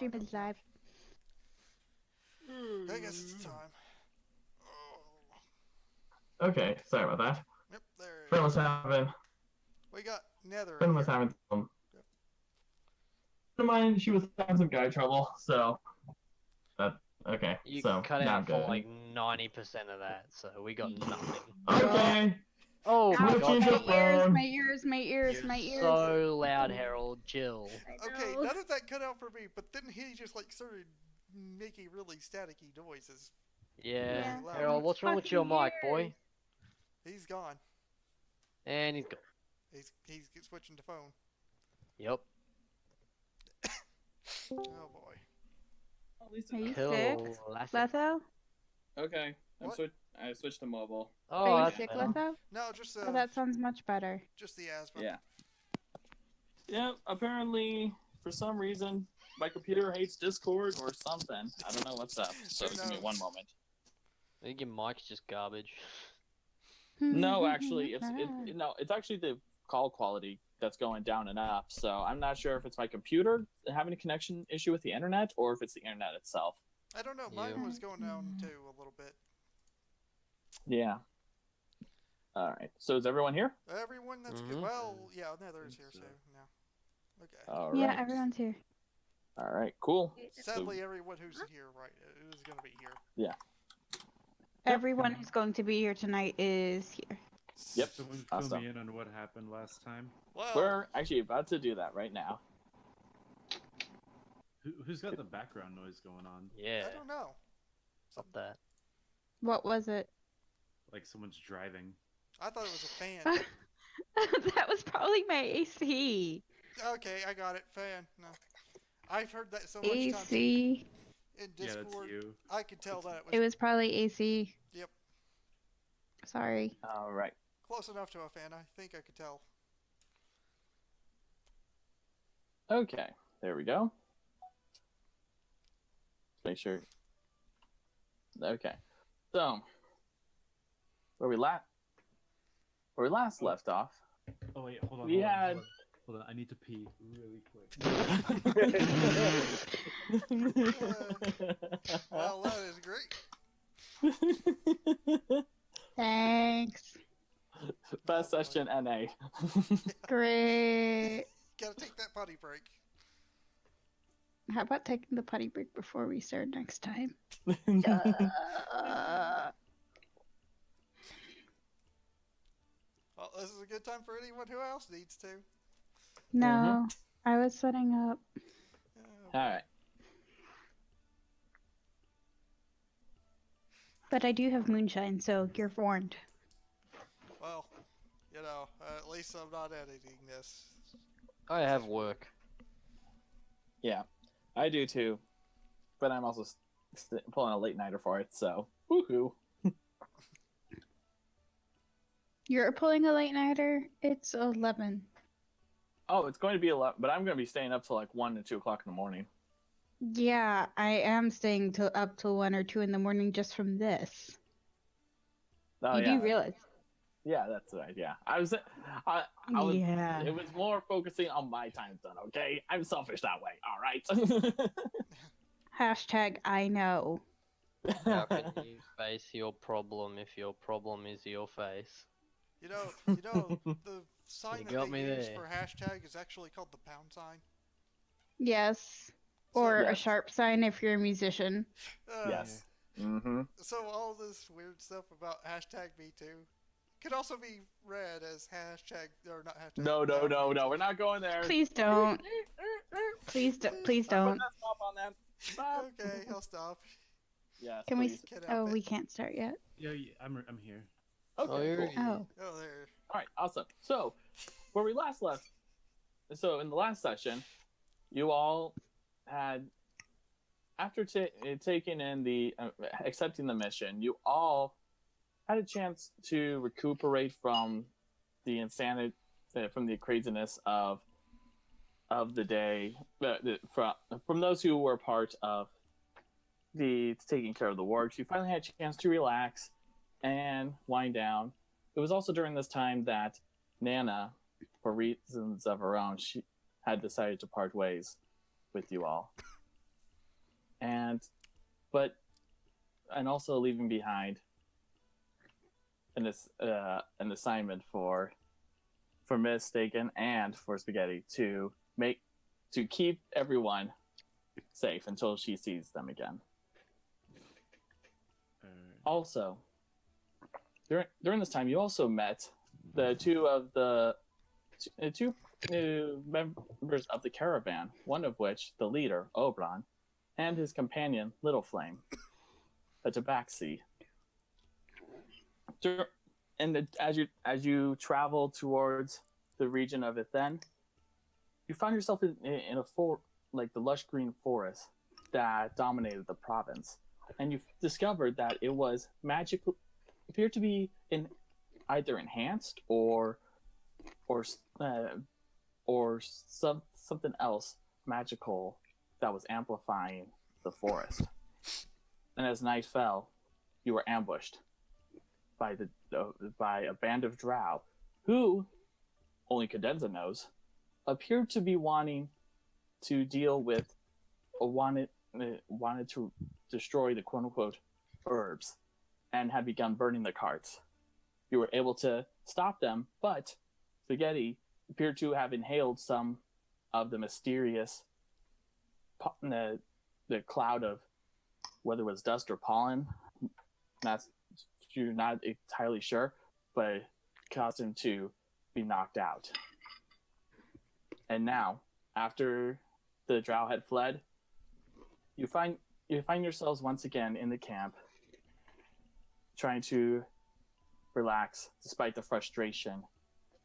stream is live. I guess it's time. Okay, sorry about that. Yep, there it Friend is. was having. We got Nether Friend in was here. having some. Yep. Never mind, she was having some guy trouble, so that okay. You so cut now out for good. like 90% of that, so we got nothing. Okay. Oh my Switch god, into Harold. phone. My ears, You're ears. so loud, Harold. Jill. I Okay, know. none of that cut out for me, but then he just like started making really staticky noises. Yeah. Yeah. Harold, what's wrong with your Fucking mic, boy? ears. He's gone. And he's gone. He's switching to phone. Yep. Oh boy. At least Are you Kill sick, Letho? Okay, What? I switched to mobile. Oh, Are you that's sick, better. Letho? No, just Oh, that sounds much better. just the asthma. Yeah. Yeah, apparently, for some reason, my computer hates Discord or something. I don't know what's up. So Who give me knows? one moment. I think your mic's just garbage. No, actually, it's actually the call quality that's going down and up. So I'm not sure if it's my computer having a connection issue with the internet or if it's the internet itself. I don't know. Mine was going down too a little bit. Yeah. All right. So is everyone here? Everyone that's good. Mhm. Well, yeah, Nether's here too. No. Okay. All right. Yeah, everyone's here. All right. Cool. Sadly, everyone who's here, right, is going to be here. Everyone who's going to be here tonight is here. Yep. Someone fill Awesome. me in on what happened last time. Well, We're actually about to do that right now. Who's got the background noise going on? Yeah. I don't know. Stop that. What was it? Like someone's driving. I thought it was a fan. That was probably my AC. Okay, I got it. Fan. No. I've heard that so much time AC. in Yeah, Discord. that's you. I could tell that It was probably AC. Yep. Sorry. All right. close enough to a fan. I think I could tell. Okay. There we go. Make sure. Okay. So, where we last left off. Oh wait, hold on. We had. Hold on, I need to pee really quick. Well, that is great. Thanks. Best session NA. Great. Gotta take that potty break. How about taking the potty break before we start next time? Well, this is a good time for anyone who else needs to. No, I was setting up. Uh, All right. But I do have moonshine, so you're warned. well, you know, at least I'm not editing this. I have work. Yeah, I do too, but I'm also pulling a late nighter for it. So woohoo! You're pulling a late nighter? It's 11. Oh, it's going to be 11, but I'm going to be staying up till like 1 to 2 o'clock in the morning. Yeah, I am staying till up till 1 or 2 in the morning just from this. Oh You yeah, do realize? yeah, that's right. Yeah, I was. Yeah. It was more focusing on my time zone. Okay, I'm selfish that way. All right. Hashtag I know. How can you face your problem if your problem is your face? You know, the sign You that got they me use there. for hashtag is actually called the pound sign. Yes. So- Or a Yes. sharp sign if you're a musician. Yes. Mm-hmm. So all this weird stuff about hashtag me too could also be read as hashtag or not hashtag. No, pound me too. we're not going there. Please don't. Please don't. Put that stop on that. Stop. Okay, I'll stop. Yes. Can we? please. Can't Oh, help we it. can't start yet. Yeah, I'm here. Okay. Oh, you're- Cool. Oh. Oh, there. All right, awesome. So, where we last left, so in the last session, you all had, after taking in the, accepting the mission, you all had a chance to recuperate from the insanity, from the craziness of the day, from those who were part of the taking care of the wards. You finally had a chance to relax and wind down. It was also during this time that Nana, for reasons of her own, she had decided to part ways with you all. and also leaving behind an assignment for Mistaken and for Spaghetti to keep everyone safe until she sees them again. Also, during this time, you also met the two members of the caravan. One of which, the leader Oberon, and his companion Little Flame, a tabaxi. And as you travel towards the region of Ithen, you find yourself in a the lush green forest that dominated the province, and you discovered that it was magical, appeared to be either enhanced or something else magical that was amplifying the forest. And as night fell, you were ambushed by a band of drow who, only Cadenza knows, appeared to be wanting to deal with or wanted to destroy the quote-unquote herbs and had begun burning the carts. You were able to stop them, but Spaghetti appeared to have inhaled some of the mysterious the cloud of whether it was dust or pollen. You're not entirely sure, but it caused him to be knocked out. And now, after the drow had fled, you find yourselves once again in the camp, trying to relax despite the frustration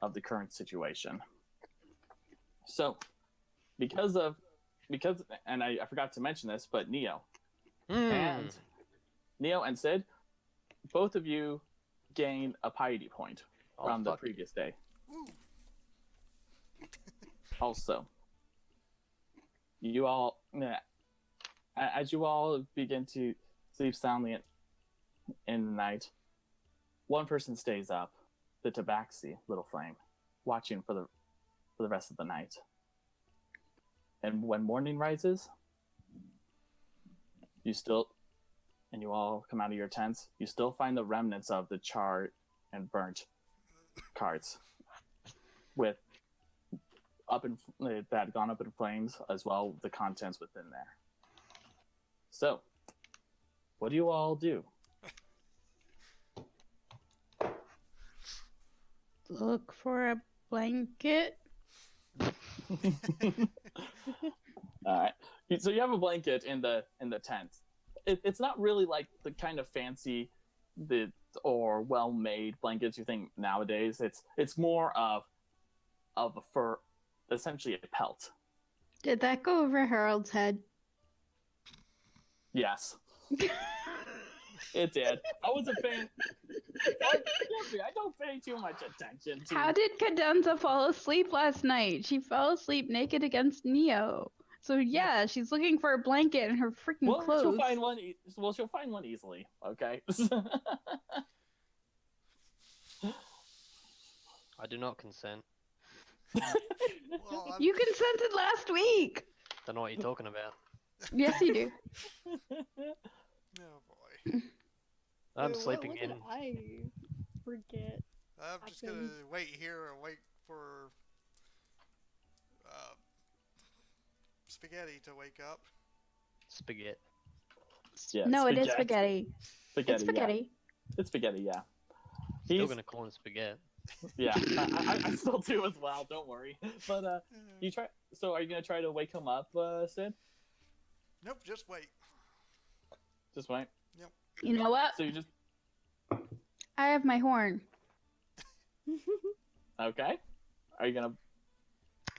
of the current situation. So, because and I forgot to mention this, but Neo and Sid, both of you gain a piety point from the previous day. Woo. Also, you all, as you all begin to sleep soundly in the night, one person stays up, the tabaxi, Little Flame, watching for the rest of the night. And when morning rises, and you all come out of your tents, you still find the remnants of the charred and burnt carts that had gone up in flames, as well as the contents within there. So, what do you all do? Look for a blanket. All right. So you have a blanket in the tent. It's not really like the kind of fancy or well-made blankets you think nowadays. It's more of a fur, essentially a pelt. Did that go over Harold's head? Yes. It did. I wasn't paying. I don't pay too much attention to. How did Cadenza fall asleep last night? She fell asleep naked against Neo. So yeah, she's looking for a blanket and her freaking clothes. She'll find one. She'll find one easily. Okay. I do not consent. Well, You consented last week. Don't know what you're talking about. Yes, you do. oh boy. I'm Wait, sleeping what in. did I forget? I'm just gonna wait here and wait for Spaghetti to wake up. Spaghetti. Yeah, No, it is spaghetti. Spaghetti. It's spaghetti. Yeah. It's spaghetti. Yeah. Still gonna call him spaghetti. Yeah, I still do as well. Don't worry. But you try. So are you gonna try to wake him up, Sid? Nope, just wait. Just wait. You know what? So you just I have my horn. okay? Are you gonna?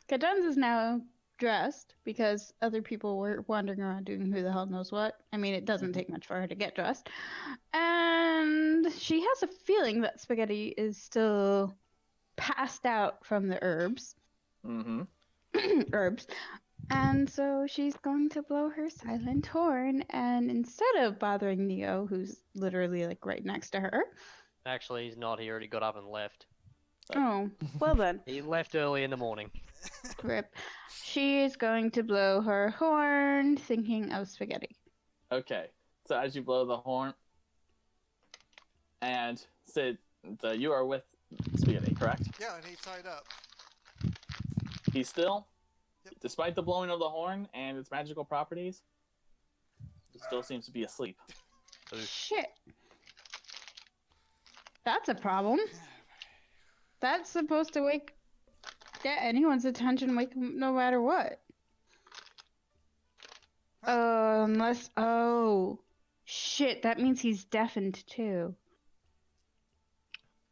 Cadenza's now dressed because other people were wandering around doing who the hell knows what. I mean, it doesn't take much for her to get dressed. And she has a feeling that Spaghetti is still passed out from the herbs. Mm-hmm. Herbs. And so she's going to blow her silent horn, and instead of bothering Neo, who's literally like right next to her. Actually, he's not. He already got up and left. Oh, well then. He left early in the morning. Rip. She's going to blow her horn, thinking of Spaghetti. Okay, so as you blow the horn, and Sid, you are with Speedy, correct? Yeah, and he's tied up. He's still, Yep. despite the blowing of the horn and its magical properties, he still seems to be asleep. Shit. That's a problem. That's supposed to get anyone's attention, wake them no matter what. Unless, oh. Shit, that means he's deafened too.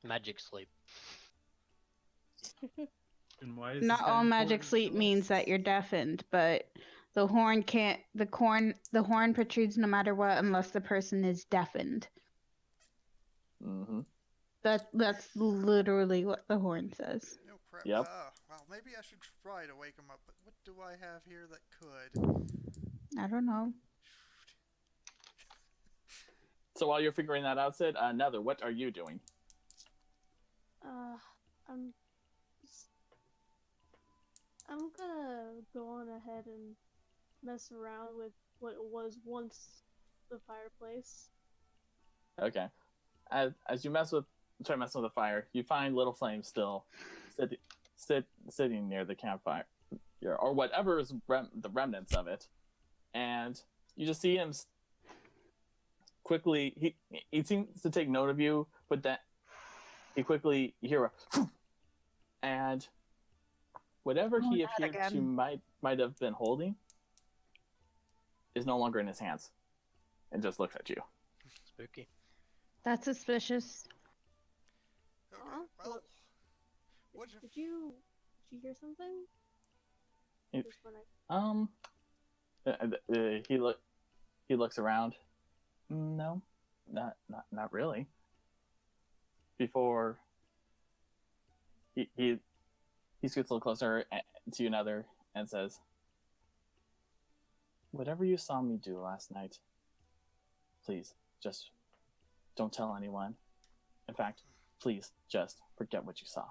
Magic sleep. And why is Not this all guy magic important sleep to means us? that you're deafened, but the horn protrudes no matter what unless the person is deafened. Mm-hmm. That's literally what the horn says. No crap. Yep. Well, maybe I should try to wake him up, but what do I have here that could? I don't know. So while you're figuring that out, Sid, Nether, what are you doing? I'm gonna go on ahead and mess around with what was once the fireplace. Okay. As you try messing with the fire, you find little flames still sitting near the campfire, or whatever is the remnants of it, and you just see him quickly. He seems to take note of you, but that you hear a and whatever he not appeared to again. might have been holding is no longer in his hands, and just looks at you. Spooky. That's suspicious. Okay. Huh? Well, what? Did you hear something? It- Just when I... He looks around. No, not really. Before he scoots a little closer to another and says, "Whatever you saw me do last night, please just don't tell anyone. In fact, please just forget what you saw."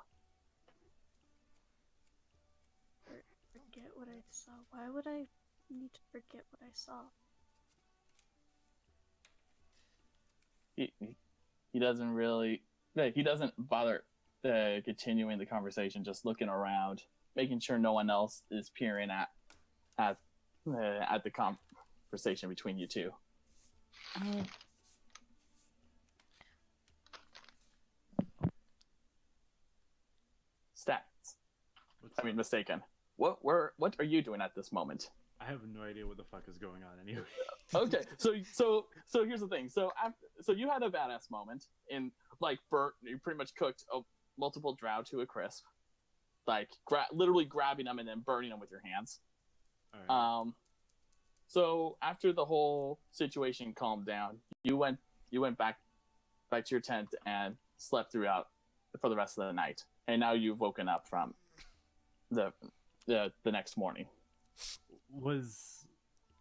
Forget what I saw. Why would I need to forget what I saw? He doesn't really. He doesn't bother continuing the conversation. Just looking around, making sure no one else is peering at the conversation between you two. Oh. Stats. What's I mean, up? mistaken. What are you doing at this moment? I have no idea what the fuck is going on anyway. Okay, so here's the thing. So you had a badass moment in like you pretty much cooked multiple drow to a crisp, like literally grabbing them and then burning them with your hands. All right. So after the whole situation calmed down, you went back to your tent and slept throughout for the rest of the night, and now you've woken up from the next morning.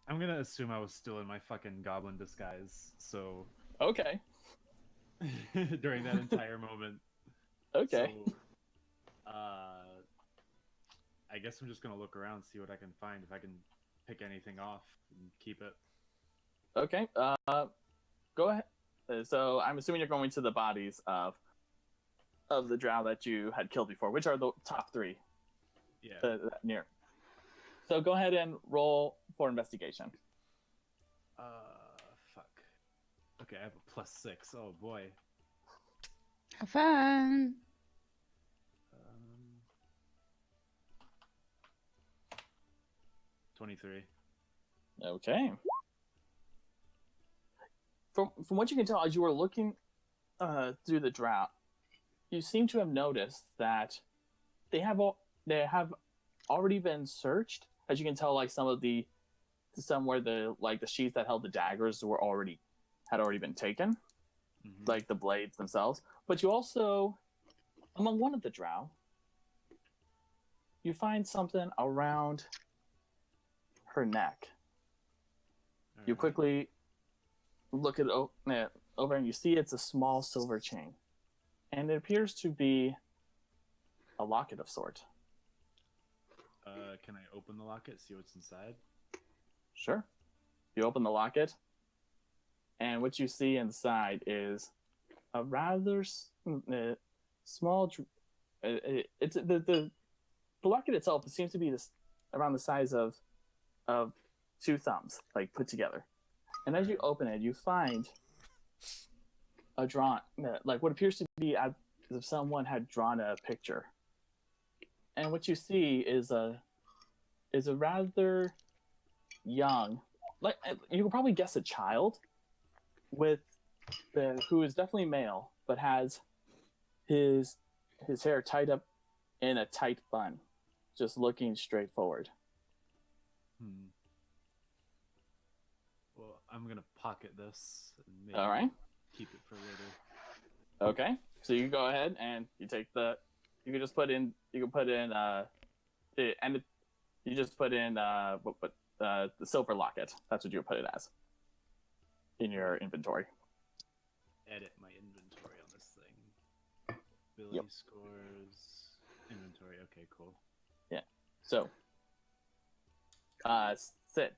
I'm gonna assume I was still in my fucking goblin disguise, so Okay. during that entire moment. Okay. So, I guess I'm just gonna look around, see what I can find, if I can pick anything off and keep it. Okay. Go ahead. So I'm assuming you're going to the bodies of the drow that you had killed before, which are the top three Yeah. near. So go ahead and roll for investigation. Fuck. Okay, I have a +6. Oh boy. Have fun. 23. Okay. From what you can tell, as you were looking through the drought, you seem to have noticed that they have already been searched. As you can tell, like some where the sheaths that held the daggers had already been taken, Mhm. like the blades themselves. But you also, among one of the drow, you find something around her neck. You Alright. quickly look at it over and you see it's a small silver chain. And it appears to be a locket of sort. Can I open the locket, see what's inside? Sure. You open the locket and what you see inside is a rather small. It's the locket itself. It seems to be this around the size of 2 thumbs, like put together. And as you open it, you find a drawn, like what appears to be as if someone had drawn a picture. And what you see is a rather young, like you could probably guess a child, who is definitely male, but has his hair tied up in a tight bun, just looking straight forward. Well, I'm gonna pocket this and maybe All right. keep it for later. Okay. So you go ahead and you take the. You can just put in. You can put in. You just put in the silver locket. That's what you would put it as. In your inventory. Edit my inventory on this thing. Ability scores. Inventory. Okay, cool. Yeah. So. Sid.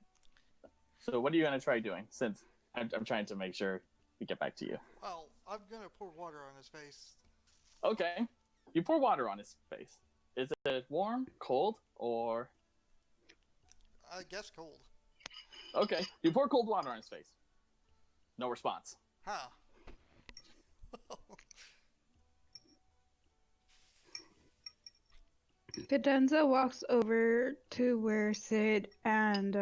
So what are you gonna try doing? Since I'm trying to make sure we get back to you. Well, I'm gonna pour water on his face. Okay. You pour water on his face. Is it warm, cold, or? I guess cold. Okay. You pour cold water on his face. No response. Huh. Cadenza walks over to where Sid and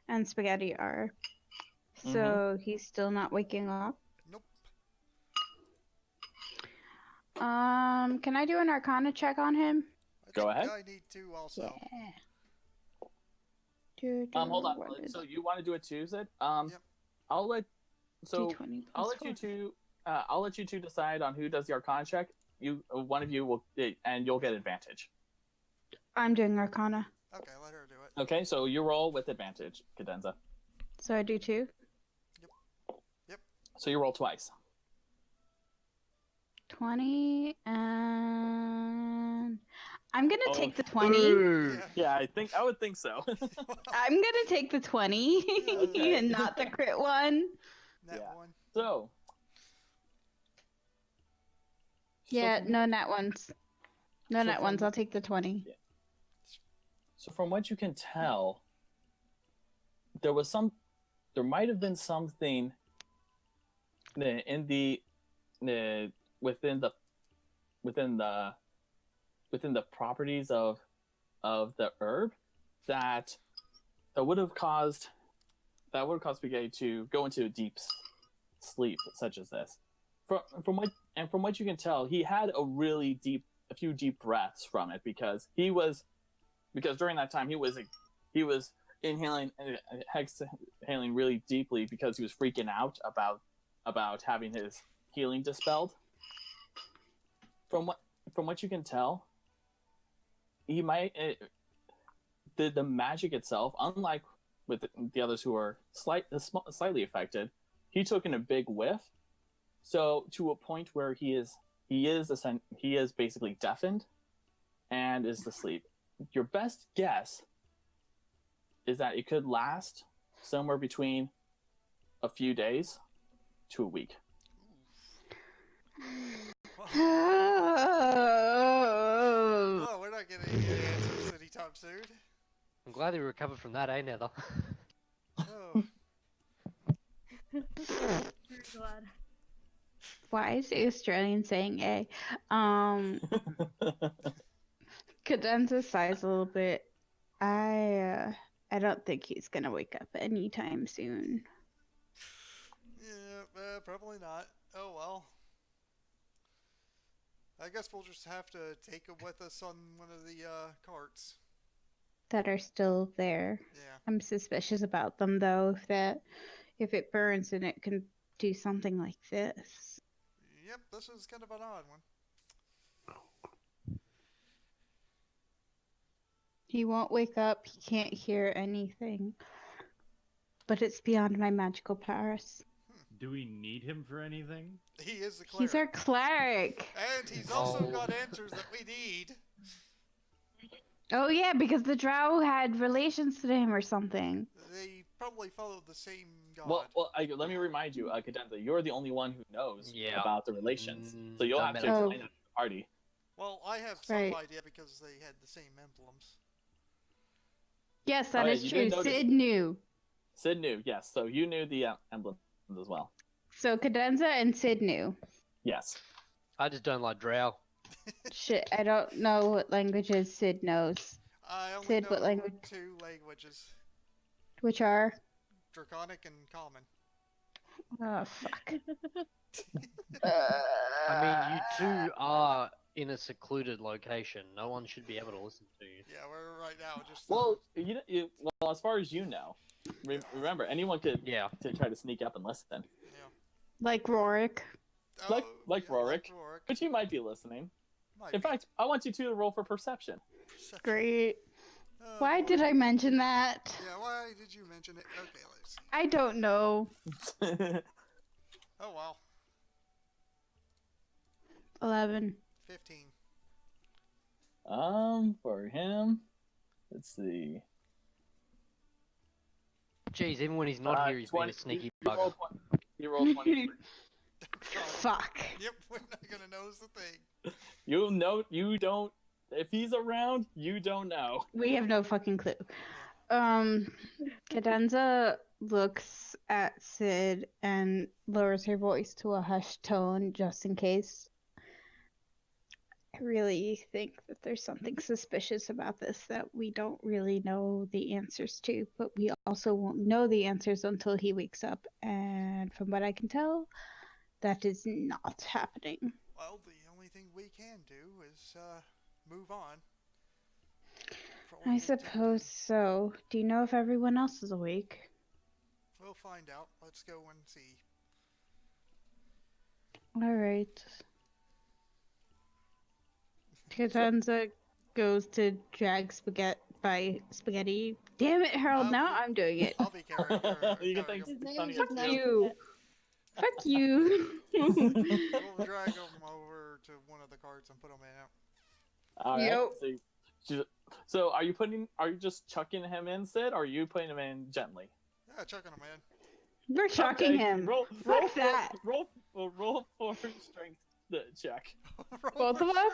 and Spaghetti are. So he's still not waking up. Nope. Can I do an Arcana check on him? Go ahead. I need to also. Yeah. Hold on. So you want to do it too, Sid? Yep. I'll let. So D20 I'll let you two. I'll let you two decide on who does the Arcana check. One of you will, and you'll get advantage. I'm doing Arcana. Okay, let her do it. Okay, so you roll with advantage, Cadenza. So I do 2. Yep. So you roll twice. 20 and I'm gonna take the 20. Yeah, I would think so. I'm gonna take the 20 Okay. and not the crit one. That Yeah. one. So. Yeah, no nat ones. No So nat ones. from- I'll take the 20. So from what you can tell, there might have been something within the properties of the herb that would have caused Spaghetti to go into a deep sleep such as this. From what you can tell, he had a few deep breaths from it because during that time he was inhaling and exhaling really deeply because he was freaking out about having his healing dispelled. From what you can tell, he might the magic itself, unlike with the others who are slightly affected, he took in a big whiff. So to a point where he is basically deafened and is asleep. Your best guess is that it could last somewhere between a few days to a week. Oh, we're not getting any answers anytime soon. I'm glad you recovered from that, eh, Nether? Oh. Very glad. Why is the Australian saying A? Cadenza sighs a little bit. I don't think he's gonna wake up anytime soon. Yeah, probably not. Oh well. I guess we'll just have to take him with us on one of the carts. That are still there. Yeah. I'm suspicious about them though. If it burns, then it can do something like this. Yep, this is kind of an odd one. He won't wake up. He can't hear anything. But it's beyond my magical powers. Do we need him for anything? He is the cleric. He's our cleric. And he's also got answers that we need. Oh yeah, because the drow had relations to him or something. They probably follow the same god. Well, let me remind you, Cadenza, you're the only one who knows Yeah. about the relations, so you'll Don't have to matter. explain that to the party. Well, I have some Right. idea because they had the same emblems. Yes, that Oh, yeah, is you true. did notice- Sid knew. Sid knew, yes, so you knew the emblems as well. So Cadenza and Sid knew. Yes. I just don't like drow. Shit, I don't know what languages Sid knows. I only Sid, know what language? 2 languages: Which are? Draconic and Common. Oh, fuck. I mean, you two are in a secluded location. No one should be able to listen to you. Yeah, we're right now just. Well, well, as far as you know, remember, anyone could Yeah. to try to sneak up and listen. Yeah. Like Rorik. Like yeah, Rorik. But you might be listening. Might In be. fact, I want you to roll for perception. Perception. Great. Oh, Why boy. did I mention that? Yeah, why did you mention it? Okay, let's see. I don't know. Oh, wow. 11. 15. For him, let's see. Jeez, even when he's not here, he's being a 20 sneaky you rolled bugger. You rolled 23. Fuck. Yep, we're not gonna know is the thing. You don't. If he's around, you don't know. We have no fucking clue. Cadenza looks at Sid and lowers her voice to a hushed tone just in case. I really think that there's something suspicious about this that we don't really know the answers to, but we also won't know the answers until he wakes up. And from what I can tell, that is not happening. Well, the only thing we can do is move on. I suppose so. Do you know if everyone else is awake? We'll find out. Let's go and see. Alright. Cadenza goes to drag spaghetti. Damn it, Harold, I'll now be- I'm doing it. I'll be carrying her. You can carrying thank him. Tony Fuck as you. Fuck you. We'll drag him over to one of the carts and put him in. All right. Yep. So are you just chucking him in, Sid, or are you putting him in gently? Yeah, chucking him in. We're shocking Okay, him. Roll Fuck that. roll for strength check. Roll Both of for us?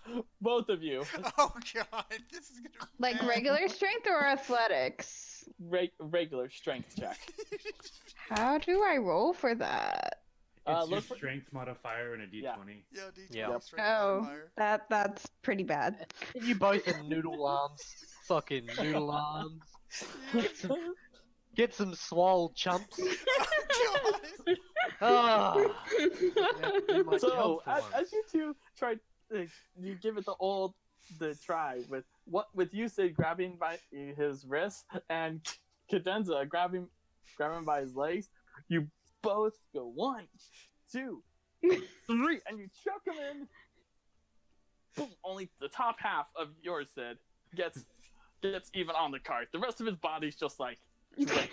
strength. Both of you. Oh god, this is gonna be Like bad. regular strength or athletics? Regular strength check. How do I roll for that? It's your Look for- strength modifier and a d20. Yeah. Yeah, D20 Yeah. strength Oh, modifier. that's pretty bad. You both are noodle arms. Fucking noodle arms. Get some swole chumps. Oh god. Ah. So as you two try, you give it the try with you Sid grabbing by his wrist and Cadenza grabbing by his legs. You both go 1, 2, 3, and you chuck him in. Boom! Only the top half of yours, Sid, gets even on the cart. The rest of his body's just like draped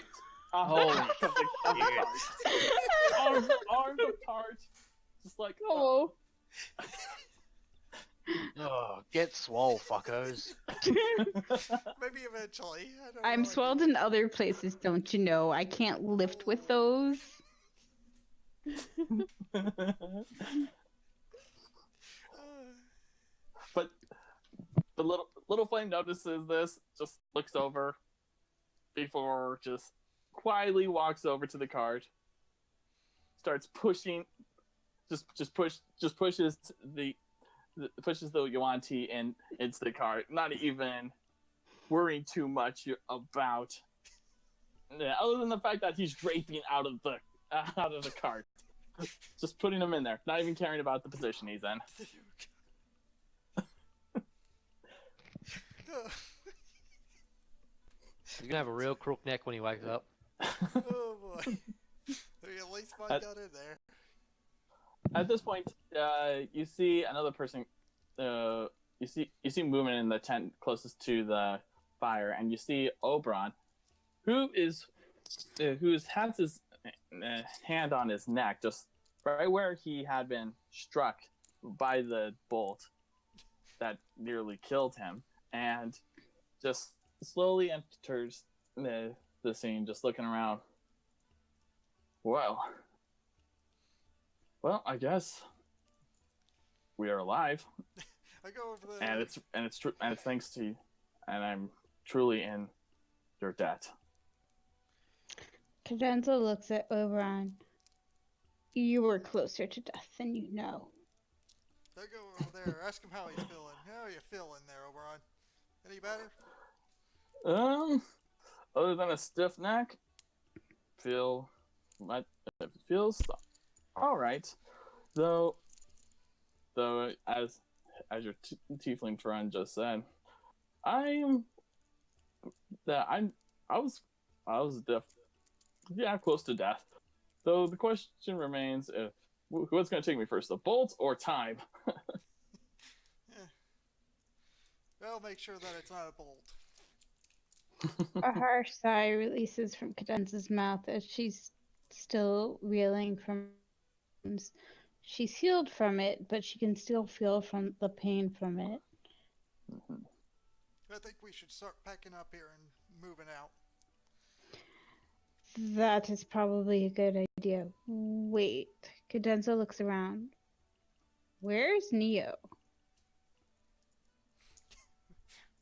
off Holy the back of the cart. Arms apart, just like Oh. Oh, get swole, fuckos. Maybe eventually. I don't I'm know. swelled in other places, don't you know? I can't lift with those. But the little flame notices this, just looks over before just quietly walks over to the cart, starts pushing, pushes the Yuan-Ti in into the cart, not even worrying too much about, other than the fact that he's draping out of the cart, just putting him in there, not even caring about the position he's in. He's gonna have a real crook neck when he wakes up. Oh boy. At least mine got in there. At this point, you see another person. You see movement in the tent closest to the fire, and you see Oberon, who has his hand on his neck, just right where he had been struck by the bolt that nearly killed him, and just slowly enters the scene, just looking around. Well, I guess we are alive, I go over there. and it's thanks to you, and I'm truly in your debt. Cadenza looks at Oberon. You were closer to death than you know. I go over there. Ask him how he's feeling. How are you feeling there, Oberon? Any better? Other than a stiff neck, it feels all right. Though as your tiefling friend just said, I was close to death. So the question remains: if what's going to take me first, the bolts or time? Well, make sure that it's not a bolt. A harsh sigh releases from Cadenza's mouth as she's still reeling from. She's healed from it, but she can still feel from the pain from it. I think we should start packing up here and moving out. That is probably a good idea. Wait, Cadenza looks around. Where's Neo?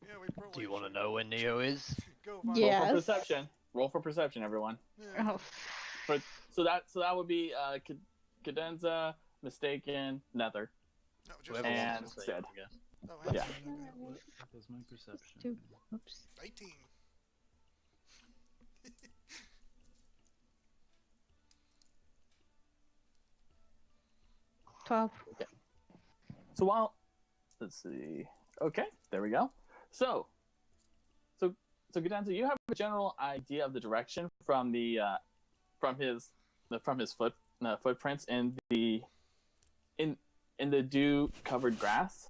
Yeah, we probably Do you want to should know where Neo is? go find Yeah. Roll for Yes. perception. Roll for perception, everyone. Yeah. Oh, So that would be Cadenza, Mistaken, Nether. No, just Whoever And wants to say it, said. I guess. Oh, Yeah. What was my perception? two. Oops. 18. 12. So let's see. Okay, there we go. So Cadenza, you have a general idea of the direction from his footprints in the dew-covered grass.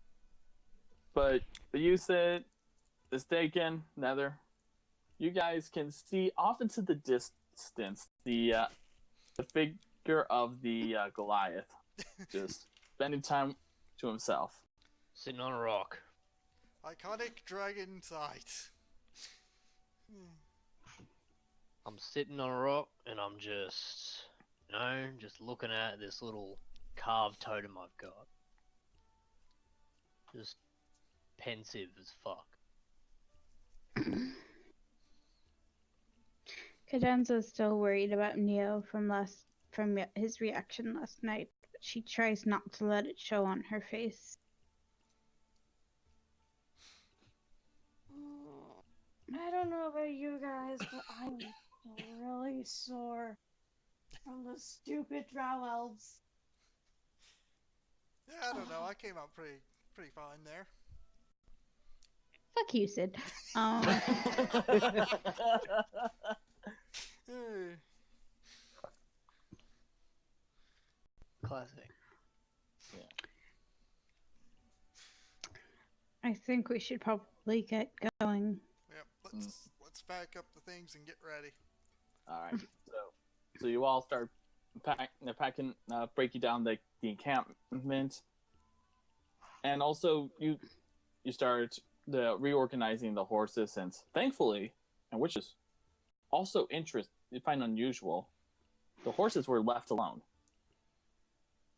But you said, Mistaken, Nether, you guys can see off into the distance the figure of the Goliath, just spending time to himself. Sitting on a rock. Iconic dragon sight. I'm sitting on a rock and I'm just, just looking at this little carved totem I've got. Just pensive as fuck. Cadenza's still worried about Neo from his reaction last night, but she tries not to let it show on her face. I don't know about you guys, but I'm really sore from the stupid drow elves. Yeah, I don't know. I came out pretty fine there. Fuck you, Sid. Hey. Classic. I think we should probably get going. Yep. Let's pack up the things and get ready. All right. So you all start packing, breaking down the encampment, and also you start reorganizing the horses. Since thankfully, and which is also you find unusual, the horses were left alone.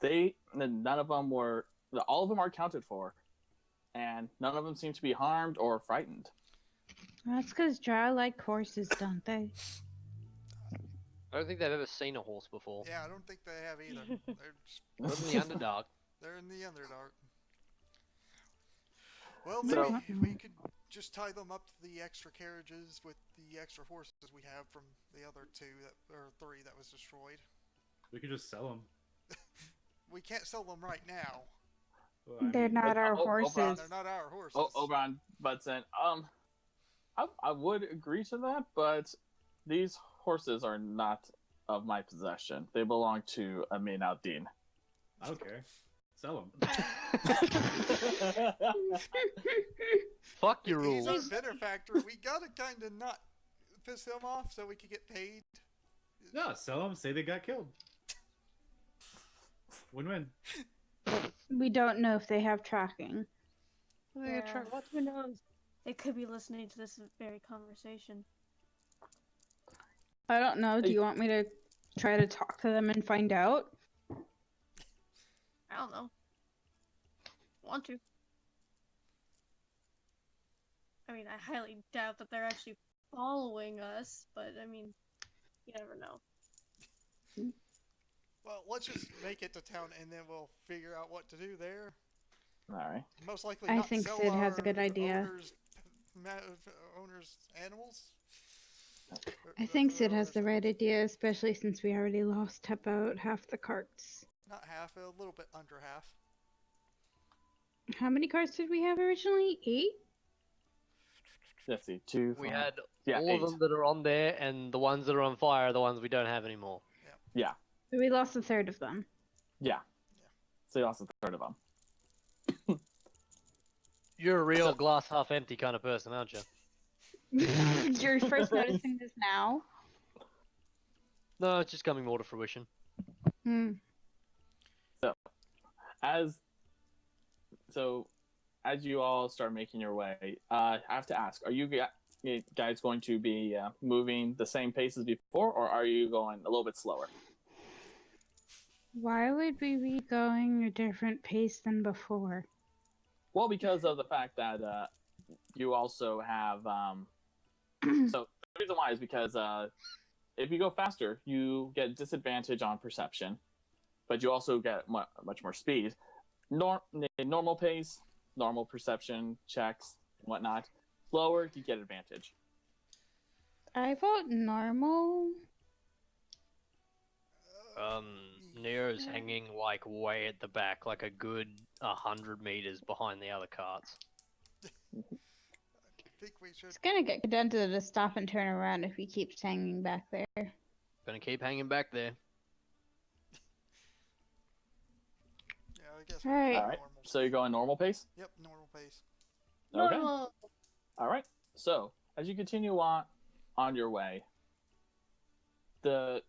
None of them were. All of them are accounted for, and none of them seem to be harmed or frightened. That's because drow like horses, don't they? I don't think they've ever seen a horse before. Yeah, I don't think they have either. Live in the Underdark. They're in the Underdark. Well, So- maybe we could just tie them up to the extra carriages with the extra horses we have from the other three that was destroyed. We could just sell them. We can't sell them right now. Well, I They're mean, not our Oberon, horses. They're not our horses. Oberon butts in. I would agree to that, but these horses are not of my possession. They belong to Amin al-Din. I don't care. Sell them. Fuck your He's rules. our benefactor. We gotta kind of not piss him off so we can get paid. No, sell them. Say they got killed. Win-win. We don't know if they have tracking. Who knows? They could be listening to this very conversation. I don't know. Do you want me to try to talk to them and find out? I don't know. Want to. I mean, I highly doubt that they're actually following us, but I mean, you never know. Well, let's just make it to town and then we'll figure out what to do there. Alright. Most likely I not think sell Sid has a our good idea. owners' animals. I think Sid has the right idea, especially since we already lost about half the carts. Not half, a little bit under half. How many carts did we have originally? 8? Let's see, 2, We 5, had yeah, all 8. of them that are on there, and the ones that are on fire are the ones we don't have anymore. Yeah, So we lost a third of them. yeah. So you lost a third of them. You're a real glass half empty kind of person, aren't you? You're first noticing this now? No, it's just coming more to fruition. Hmm. As you all start making your way, I have to ask: are you guys going to be moving the same pace as before, or are you going a little bit slower? Why would we be going a different pace than before? Well, because of the fact that you also have. So the reason why is because if you go faster, you get disadvantage on perception, but you also get much more speed. Normal pace, normal perception checks, and whatnot. Slower, you get advantage. I vote normal. Nero's hanging like way at the back, like a good 100 meters behind the other carts. I think we should. It's gonna get Cadenta to stop and turn around if he keeps hanging back there. Gonna keep hanging back there. Yeah, I guess. Alright. All right. So you're going normal pace. Yep, normal pace. Okay. Normal. All right. So as you continue on your way, the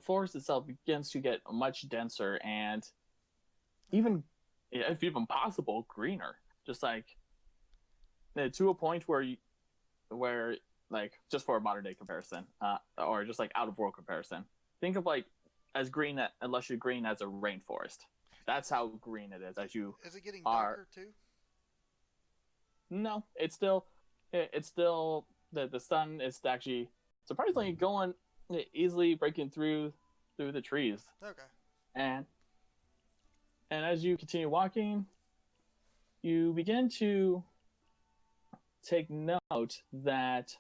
forest itself begins to get much denser and even, if even possible, greener. Just like to a point where like just for a modern day comparison, or just like out of world comparison, think of like as lush green as a rainforest. That's how green it is. As you Is it getting are. darker too? No, it's still the sun is actually surprisingly going easily breaking through the trees. Okay. And as you continue walking, you begin to take note that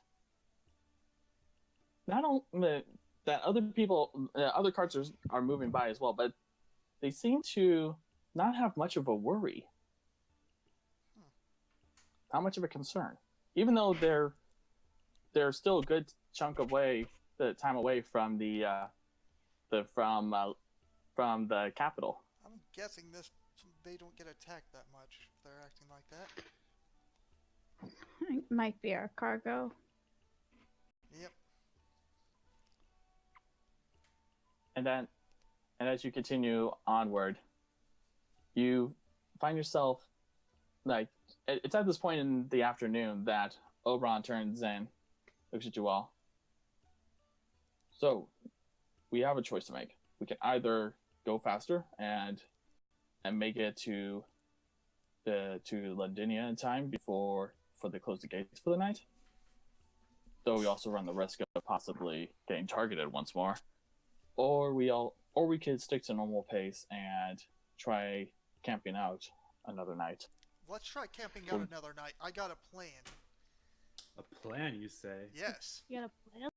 not only that other people, other carts are moving by as well, but they seem to not have much of a worry. Not much of a concern, even though they're still a good chunk time away from the capital. I'm guessing they don't get attacked that much if they're acting like that. It might be our cargo. Yep. And as you continue onward, you find yourself like it's at this point in the afternoon that Oberon turns in, looks at you all. So, we have a choice to make. We can either go faster and make it to Londinia in time before they close the gates for the night. Though we also run the risk of possibly getting targeted once more. Or we could stick to normal pace and try camping out another night. Let's try camping out another night. I got a plan. A plan, you say? Yes. You got a plan?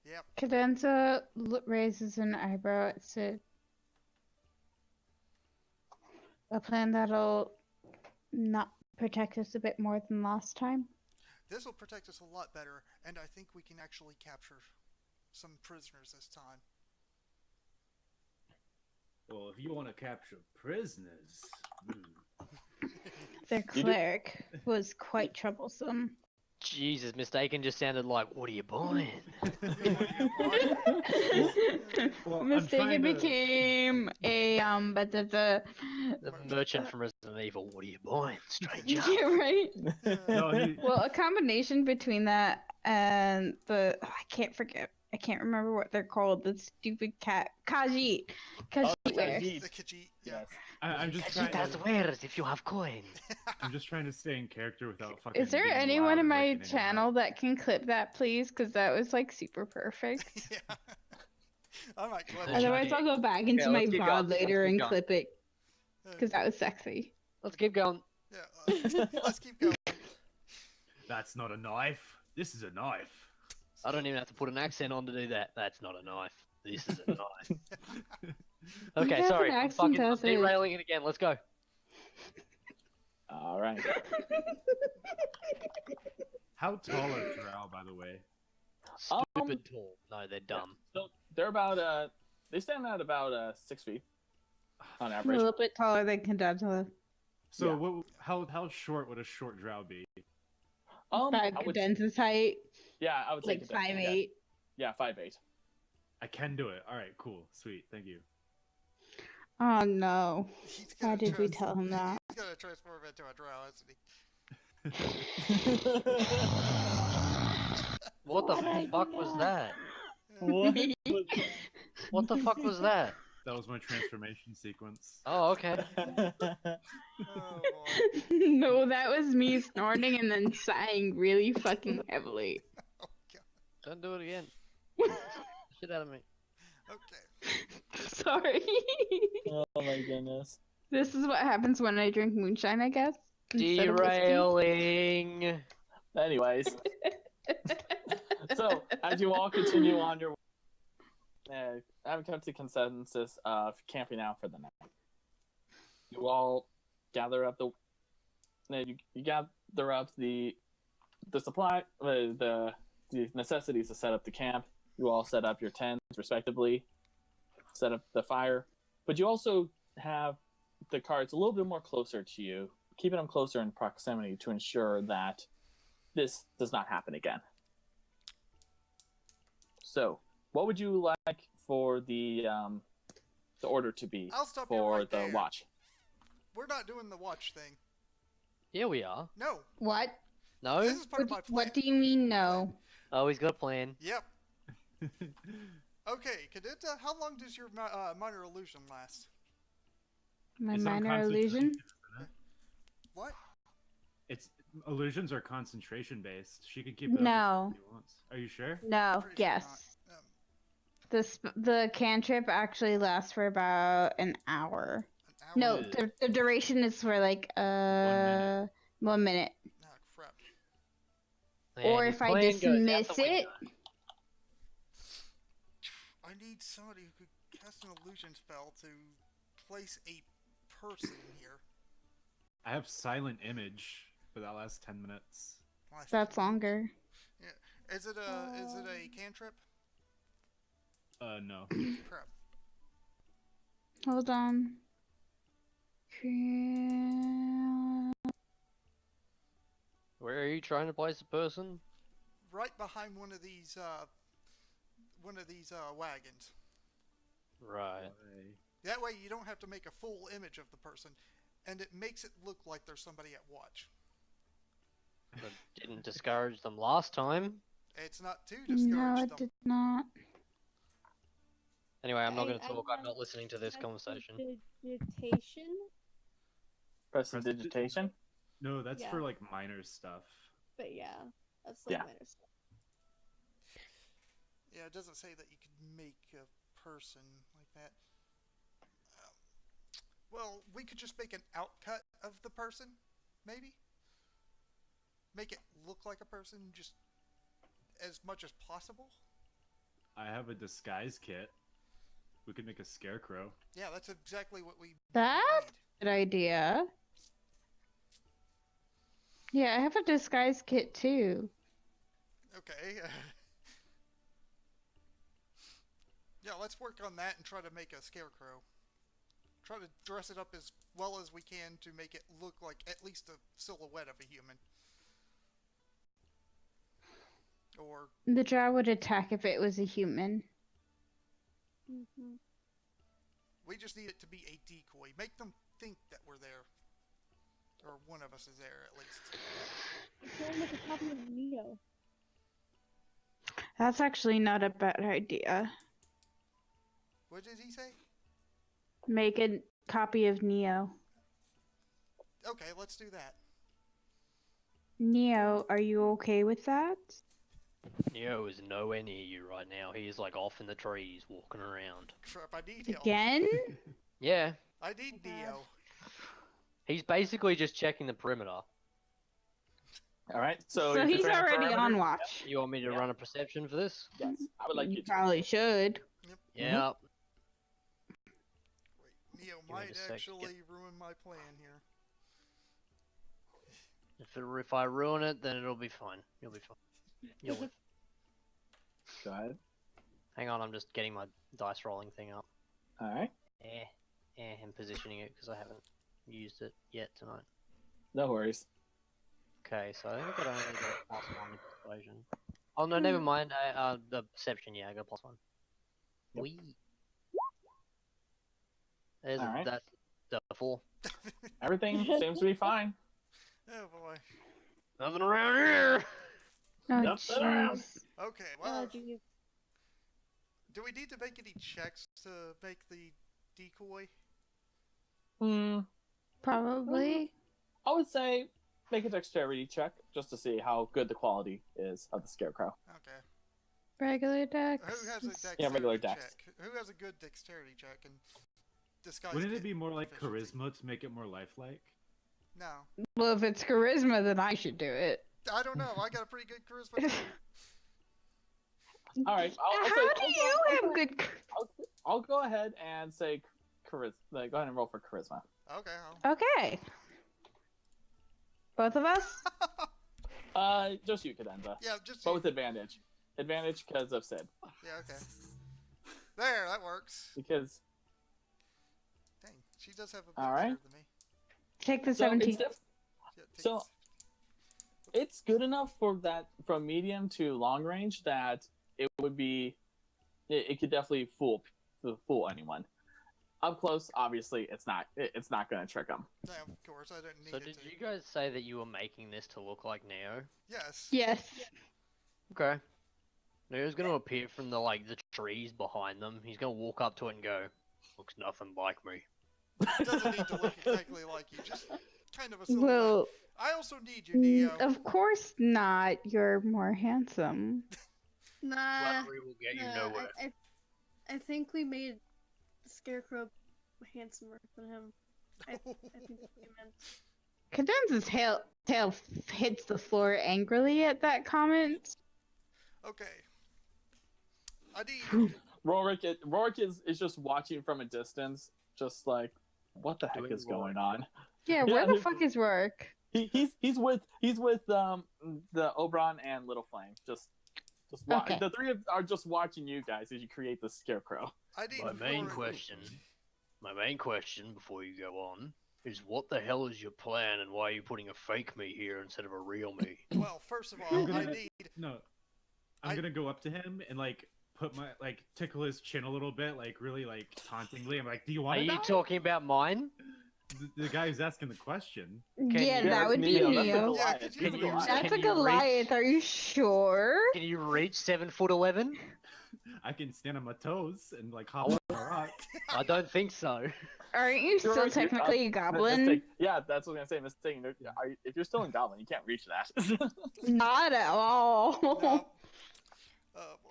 Yep. Cadenta raises an eyebrow at Sid. A plan that'll not protect us a bit more than last time. This will protect us a lot better, and I think we can actually capture some prisoners this time. Well, if you want to capture prisoners, Their cleric was quite troublesome. Jesus, mistaken just sounded like, what are you buying? Well, Mistaken became a The merchant from Resident Evil, what are you buying, stranger? Yeah, right. No, Well, a combination between that and I can't can't remember what they're called. The stupid cat. Khajiit. Oh, Khajiit wears. Khajiit. The Khajiit, yeah. Yes. I'm just trying. That's wares if you have coin. I'm just trying to stay in character without fucking. Is there being anyone loud in and my waking anyone channel up. that can clip that, please? Because that was like super perfect. Yeah. I might clip Yeah. it. Otherwise, I'll go back into my let's keep VOD going. later Let's keep and going. clip it because that was sexy. Let's keep going. Yeah, let's keep going. That's not a knife. This is a knife. I don't even have to put an accent on to do that. That's not a knife. This is a knife. Okay, have sorry. an I'm accent, fucking I'm does it? derailing it again. Let's go. All right. How tall are drow, by the way? Stupid tall. No, they're dumb. So they're about they stand at about 6 feet on A average. little bit taller than Cadenza. So Yeah. what? How short would a short drow be? By I would, Cadenza's height, yeah, I would say like cadet, 5'8". Yeah, 5'8". I can do it. All right, cool, sweet, thank you. Oh no! He's Why gonna did we tell him that? He's gonna transform into a drow, isn't he? What the fuck was that? What? What the fuck was that? That was my transformation sequence. Oh, okay. Oh boy. No, that was me snorting and then sighing really fucking heavily. Oh god. Don't do it again. Shit out of me. Okay. Sorry. Oh my goodness. This is what happens when I drink moonshine, I guess. instead of whiskey. Derailing. Anyways, so as you all continue on your having come to consensus of camping out for the night, you all gather up you gather up the supply, the necessities to set up the camp. You all set up your tents respectively, set up the fire, but you also have the carts a little bit more closer to you, keeping them closer in proximity to ensure that this does not happen again. So, what would you like for the order to be I'll stop you for right the there. watch? We're not doing the watch thing. Yeah, we are. No. What? No? This is part of my plan. What do you mean no? Oh, he's got a plan. Yep. Okay, Cadenza, how long does your minor illusion last? My It's on minor concentration, illusion? isn't it? What? It's illusions are concentration based. She could keep it up as No. long as she wants. Are you sure? No. Pretty sure Yes. not. The cantrip actually lasts for about an hour. An hour? No, Yeah. the duration is for like 1 minute. Oh, crap. Or his if I plan goes out dismiss the it, window. I need somebody who could cast an illusion spell to place a person here. I have silent image for that last 10 minutes. Last that's time. longer. Is it a cantrip? No. Crap. Hold on. Where are you trying to place a person? Right behind one of these wagons. Right. That way you don't have to make a full image of the person, and it makes it look like there's somebody at watch. That didn't discourage them last time. It's not too No, discouraged it them. did not. Anyway, I'm not going to I talk. I'm have not listening to this conversation. Prestidigitation. Prestidigitation? No, that's Yeah. for like minor stuff. But yeah, that's like Yeah. minor stuff. Yeah, it doesn't say that you could make a person like that. Well, we could just make an outcut of the person, maybe? Make it look like a person just as much as possible? I have a disguise kit. We could make a scarecrow. Yeah, that's exactly what we That's need. Good idea. Yeah, I have a disguise kit too. Okay. Yeah, let's work on that and try to make a scarecrow. Try to dress it up as well as we can to make it look like at least a silhouette of a human. Or, The drow would attack if it was a human. Mm-hmm. we just need it to be a decoy. Make them think that we're there. Or one of us is there, at least. I'm trying to make a copy of Neo. That's actually not a bad idea. What did he say? Make a copy of Neo. Okay, let's do that. Neo, are you okay with that? Neo is nowhere near you right now. He is like off in the trees, walking around. Crap, I need him. Again? Yeah, I need God. Neo. he's basically just checking the perimeter. All right. So, So if you're he's trying to already perimeter- on watch. You want me to Yeah. run a perception for this? Yes, I would like you You to. probably should. Yeah. Wait, Neo me might just a sec to actually ruin my plan here. If I ruin it, then it'll be fine. You'll be fine. You'll live. Go ahead. Hang on, I'm just getting my dice rolling thing up. All right. And positioning it because I haven't used it yet tonight. No worries. Okay, so I think I could only get +1 in persuasion. Oh no, never mind. The perception, yeah, I got +1. Yep. Wee. There's Alright. that's the 4. Everything seems to be fine. Oh boy. Nothing around here. Oh, Yep. jeez. Okay, well, Geez. do we need to make any checks to make the decoy? Probably. I would say make a dexterity check just to see how good the quality is of the scarecrow. Okay. Regular dex. Who has a dexterity Yeah, regular dex. check? Who has a good dexterity check and disguise? Wouldn't it be more like proficiency? charisma to make it more lifelike? No, Well, if it's charisma, then I should do it. I don't know. I got a pretty good charisma. Too. All right. I'll How say, do you have good? I'll go ahead and say charisma. Go ahead and roll for charisma. Okay. Okay. Both of us? Just you, Cadenza. Yeah, just But with advantage. Advantage because of Sid. Yeah, okay. There, that works. Because Dang, she does have a bit All right. better than me. Take the so 17. Yeah, take So- this. it's good enough for that from medium to long range that it would be. It could definitely fool anyone. Up close, obviously, it's not. It's not going to trick them. Yeah, of course, I didn't need So it did to. you guys say that you were making this to look like Neo? Yes. Yes. Okay. Neo's gonna appear from the the trees behind them. He's gonna walk up to it and go, "Looks nothing like me." It doesn't need to look exactly like you. Just kind of a silhouette. Well, I also need you, Neo. of course not. You're more handsome. Nah. Flattery will get you nah, nowhere. I think we made the Scarecrow handsomer than him. I think that's what we meant. Cadenza's tail hits the floor angrily at that comment. Okay. I need. Rorik is just watching from a distance, just like, what the heck Doing is Rorik. going on? Yeah, Yeah, where the he- fuck is Rourke? He's with the Oberon and Little Flame. Just Okay. the three are just watching you guys as you create the scarecrow. I need. My main four- question before you go on is what the hell is your plan and why are you putting a fake me here instead of a real me? Well, first of all, I'm I gonna- need. No. I- I'm gonna go up to him and put my tickle his chin a little bit, really tauntingly. I'm like, "Do you Are want to you die?" talking about mine? The guy who's asking the question. Yeah, you- that that's would be Neo. That's a Neo. Goliath. Yeah, He's can a you- Goliath. That's a Can you Goliath. reach- Are you sure? Can you reach 7'11"? I can stand on my toes and hop on a rock. I don't think so. Aren't you You're still right, you're- technically a goblin? Mistake. Yeah, that's what I was gonna say. Mistake. If you're still in Goblin, you can't reach that. Not at all. No.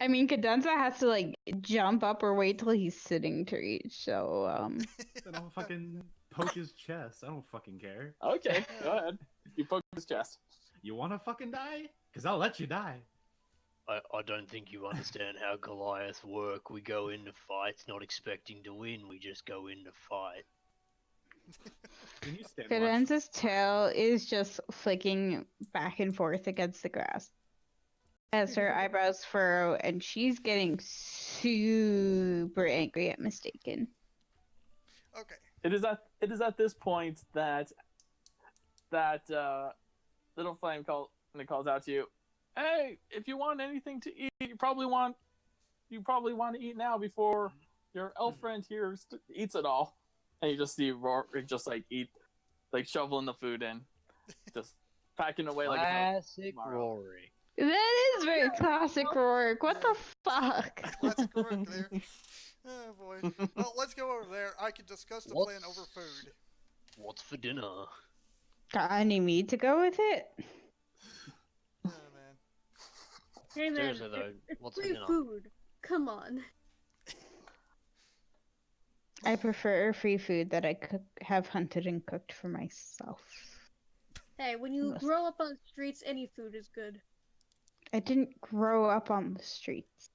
I mean, Cadenza has to jump up or wait till he's sitting to reach. So Then I'll fucking poke his chest. I don't fucking care. Okay, go ahead. You poke his chest. You wanna fucking die? Cause I'll let you die. I don't think you understand how Goliath work. We go into fights not expecting to win. We just go in to fight. Can you stand watch? Cadenza's tail is just flicking back and forth against the grass as her eyebrows furrow, and she's getting super angry at Mistaken. Okay. It is at this point that Little Flame calls out to you. Hey, if you want anything to eat, you probably want to eat now before your elf friend here eats it all. And you just see Rorik just eat, shoveling the food in, just packing away like Classic tomorrow. Rory. That is very classic Rourke. What the fuck? Classic Rourke there. Oh boy. Well, let's go over there. I can discuss the plan over food. What's for dinner? Got any meat to go with it? Oh man. Hey man, Seriously though, it's what's for free dinner? food. Come on. I prefer free food that I have hunted and cooked for myself. Hey, when you Yes. grow up on the streets, any food is good. I didn't grow up on the streets.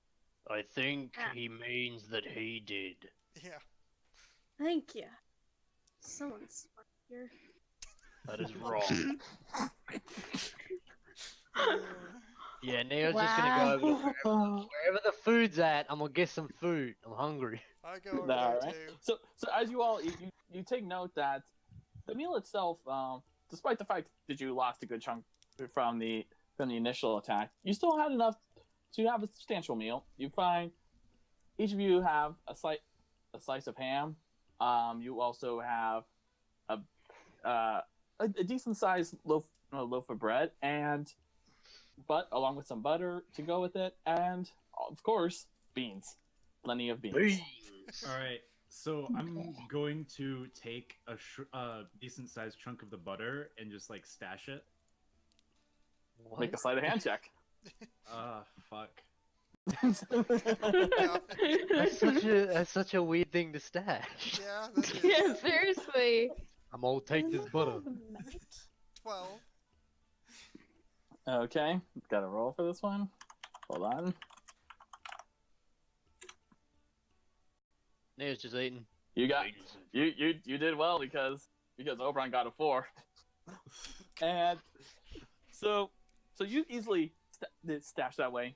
I think Ah. he means that he did. Yeah. Thank you. Someone's smart here. That is wrong. Yeah, Neo's just gonna go over to wherever the food's at. I'm gonna get some food. I'm hungry. I go over All there right. too. So as you all you take note that the meal itself, despite the fact that you lost a good chunk from the initial attack, you still had enough to have a substantial meal. You find each of you have a slice of ham. You also have a decent sized loaf of bread, but along with some butter to go with it, and of course beans, plenty of beans. All right, so I'm going to take a decent sized chunk of the butter and just like stash it. Make a sleight of hand check. Fuck. Yeah. That's such a weird thing to stash. Yeah, that is. Yeah, seriously. I'm gonna take this butter. 12. Okay, got to roll for this one. Hold on. Neo's just eating. You got you did well because Oberon got a 4, and so you easily stash that way.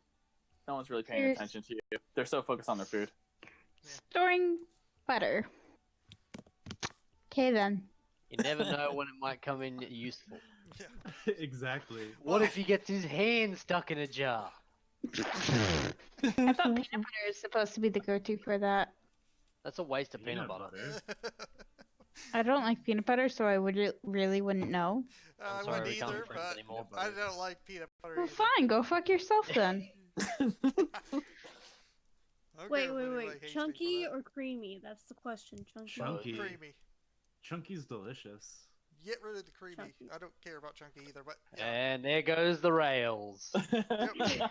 No one's really paying attention to you. They're so focused on their food. Storing butter. Okay then. You never know when it might come in useful. Yeah. Exactly. What if he gets his hand stuck in a jar? I thought peanut butter is supposed to be the go-to for that. That's a waste of peanut butter. I don't like peanut butter, so I really wouldn't know. I'm I sorry, wouldn't we can't be either, friends but anymore. I don't like peanut butter Well, either. fine, go fuck yourself then. Okay, Wait, everybody hates me for chunky that. or creamy? That's the question. Chunky. Chunky. Creamy. Chunky's delicious. Get rid of the creamy. Chunky. I don't care about chunky either, but yeah. And there goes the rails. Okay.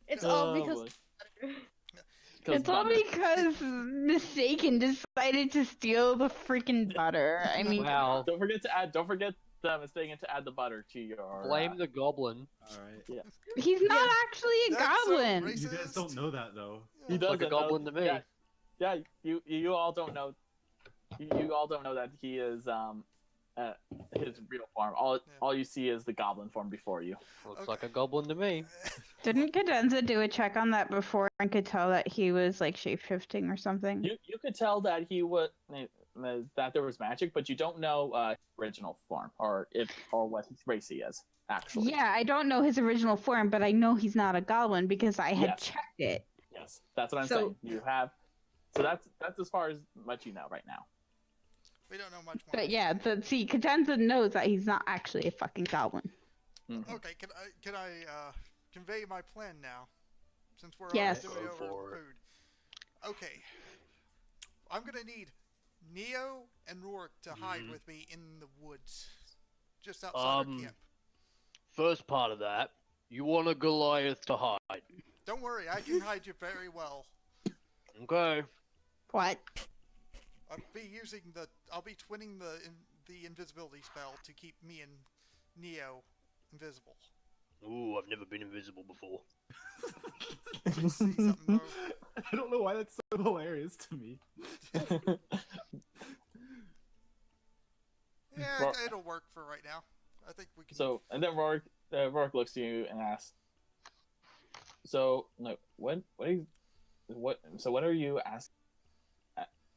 It's Oh, all because boy. butter. It's all because Mistaken decided to steal the freaking butter. I mean, Wow. Don't forget the mistaken to add the butter to your. Blame the goblin. All right. he's not actually a That's so goblin. racist. You guys don't know that though. He Yeah. does Like a goblin to me. Yeah, you all don't know. You all don't know that he is his real form. All you see is the goblin form before you. Looks Okay. like a goblin to me. Didn't Cadenza do a check on that before and could tell that he was like shape-shifting or something? You could tell that he was that there was magic, but you don't know original form or what his race he is actually. Yeah, I don't know his original form, but I know he's not a goblin because I had Yes. checked it. Yes, that's what I'm So- saying. You have. So that's as far as much you know right now. We don't know much more. But yeah, see, Cadenza knows that he's not actually a fucking goblin. Mhm. Okay, can I convey my plan now? Since we're Yes. already doing Go over for it. food. Okay. I'm gonna need Neo and Rourke to hide with me in the woods. Just outside our camp. First part of that, you want a Goliath to hide. Don't worry, I can hide you very well. Okay. What? I'll be twinning the invisibility spell to keep me and Neo invisible. Ooh, I've never been invisible before. See something though? I don't know why that's so hilarious to me. Yeah, Well- it'll work for right now. I think we can. So and then Rourke looks at you and asks, "So no, when are you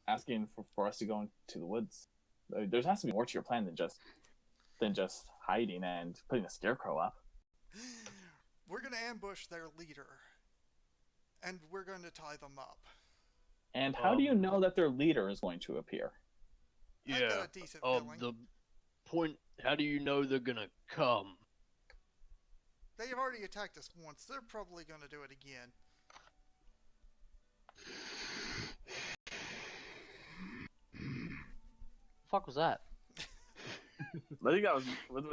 asking for us to go into the woods? There has to be more to your plan than just hiding and putting a scarecrow up." We're gonna ambush their leader, and we're going to tie them up. And how do you know that their leader is going to appear? I got Yeah. a decent feeling. The point. How do you know they're gonna come? They've already attacked us once. They're probably going to do it again. Fuck was that? I think that was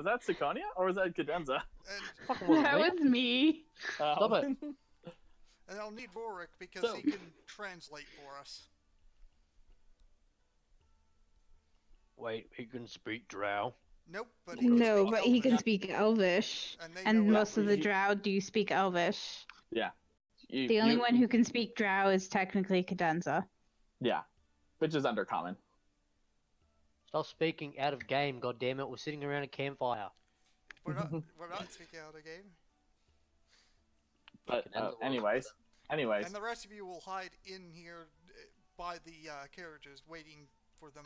that Siconia or was that Cadenza? And, Fucking wasn't That me. was me. Stop it. and I'll need Vorik because So- he can translate for us. Wait, he can speak Drow. Nope, but he can No, speak but he can Elvish, speak Elvish. and they And know most of the He- Drow do speak Elvish. The only one who can speak Drow is technically Cadenza. Yeah, which is undercommon. Stop speaking out of game, goddammit. We're sitting around a campfire. We're not speaking out of game. But Cadenza was. anyways, And the rest of you will hide in here by the carriages, waiting for them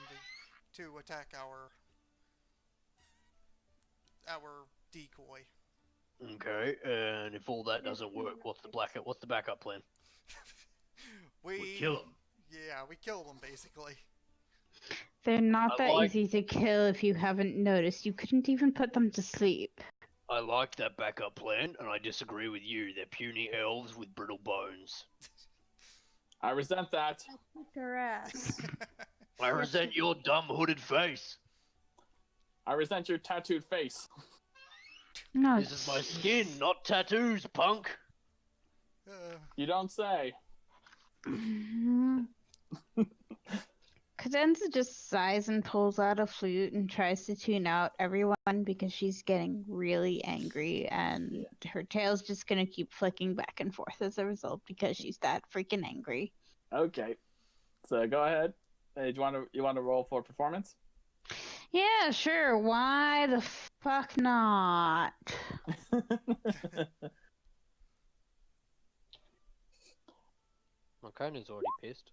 to attack our decoy. Okay, and if all that doesn't work, what's the backup plan? We kill him. Yeah, we kill them basically. They're not I that like- easy to kill if you haven't noticed. You couldn't even put them to sleep. I like that backup plan, and I disagree with you. They're puny elves with brittle bones. I resent that. Her ass. I resent your dumb hooded face. I resent your tattooed face. No, This is my skin, not tattoos, punk. You don't say. Cadenza just sighs and pulls out a flute and tries to tune out everyone because she's getting really angry, and her tail's just gonna keep flicking back and forth as a result because she's that freaking angry. Okay, so go ahead. Do you want to roll for performance? Yeah, sure. Why the fuck not? My Conan's already pissed.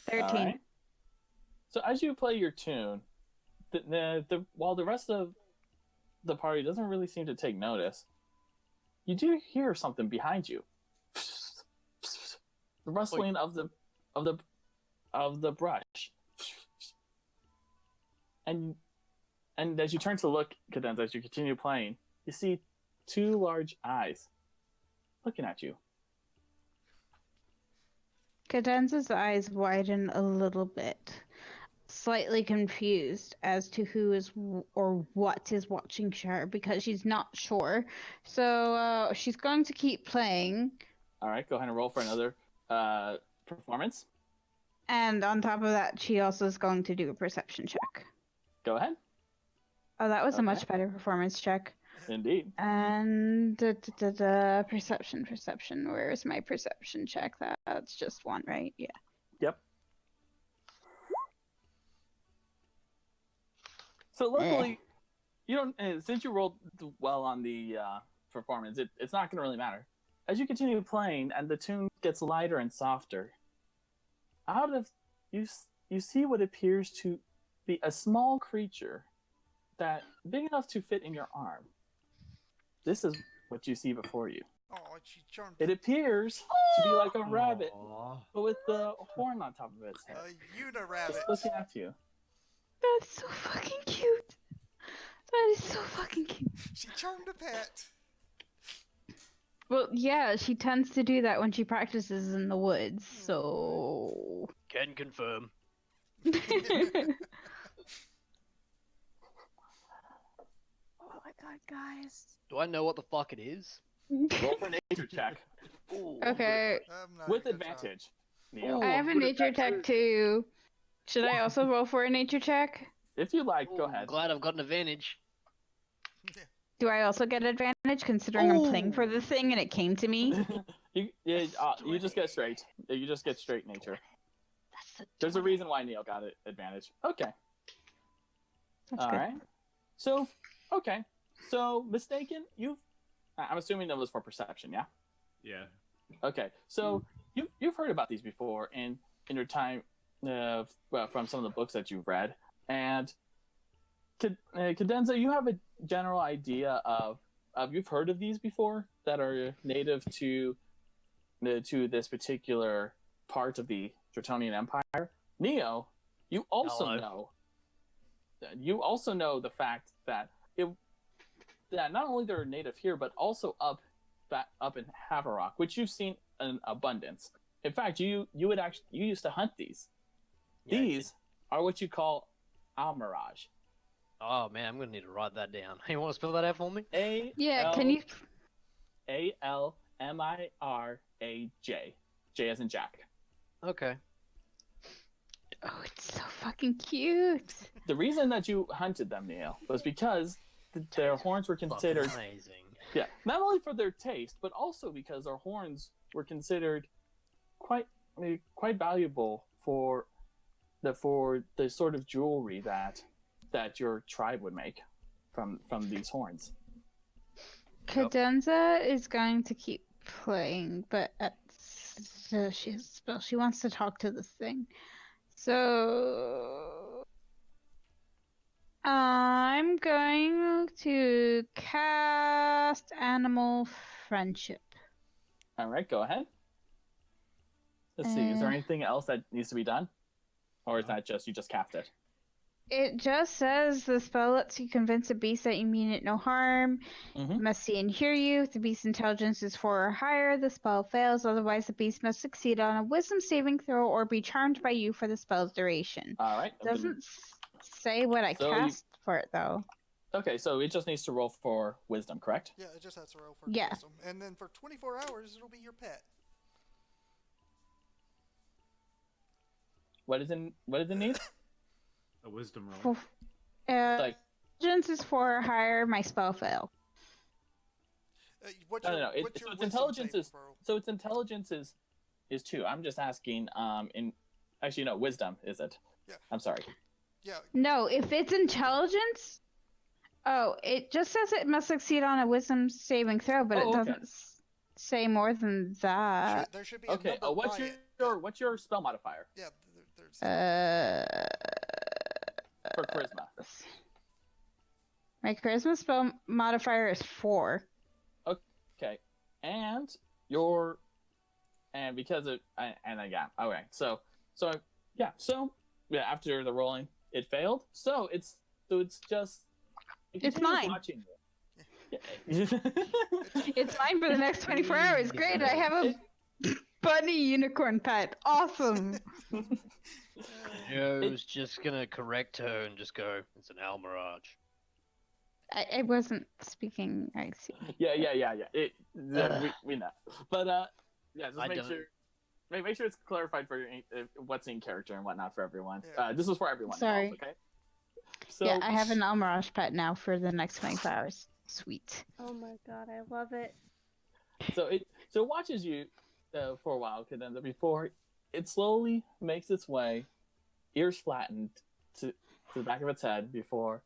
13. Alright. So as you play your tune, while the rest of the party doesn't really seem to take notice, you do hear something behind you. The rustling of the brush. And as you turn to look, Cadenza, as you continue playing, you see two large eyes looking at you. Cadenza's eyes widen a little bit, slightly confused as to who is or what is watching her because she's not sure. So she's going to keep playing, All right, go ahead and roll for another performance. and on top of that, she also is going to do a perception check. Go ahead. Oh, that was a Okay. much better performance check. Indeed. And perception. Where is my perception check? That's just one, right? Yeah. Yep. So luckily, you don't. Since you rolled well on the performance, it's not going to really matter. As you continue playing, and the tune gets lighter and softer, out of you see what appears to be a small creature that big enough to fit in your arm. This is what you see before you. Oh, she charmed It appears to be like a rabbit, Aw. but with the horn on top of its head, a Unirabbit. just looking at you. That's so fucking cute. That is so fucking cute. She charmed a pet. Well, yeah, she tends to do that when she practices in the woods, so... Can confirm. Oh my god, guys. Do I know what the fuck it is? Roll for nature check Ooh, Okay, I'm not a with good shot. advantage. Neo. I have a put it nature back check too. Should I also roll for a nature check? If you like, Ooh, go I'm ahead. glad I've got an advantage. Do I also get advantage considering I'm playing for the thing and it came to me? You just get straight. You just get straight nature. There's a reason why Neil got it advantage. Okay. That's All good. right. So, okay. So, mistaken. I'm assuming that was for perception. Yeah. Yeah. Okay. So you've heard about these before in your time from some of the books that you've read, and Cadenza, you have a general idea of you've heard of these before that are native to this particular part of the Dratonian Empire. Neo, you also Hello. know. You also know the fact that that not only they're native here, but also up in Haverock, which you've seen in abundance. In fact, you used to hunt these. Yeah, These are what you call almirage. oh man, I'm gonna need to write that down. You want to spell that out for me? Yeah, can you? Almiraj. J as in Jack. Okay. Oh, it's so fucking cute. The reason that you hunted them, Neil, was because their horns were considered Amazing. not only for their taste, but also because their horns were considered quite valuable for the sort of jewelry that your tribe would make from these horns. Cadenza is going to keep playing, but she has a spell. She wants to talk to this thing. So I'm going to cast Animal Friendship. All right, go ahead. Let's see. Is there anything else that needs to be done, or is that just you just capped it? It just says the spell lets you convince a beast that you mean it no harm. Mhm. Must see and hear you. If the beast's intelligence is 4 or higher, the spell fails. Otherwise, the beast must succeed on a wisdom saving throw or be charmed by you for the spell's duration. All right. Doesn't say what I So cast for it, though. Okay, so it just needs to roll for wisdom, correct? Yeah, it just has to roll for Yeah. wisdom. And then for 24 hours, it'll be your pet. What does it need? A wisdom roll. Like- Intelligence is 4 or higher. My spell fail. What's No, your, no, no. what's your Its wisdom intelligence saving is throw? so its intelligence is 2. I'm just asking. Actually, no, wisdom is it? Yeah. I'm sorry. Yeah, No, if it's intelligence. Oh, it just says it must succeed on a wisdom saving throw, but it Oh, okay. doesn't say more than that. there should be a Okay. number What's by your it. what's your spell modifier Yeah, there's. for charisma? My charisma spell modifier is 4. Okay, and because of and again, okay, so after the rolling, it failed. So it's just it It's continues mine. Watching you. Yeah. It's mine for the next 24 hours. Great, I have a bunny unicorn pet. Awesome. I was just gonna correct her and just go, it's an Almirage. I wasn't speaking. I see. Yeah. We know, but just I make don't. sure. Make sure it's clarified for what's in character and whatnot for everyone. Yeah. This is for everyone. Sorry. Involved, okay. So Yeah, I have an Almirage pet now for the next 24 hours. Sweet. Oh my god, I love it. So it watches you for a while, Cadenza, before it slowly makes its way, ears flattened to the back of its head, before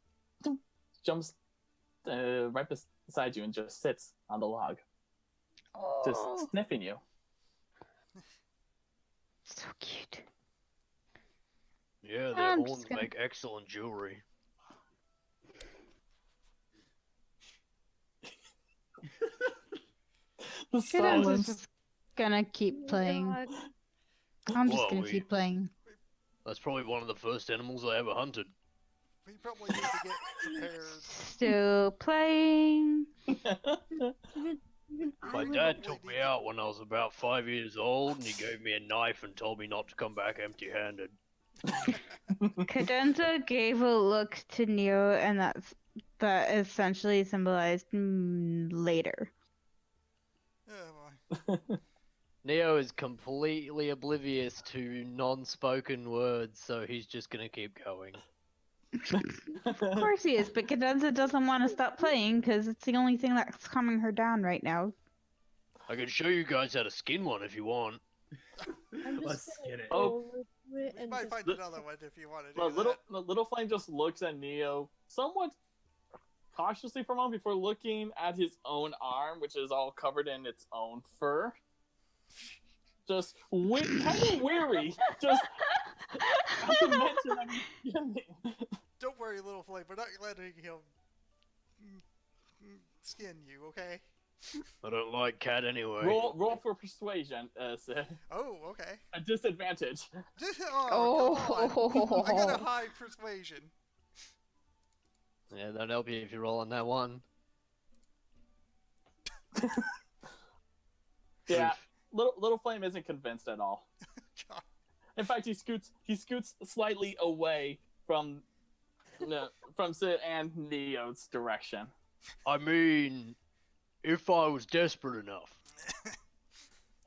jumps right beside you and just sits on the log, just sniffing you. So cute. Yeah, their I'm horns just gonna- make excellent jewelry. The Good, I'm silence. just gonna keep playing. God. I'm just Well, gonna we- keep playing. That's probably one of the first animals I ever hunted. We probably need to get prepared. Still playing. Even My I would- dad took me out when I was about 5 years old, and he gave me a knife and told me not to come back empty-handed. Cadenza gave a look to Neo, and that essentially symbolized later. Oh, boy. Neo is completely oblivious to non-spoken words, so he's just gonna keep going. Of course he is, but Cadenza doesn't want to stop playing because it's the only thing that's calming her down right now. I can show you guys how to skin one if you want. I'm Let's just get gonna it. go over to it We and might just find another one if you want to do The that. little flame just looks at Neo somewhat cautiously for a moment before looking at his own arm, which is all covered in its own fur. Just kind of weary. Just not to mention, I mean, Don't worry, little flame. We're not letting him skin you, okay? I don't like cat anyway. roll for persuasion, sir. Oh, okay. A disadvantage. Oh, come on. I got a Oh. high persuasion. Yeah, that'll help you if you roll on that one. Yeah, little Flame isn't convinced at all. God. In fact, he scoots slightly away from Sid and Neo's direction. I mean, if I was desperate enough,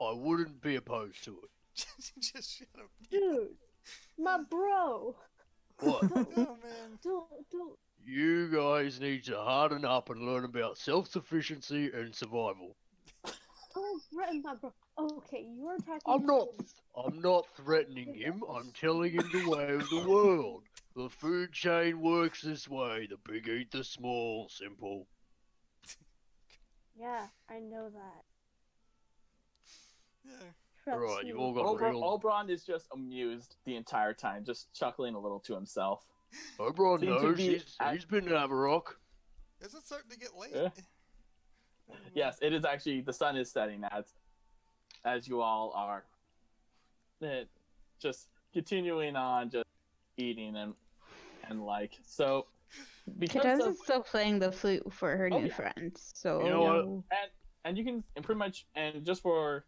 I wouldn't be opposed to it. Just shut up. Dude, my bro. What? Oh man. Don't. You guys need to harden up and learn about self-sufficiency and survival. Don't threaten my bro. Okay, you're attacking. I'm not threatening him. I'm telling him the way of the world. The food chain works this way. The big eat the small. Simple. Yeah, I know that. Yeah. Trust Right, me. you all got real. Oberon is just amused the entire time, just chuckling a little to himself. Oberon Seem to knows be he's been to Amarok. Is it starting to get late? Yeah. Yes, it is actually. The sun is setting as you all are just continuing on, just eating and like so. Because Cadenza's still playing the flute for her new yeah. friends, so You know what? and you can and pretty much and just for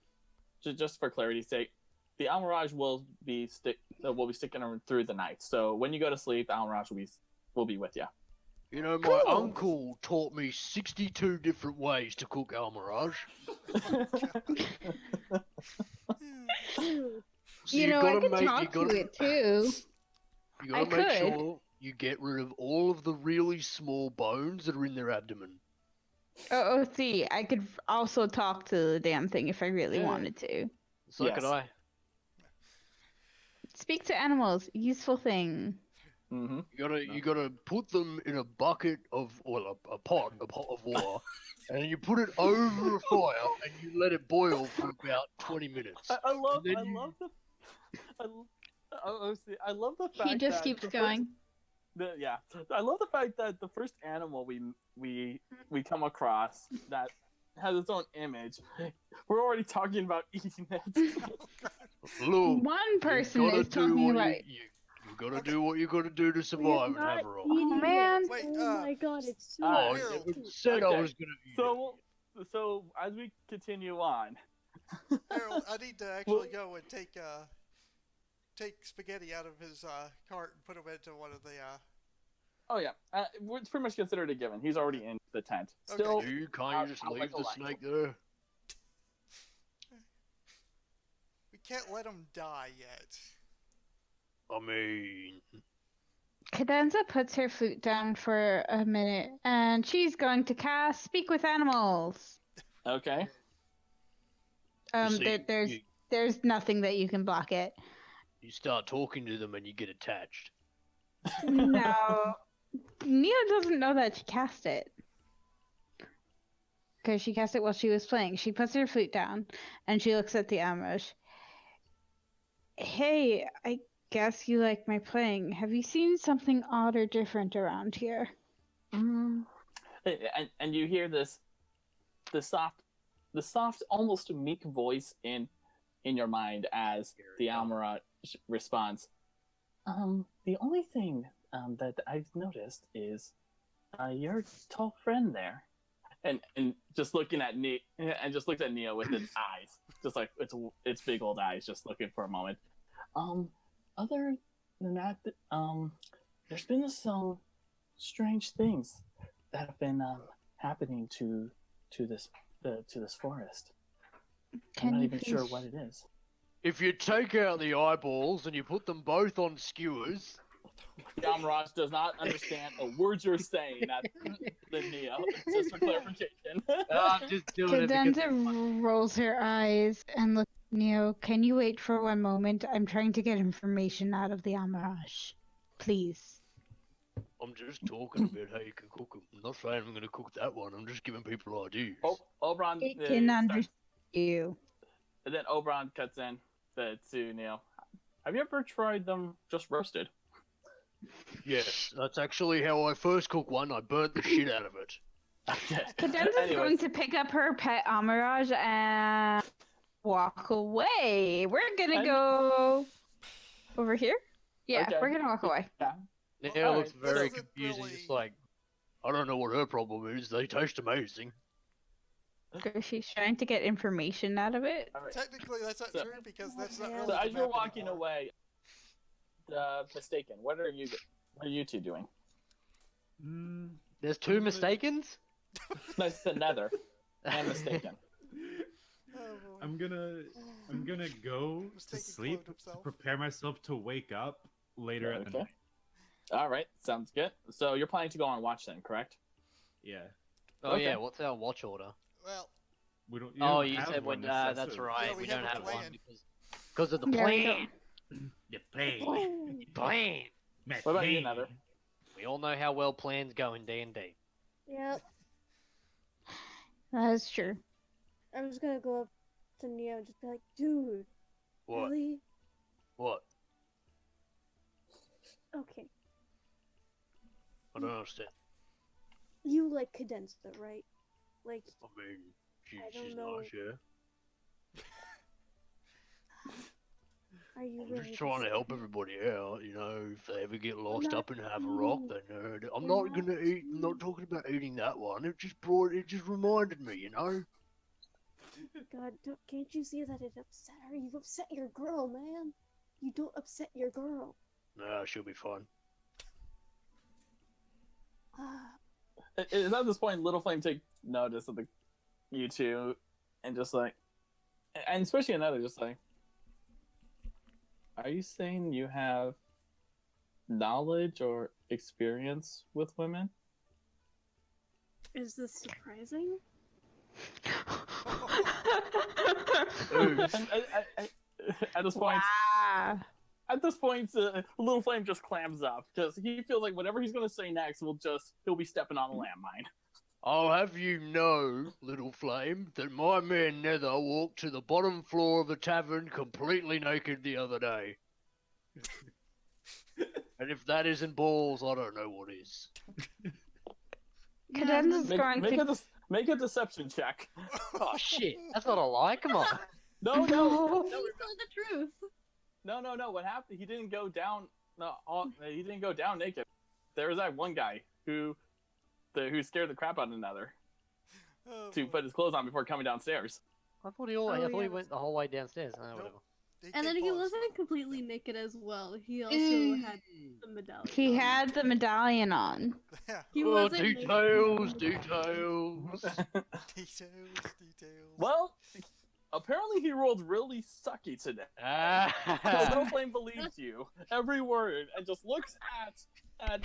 clarity's sake, the Almirage will be sticking around through the night. So when you go to sleep, the Almirage will be with you. You know, my uncle taught me 62 different ways to cook Almirage. Dude, So you know, I could make, talk to it too. You gotta make sure you get rid of all of the really small bones that are in their abdomen. Oh, see, I could also talk to the damn thing if I really wanted to. So Yes. could I. Speak to animals, useful thing. Mm-hmm. You gotta put them in a bucket of, well, a pot of water, and you put it over a fire, and you let it boil for about 20 minutes. I love And then I you- love the I love the fact He just that keeps the going. I love the fact that the first animal we come across that has its own image, we're already talking about eating it. Look, One person you gotta is do talking what about. you gotta do what you gotta do to we're survive and not have a roll. eating man. it. Wait, Oh my god, it's so Oh, I Harold. never said I Okay. was gonna eat it. So as we continue on, Harold, I need to actually go and take spaghetti out of his cart and put him into one of the. oh yeah, it's pretty much considered a given. He's already in the tent. Okay. Still, Can't you just I'll leave like a the light. snake there? We can't let him die yet. I mean, Cadenza puts her flute down for a minute, and she's going to cast Speak with Animals. okay. see, There's nothing that you can block it. you start talking to them and you get attached. No, Nia doesn't know that she cast it. Because she cast it while she was playing. She puts her flute down, and she looks at the Amrosh. Hey, I guess you like my playing. Have you seen something odd or different around here? And you hear the soft, almost meek voice in your mind as the Almirage responds. The only thing that I've noticed is your tall friend there, and just looking at and just looks at Nia with its eyes, just like its big old eyes, just looking for a moment. Other than that, there's been some strange things that have been happening to this forest. I'm not even sure what it is. If you take out the eyeballs and you put them both on skewers, Yamraj does not understand a word you're saying. That's the Neo. Just for clarification. I'm just doing it because Cadenza rolls her eyes and looks at Neo. Can you wait for one moment? I'm trying to get information out of the Amarash. Please. I'm just talking about how you can cook them. I'm not saying I'm going to cook that one. I'm just giving people ideas. Oberon It can starts- understand you. and then Oberon cuts in to Neo. Have you ever tried them just roasted? Yes, that's actually how I first cooked one. I burnt the shit out of it. Cadenza's Anyways. going to pick up her pet Amaraj and walk away. We're gonna And- go over here. Yeah, Okay. we're gonna walk away. Now Alright, looks very doesn't confusing. really- It's like, I don't know what her problem is. They taste amazing. She's trying to get information out of it. All right. Technically, that's not So- true because that's not So really So the as you're map walking anymore. away, mistaken. What are you two doing? Mm, There's two mistakens? No, it's the Nether and mistaken. Oh, boy. I'm gonna go to Mistaken sleep clothed to himself. prepare myself to wake up later at the Okay. night. All right, sounds good. So you're planning to go on watch then, correct? Yeah. Oh Okay. yeah, what's our watch order? Well, We don't. Oh, don't you have said one when, that's that's a- right, Yeah, we we don't have a have one plan. because of the Yeah, we plan. The plane. Plan. My What about you, plane. Nether? We all know how well plans go in D&D. Yep. That is true. I'm just gonna go up to Neo and just be like, dude, What? really? What? Okay. I don't understand. You like Cadenza, right? Like, I mean, I don't she's know. nice, yeah. are you I'm really just trying to this- help everybody out, you know, if they ever get lost not up and have a rock, you. then I'm You're not not gonna eat, I'm not talking about eating that one, it just reminded me, you know? God, can't you see that it upset her? You upset your girl, man. You don't upset your girl. Nah, she'll be fine. Is at this point Little Flame take notice of you two, and just like, and especially another, just like, are you saying you have knowledge or experience with women? Is this surprising? And at this point, Wow. at this point, Little Flame just clams up because he feels like whatever he's gonna say next he'll be stepping on a landmine. I'll have you know, Little Flame, that my man Nether walked to the bottom floor of a tavern completely naked the other day. And if that isn't balls, I don't know what is. Cadenza's going to. Make a deception check. Oh shit, that's not a lie, come on. No, No. no, He's telling the truth. no. What happened? He didn't go down. No, he didn't go down naked. There was that one guy who scared the crap out of another Oh, to boy. put his clothes on before coming downstairs. I thought he Oh, went yeah. the whole way downstairs. Oh, Nope. whatever. And then take he pause. wasn't completely naked as well. He also had the medallion. He on. had the medallion on. Yeah, He Oh, wasn't naked. details, details. details. Well, apparently he rolled really sucky today. Ah. So Little Flame believes you every word and just looks at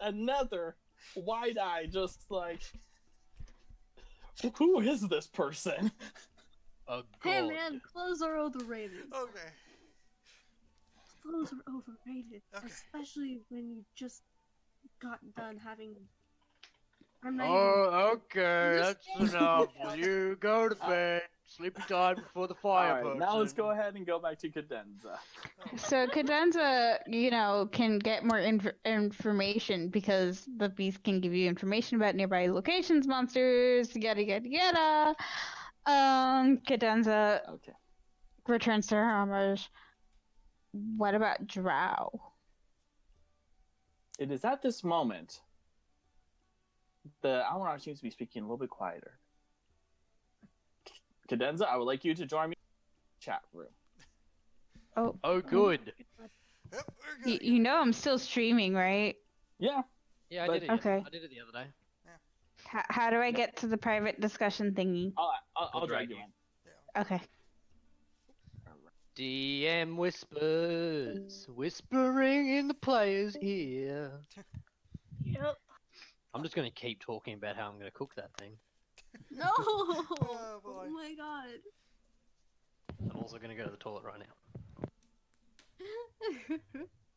another wide-eyed, just like, who is this person? Oh, Hey God. man, clothes are overrated. Okay. Clothes are overrated, Okay. especially when you just got done having. I'm not even. Oh, okay, that's Understand? enough. Will you go to bed? Sleepy time before the fire Alright, person. now let's go ahead and go back to Cadenza. So Cadenza, can get more information because the beast can give you information about nearby locations, monsters, yada yada yada. Cadenza Okay. returns to her armors. What about Drow? It is at this moment the Almanar seems to be speaking a little bit quieter. Cadenza, I would like you to join me in the chat room. Oh, good. Yep, we're good. You know I'm still streaming, right? Yeah. Yeah, I But- did it. Okay. I did it the other day. How do I get to the private discussion thingy? I'll drag you in. Okay. DM whispers, whispering in the player's ear. Yep. I'm just gonna keep talking about how I'm gonna cook that thing. No. Oh, boy. Oh my god. I'm also gonna go to the toilet right now.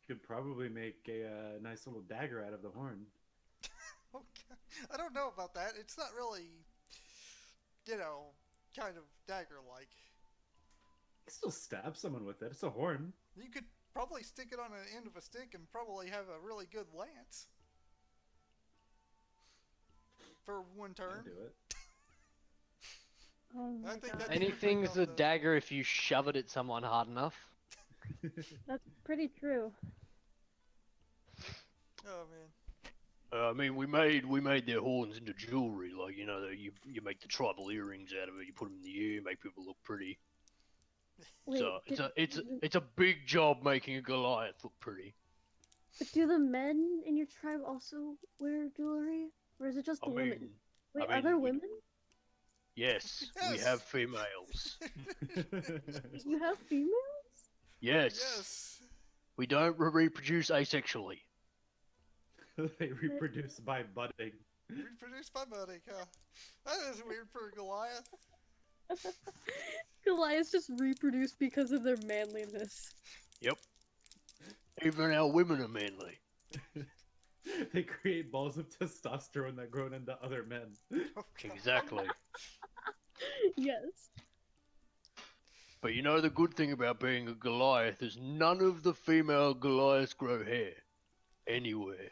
Could probably make a nice little dagger out of the horn. Okay. I don't know about that. It's not really, kind of dagger-like. You can still stab someone with it. It's a horn. You could probably stick it on the end of a stick and probably have a really good lance. For one I'll turn. do it. Oh I my think god. that's- Anything's a dagger if you shove it at someone hard enough. That's pretty true. Oh, man. I mean, we made their horns into jewelry, like you make the tribal earrings out of it. You put them in the ear, make people look pretty. Wait, So it's a big job making a Goliath look pretty. do the men in your tribe also wear jewelry, or is it just the women? Wait, I are there mean, women? Yes, we Yes. have females. You have females? Yes, Yes. we don't reproduce asexually. They reproduce by budding. Reproduced by Buddy, huh? That is weird for a Goliath. Goliaths just reproduce because of their manliness. Yep. Even our women are manly. They create balls of testosterone that grow into other men. Okay. Exactly. Yes. But you know the good thing about being a Goliath is none of the female Goliaths grow hair. Anywhere.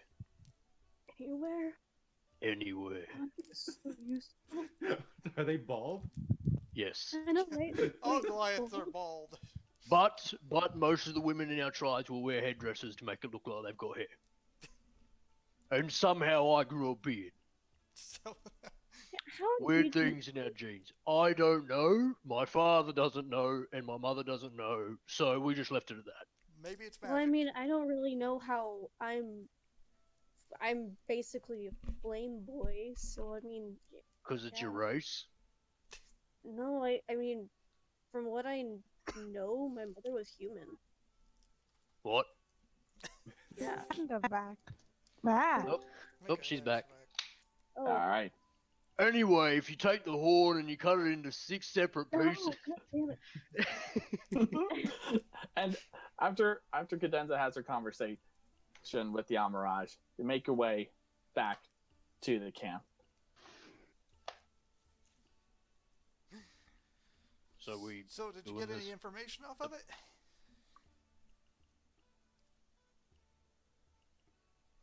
Anywhere? Anywhere. I'm so useful. Are they bald? Yes. I know, right? All Wait, Goliaths are bald? bald. But most of the women in our tribes will wear headdresses to make it look like they've got hair. And somehow I grew a beard. So, How Weird did you- things in our genes. I don't know, my father doesn't know, and my mother doesn't know, so we just left it at that. maybe it's Well, magic. I mean, I don't really know how I'm basically a flame boy, so I mean, Because it's your Yeah. race. no, I mean, from what I know, my mother was human. What? Yeah. I can go back. Wow. Nope. Okay, Oops, she's yeah, back. Oh. All right. Anyway, if you take the horn and you cut it into 6 separate No, pieces. God damn it. And after Cadenza has her conversation with the Amirage, you make your way back to the camp. So did you doing get any this. information off of it?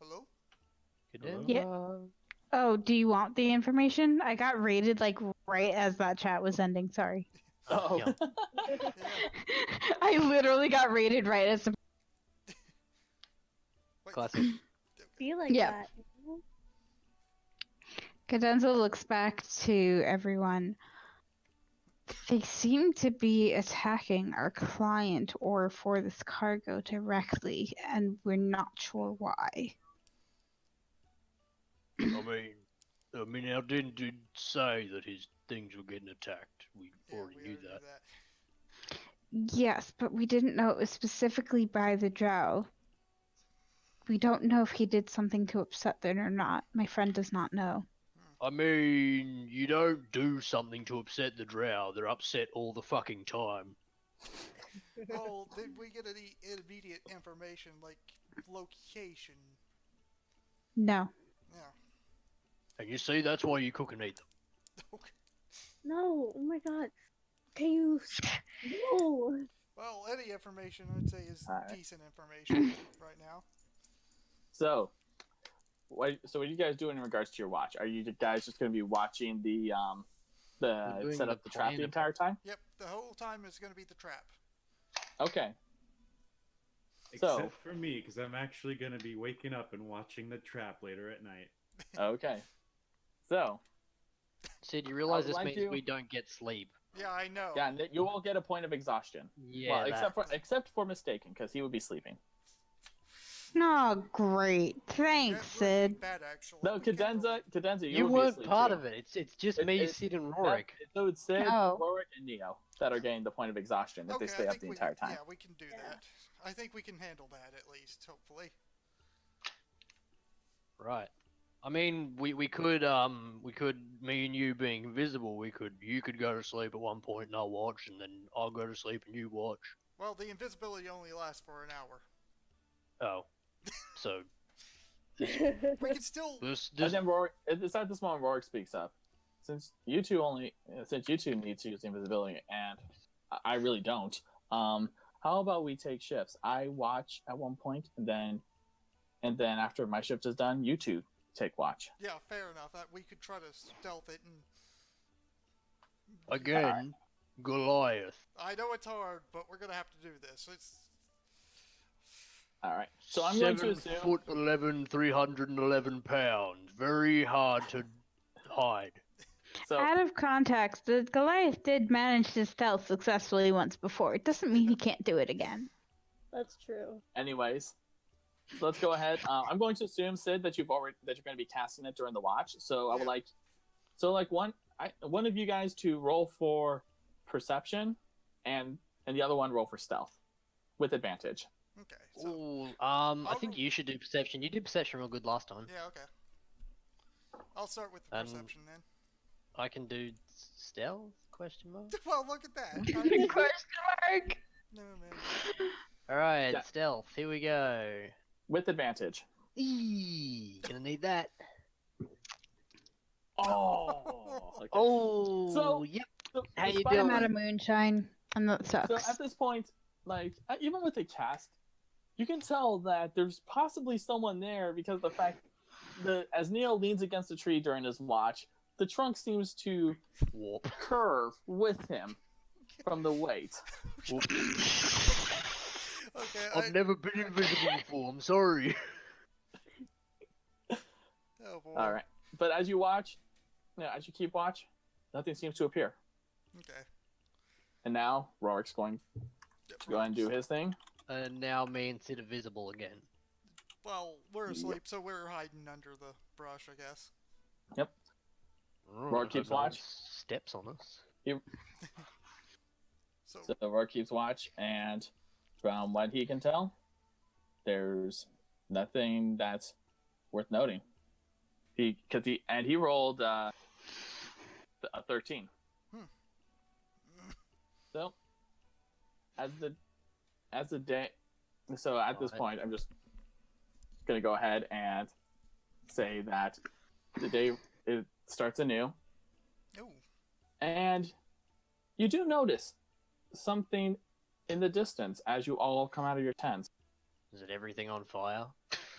Hello? Hello? Yeah. Oh, do you want the information? I got raided like right as that chat was ending. Sorry. Oh, Yeah. Yeah. I literally got raided right as the. Wait, Classic. okay. Be like Yeah. that. You know? Cadenza looks back to everyone. They seem to be attacking our client or for this cargo directly, and we're not sure why. I mean, our did say that his things were getting attacked. We Yeah, already we knew already that. Yes, but we didn't know it was specifically by the drow. We don't know if he did something to upset them or not. My friend does not know. I mean, you don't do something to upset the drow. They're upset all the fucking time. Oh, did we get any immediate information, like location? No. Yeah. And you see, that's why you cook and eat them. Okay. No, oh my god. Can you? No. Well, any information I'd say is Alright. decent information right now. so what are you guys doing in regards to your watch? Are you guys just going to be watching the doing set the up the trap the plan. entire time? Yep, the whole time is going to be the trap. Okay. Except So- for me, because I'm actually going to be waking up and watching the trap later at night. Okay. So Sid, you realize would this like means you- we don't get sleep. Yeah, I know. yeah, and you all get a point of exhaustion. Yeah, well, that- except for mistaken, because he would be sleeping. Oh, great. Thanks, That would Sid. be bad, actually. No, We can't Cadenza, You would be weren't asleep part too. of it. It's just It- me, it's- Sid, and That- Rorik. So it's Sid, No. Rorik, and Neo that are getting the point of exhaustion if Okay, they stay I up think the we, entire time. Yeah, we can do that. I think we can handle that at least, hopefully. Right. I mean, we could, me and you being invisible, you could go to sleep at one point and I'll watch, and then I'll go to sleep and you watch. Well, the invisibility only lasts for an hour. Oh. So, We can still. this, And then Rorik, it's at this moment Rorik speaks up. Since you two need to use invisibility, and I really don't. How about we take shifts? I watch at one point, and then after my shift is done, you two take watch. Yeah, fair enough. We could try to stealth it, and Again, Goliath. I know it's hard, but we're gonna have to do this. All right. So I'm going to 7 assume. foot 11, 311 pounds. Very hard to hide. So Out of context, the Goliath did manage to stealth successfully once before. It doesn't mean he can't do it again. That's true. anyways, so let's go ahead. I'm going to assume, Sid, that you're going to be casting it during the watch. So I would like one of you guys to roll for perception, and the other one roll for stealth, with advantage. Okay. So, Ooh, I think you should do perception. You did perception real good last time. yeah, okay. I'll start with the perception then. I can do stealth? Question mark. Well, look at that. Question mark. No, man. All right, Yeah. stealth. Here we go. With advantage. Eee, gonna need that. Oh. Okay. Oh, So- yep. So, How you despite- I'm out of moonshine, and that sucks. So at this point, like even with a cast, you can tell that there's possibly someone there because of the fact that as Neil leans against a tree during his watch, the trunk seems to Warp. curve with him from the weight. Whoop. Okay. I've never been invisible before. I'm sorry. Oh boy. All right, but as you watch, as you keep watch, nothing seems to appear. Okay. And now Rorik's going Yep, to go ahead and do his thing. And now me and Sid are visible again. Well, we're asleep, so we're hiding under the brush, I guess. Oh, I keeps hope no one watch. Steps on us. So, So Rorik keeps watch, and from what he can tell, there's nothing that's worth noting. He rolled a 13. So as the day, so at this point, I'm just gonna go ahead and say that the day it starts anew, ooh. and you do notice something in the distance as you all come out of your tents. Is it everything on fire?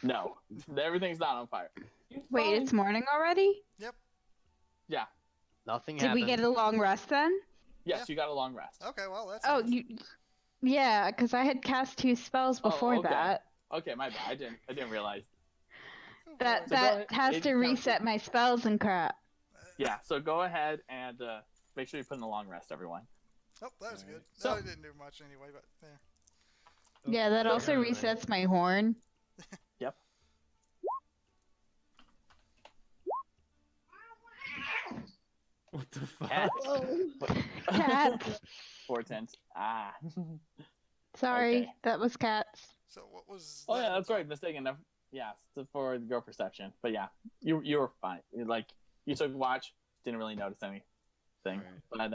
No, everything's not on fire. You Wait, find- it's morning already? yeah, Nothing Did happened. we get a long rest then? yes, Yeah. you got a long rest. Okay, well, that's Oh, nice. yeah, because I had cast 2 spells Oh, before okay. that. Okay, my bad. I didn't realize. Oh, That boy. So go ahead. has It to counts. reset my spells and crap. Yeah, so go ahead and make sure you put in a long rest, everyone. Oh, that was good. So- No, I didn't do much anyway, but yeah. Yeah, that also Alright. resets my horn. Yep. What the fuck? Cat. Cats. 4 Ah. Sorry, Okay. that was cats. So what was? Oh that yeah, that's about? right. Mistaken. Yeah, so for your perception. But yeah, you were fine. You took watch, didn't really notice anything. Right.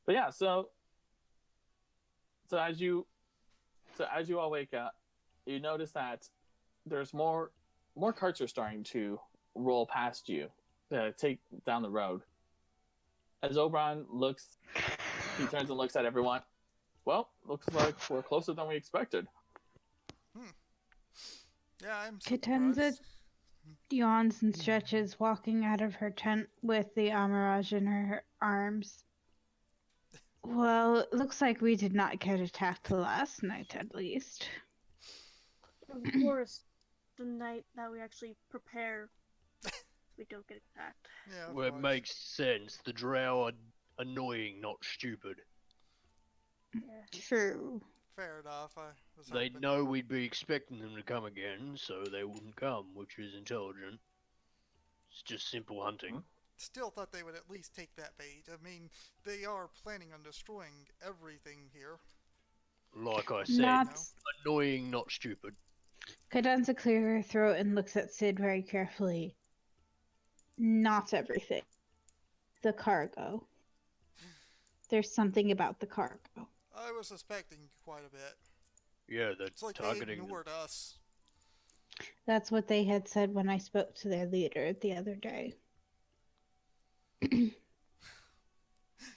But yeah, so as you all wake up, you notice that there's more carts are starting to roll past you, take down the road. As Oberon he turns and looks at everyone. Well, looks like we're closer than we expected. Yeah, I'm Cadenza surprised. yawns and stretches, walking out of her tent with the Amirage in her arms. Well, it looks like we did not get attacked last night, at least. Of course, the night that we actually prepare, we don't get attacked. Yeah, of Well, it course. makes sense. The drow are annoying, not stupid. Yeah. True. Fair enough. I was They hoping. know we'd be expecting them to come again, so they wouldn't come, which is intelligent. It's just simple hunting. Still thought they would at least take that bait. I mean, they are planning on destroying everything here. Like I said, Not. annoying, not stupid. Cadenza clears her throat and looks at Sid very carefully. Not everything. The cargo. There's something about the cargo. I was suspecting quite a bit. Yeah, they're It's like they targeting them. ignored us. That's what they had said when I spoke to their leader the other day.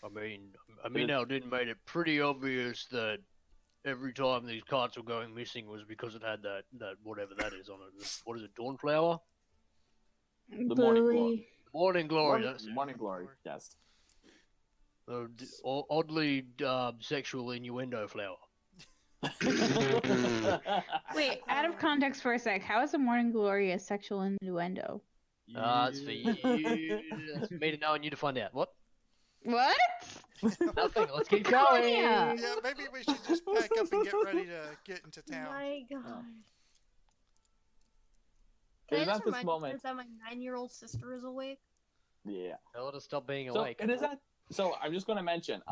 I mean, now didn't make it pretty obvious that every time these carts were going missing was because it had that whatever that is on it. What is it, Dawnflower? The morning glory. Morning Glory, that's it. Morning glory. Yes. Oddly sexual innuendo flower. Wait, out of context for a sec, how is the morning glory a sexual innuendo? It's for you. It's for me to know and you to find out. What? What? Nothing. Let's keep going. Yeah. Yeah, maybe we should just pack up and get ready to get into town. My God. It Can I is just at this remind you moment. guys that my 9-year-old sister is awake? Yeah. Tell her to stop being So awake. it is that. So I'm just going to mention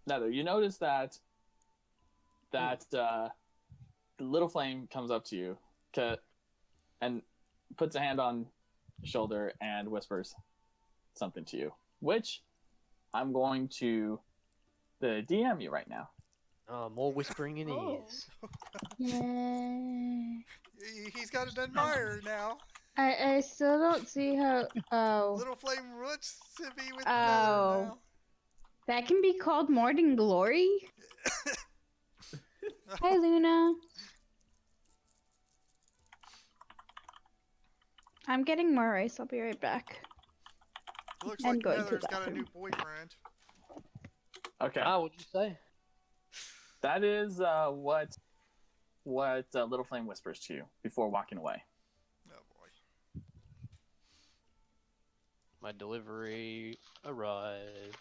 Nether, you notice that the little flame comes up to you, and puts a hand on your shoulder and whispers something to you, which I'm going to the DM you right now. More whispering in Oh. ears. Yeah. He's got an admirer now. I still don't see how. Oh. Little flame wants to be with Oh. Nether now. That can be called morning glory? Hi, Luna. I'm getting more rice. I'll be right back. Looks I'm like going to Nether's the got a bathroom. new boyfriend. Okay. What'd you say? That is what little flame whispers to you before walking away. Oh boy. My delivery arrived.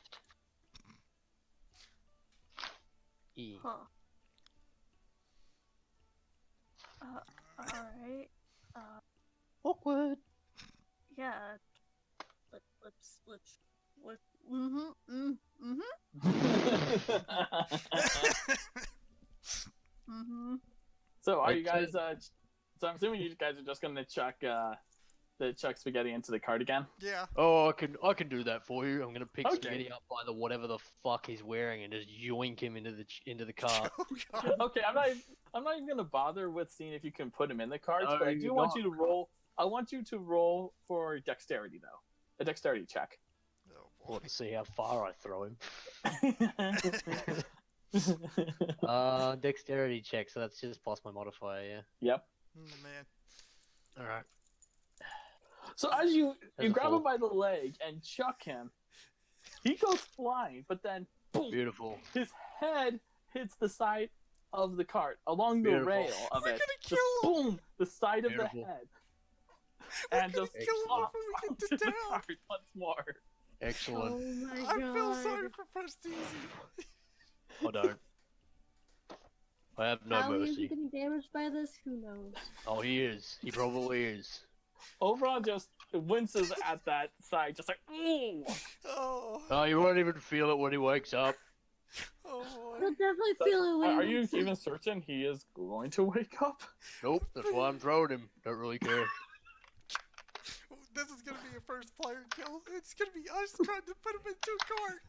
Huh. Alright. Awkward. Yeah. Let's. Mm-hmm. So are you Okay. guys? So I'm assuming you guys are just gonna chuck spaghetti into the cart again. Yeah. Oh, I can do that for you. I'm gonna pick Okay. Spaghetti up by the whatever the fuck he's wearing and just yoink him into the cart. Oh god. Okay, I'm not even gonna bother with seeing if you can put him in the cart, No, but I do you're want not. you to roll. I want you to roll for dexterity though, a dexterity check. Oh boy. Let's see how far I throw him. Yep. Dexterity check. So that's just plus my modifier. Yeah. Oh man. All right. So as you There's a grab four. him by the leg and chuck him, he goes flying, but then boom, Beautiful. his head hits the side of the cart along the Beautiful. rail of We're it. gonna Just kill him. boom, the side of Beautiful. the head. We're And gonna just kill him flop before we onto get to the town. cart once more. Excellent. Oh my I God. feel sorry for Prestige. I don't. I have no How is he mercy. getting damaged by this? Who knows? Oh, he is. He probably is. Overall, just winces at that side, just like, ooh. Oh. Oh, you won't even feel it when he wakes up. Oh He'll boy. definitely feel it when Are he you wakes up. even certain he is going to wake up? Nope, that's why I'm throwing him. Don't really care. This is gonna be a first player kill. It's gonna be us trying to put him into a cart.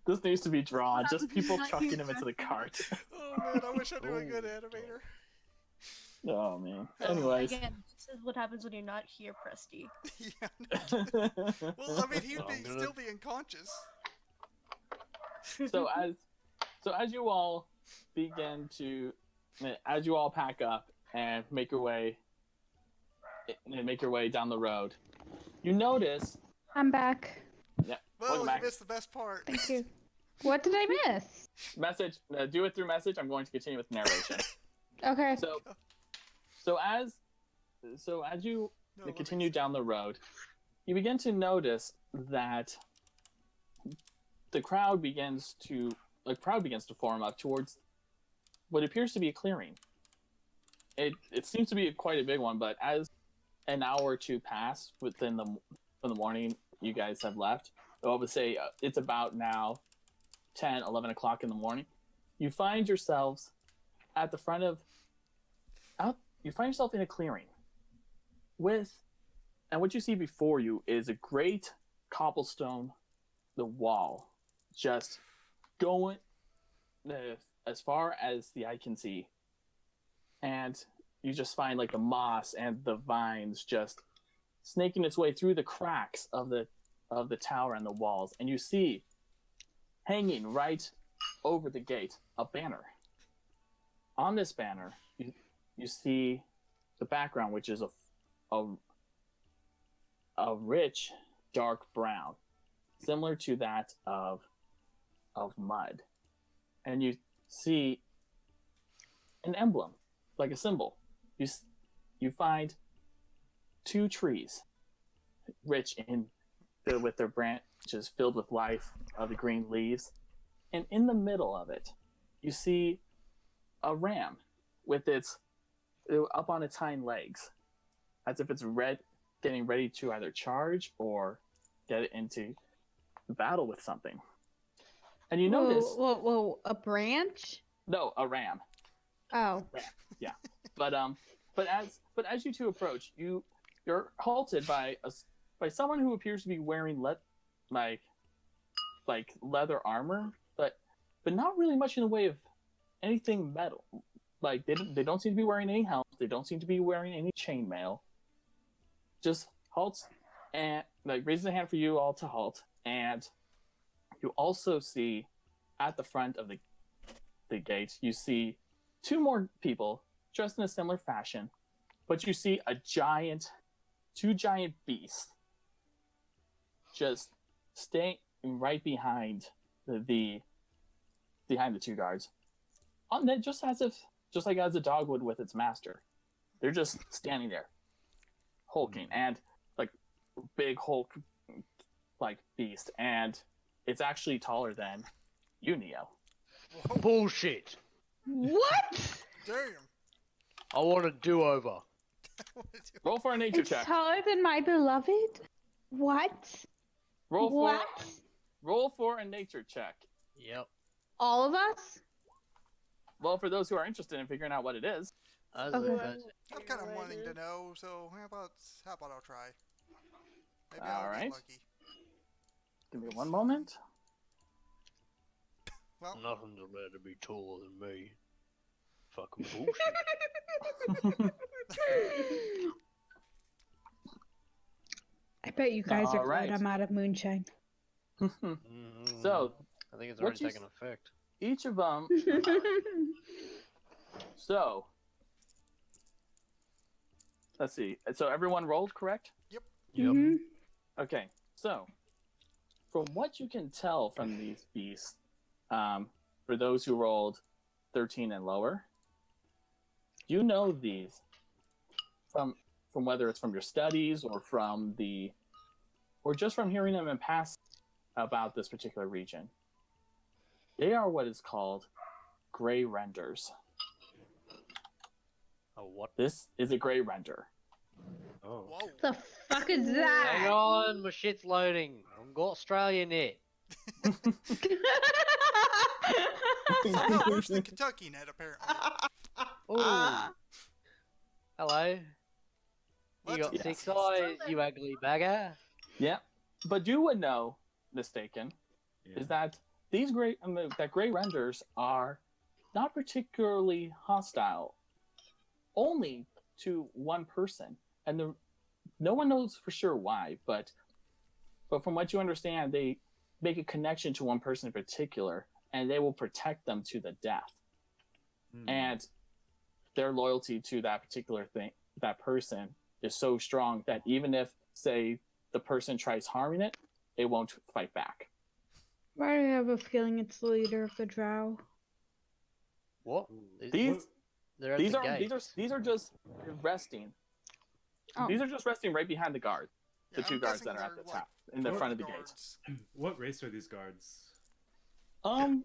This needs to be drawn. Just people Not chucking you, him into the cart. Oh man, I wish I knew a good animator. Oh man. Anyways. Again, this is what happens when you're not here, Presty. Yeah. Well, I mean, he'd I'm gonna- still be unconscious. so as you all pack up and make your way down the road, you notice I'm back. Well, Welcome you back. missed the best part. Thank you. What did I miss? message. Do it through message. I'm going to continue with narration. Okay. So as you No, let me continue see. down the road, you begin to notice that the crowd begins to form up towards what appears to be a clearing. It seems to be quite a big one, but as an hour or two pass from the morning you guys have left, I would say it's about now 10, 11 o'clock in the morning. You find yourselves at the front of you find yourself in a clearing and what you see before you is a great cobblestone wall just going as far as the eye can see, and you just find like the moss and the vines just snaking its way through the cracks of the tower and the walls, and you see hanging right over the gate a banner. On this banner you see the background, which is a rich dark brown, similar to that of mud, and you see an emblem, like a symbol. You find 2 trees, rich in with their branches filled with life of the green leaves, and in the middle of it, you see a ram with its up on its hind legs, as if it's getting ready to either charge or get into battle with something. And you notice, Whoa, a branch? no, a ram. Oh. Yeah, but as you two approach, you're halted by someone who appears to be wearing like leather armor, but not really much in the way of anything metal. Like they don't seem to be wearing any helms. They don't seem to be wearing any chainmail. Just halts and like raises a hand for you all to halt. And you also see at the front of the gate, you see 2 more people dressed in a similar fashion, but you see 2 giant beasts just staying right behind the 2 guards. On that, just like as a dog would with its master. They're just standing there, hulking, and like big Hulk like beast, and it's actually taller than you, Neo. Whoa, Bullshit. What? damn. I want a do-over. Roll for a nature It's check. taller than my beloved? What? Roll for a nature check. Yep. All of us? Well, for those who are interested in figuring out what it is, That's Okay. offensive. I'm kind of wanting to know, so how about I'll try? Maybe I'll Alright. get lucky. give me one moment. Well, Nothing's allowed to be taller than me. Fucking bullshit. I bet you guys are Alright. glad I'm out of moonshine. So, I think it's what already you taken effect. each of them. So, let's see. So everyone rolled, correct? Yep. Mhm. Okay. So, from what you can tell from these beasts, for those who rolled 13 and lower, you know these from whether it's from your studies or or just from hearing them in past about this particular region. They are what is called gray renders. Oh, what? This is a gray render. Oh. whoa. The fuck is Hang that? on, my shit's loading. I've got Australian net. Somehow worse than Kentucky net, apparently. Ooh. Hello. You got Yes. 6 eyes, you ugly bagger. Yeah, but you would know, mistaken, Yeah. is that these gray renders are not particularly hostile, only to one person, and no one knows for sure why. But from what you understand, they make a connection to one person in particular, and they will protect them to the death. Hmm. And their loyalty to that particular that person, is so strong that even if, say, the person tries harming it, it won't fight back. Why do I have a feeling it's the leader of the drow? What? These They're at these the are gate. these are just resting. Oh. These are just resting right behind the guard, the Yeah, 2 I'm guards guessing that are at they're, the top, in the Like, front of the gate. guards. What race are these guards?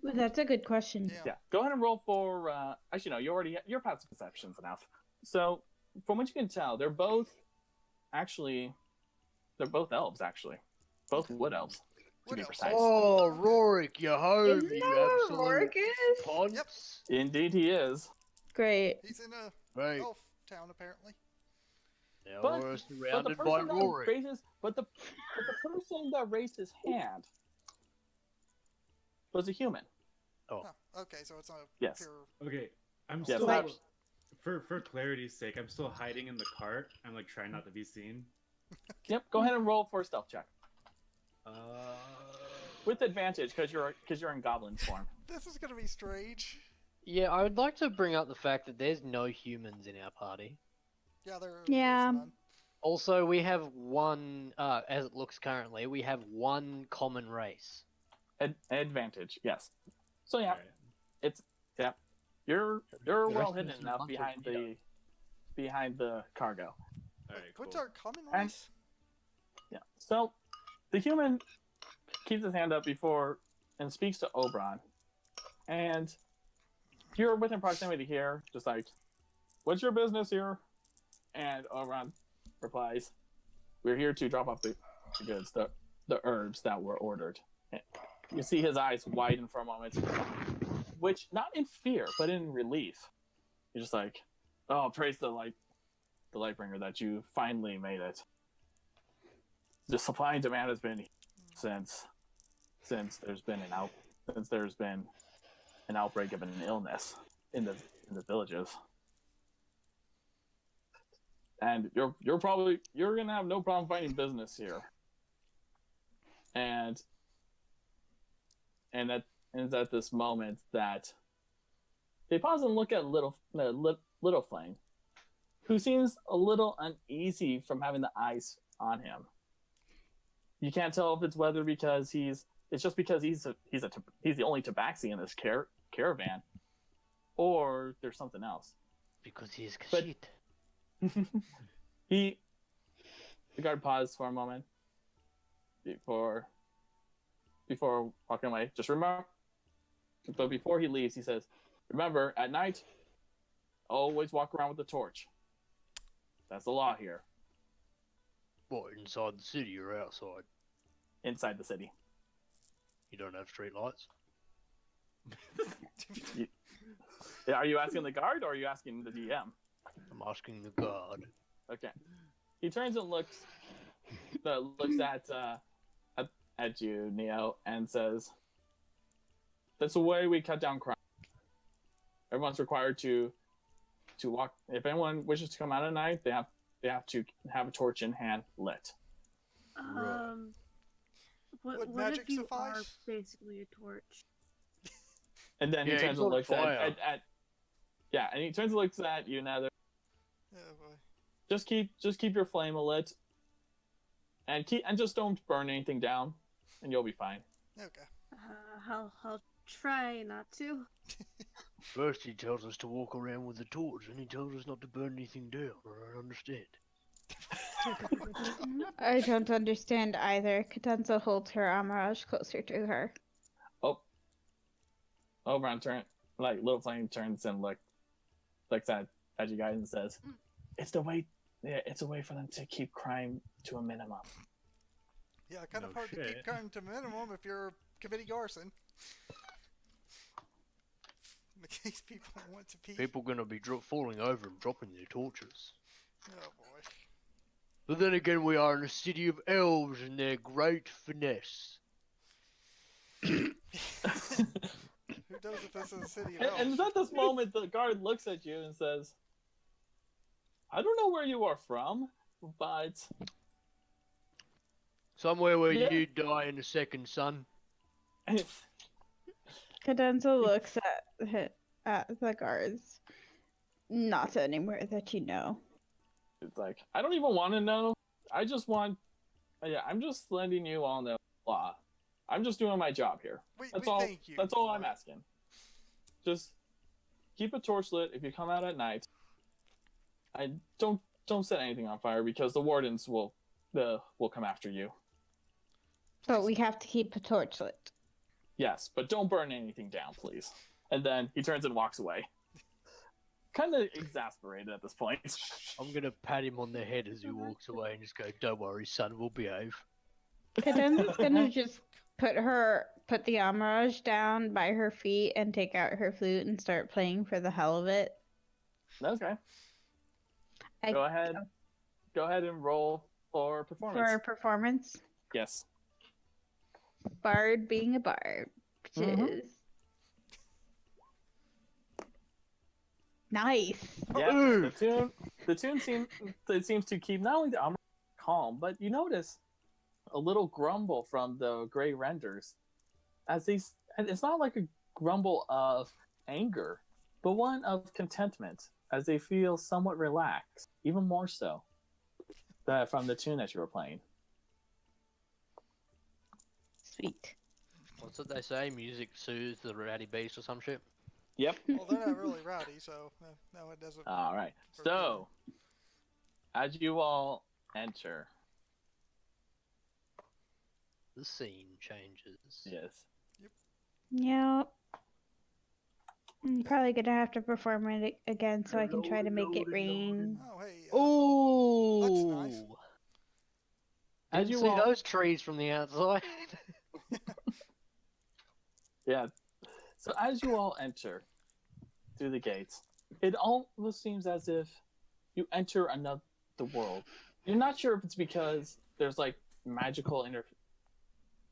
That's a good question. Yeah. Yeah, go ahead and roll for. Actually, no, your passive perception's enough. So, from what you can tell, they're both elves, actually, both wood elves, to Wood be elves. precise. Oh, Rorik, you're home, Isn't you that what absolute Rorik is? ponce. Indeed, he is. Great. He's in a Right. elf town, apparently. Now But- we're But the surrounded by person that Rorik. raises, but the person that raised his hand was a human. Oh, okay, so it's not Yes. pure. Okay, I'm Yes, still that- for clarity's sake, I'm still hiding in the cart. I'm like trying not to be seen. Yep. Go ahead and roll for a stealth check Uh, with advantage because you're in goblin form. This is gonna be strange. yeah, I would like to bring up the fact that there's no humans in our party. Yeah, there's Yeah. none. Also, we have one, as it looks currently, we have one common race. Advantage, yes. So yeah, Alright. it's yeah. You're The well rest of hidden us are a enough bunch of behind the cargo. Alright, What's cool. our common And- race? Yeah. So the human keeps his hand up before and speaks to Oberon, and you're within proximity here, just like, "What's your business here?" And Oberon replies, "We're here to drop off the goods, the herbs that were ordered." And you see his eyes widen for a moment, which not in fear, but in relief. You're just like, "Oh, praise the Lightbringer that you finally made it." The supply and demand has been since there's been an outbreak of an illness in the villages, and you're gonna have no problem finding business here. And it's at this moment that they pause and look at little Flame, who seems a little uneasy from having the eyes on him. You can't tell if it's whether because it's just because he's the only tabaxi in this caravan, or there's something else. Because he is But- Kashid. The guard paused for a moment before walking away. Just remember, but before he leaves, he says, "Remember, at night, always walk around with a torch. That's the law here, What, inside the city or outside? inside the city." You don't have street lights? Yeah, are you asking the guard or are you asking the DM? I'm asking the guard. Okay. He turns and looks at you, Neo, and says, "That's the way we cut down crime. Everyone's required to walk. If anyone wishes to come out at night, they have to have a torch in hand lit." What Would if magic you are suffice? basically a torch? And then Yeah, he turns he's and on looks fire. at yeah, and he turns and looks at you, Nether. Oh boy. Just keep your flame lit, and just don't burn anything down, and you'll be fine. Okay. I'll try not to. First he tells us to walk around with a torch, and he tells us not to burn anything down. I don't understand. I don't understand either. Cadenza holds her Amarage closer to her. Oberon Little Flame turns and looks at you guys and says, "It's a way for them to keep crime to a minimum." Yeah, kind of No hard to keep shit. crime to minimum if you're committing arson. In case people want to pee. People gonna be falling over and dropping their torches. Oh boy. But then again, we are in a city of elves and their great finesse. Who knows if this is a city of And elves? at this moment, the guard looks at you and says, "I don't know where you are from, but Somewhere where Yeah. you die in a second, son. Cadenza looks at the guards. Not anywhere that you know. it's like, I don't even want to know. I just want, I'm just letting you all know the law. I'm just doing my job here. That's all. Thank you. That's all for I'm it. asking. Just keep a torch lit if you come out at night. I don't set anything on fire because the wardens will come after you. But we have to keep a torch lit. Yes, but don't burn anything down, please." And then he turns and walks away. Kind of exasperated at this point. I'm gonna pat him on the head as he walks away and just go, "Don't worry, son, we'll behave." Cadenza's gonna just put the Amarage down by her feet and take out her flute and start playing for the hell of it. Okay. I- Go ahead. Go ahead and roll for performance. For performance. Yes. Bard being a bard. Which Mhm. is nice. Yeah. The tune seems to keep not only the armor calm, but you notice a little grumble from the gray renders, and it's not like a grumble of anger, but one of contentment, as they feel somewhat relaxed, even more so. from the tune that you were playing. Sweet. What's it they say? Music soothes the rowdy beast or some shit? Yep. Well, they're not really rowdy, so no, it doesn't. All right. hurt So, as you all enter, The scene changes. yes, Yep. I'm probably gonna have to perform it again so I can try to make it rain. Oh, hey. Ooh! That's nice. As Didn't you see all- those trees from the outside. yeah. So as you all enter through the gates, it almost seems as if you enter another world. You're not sure if it's because there's like magical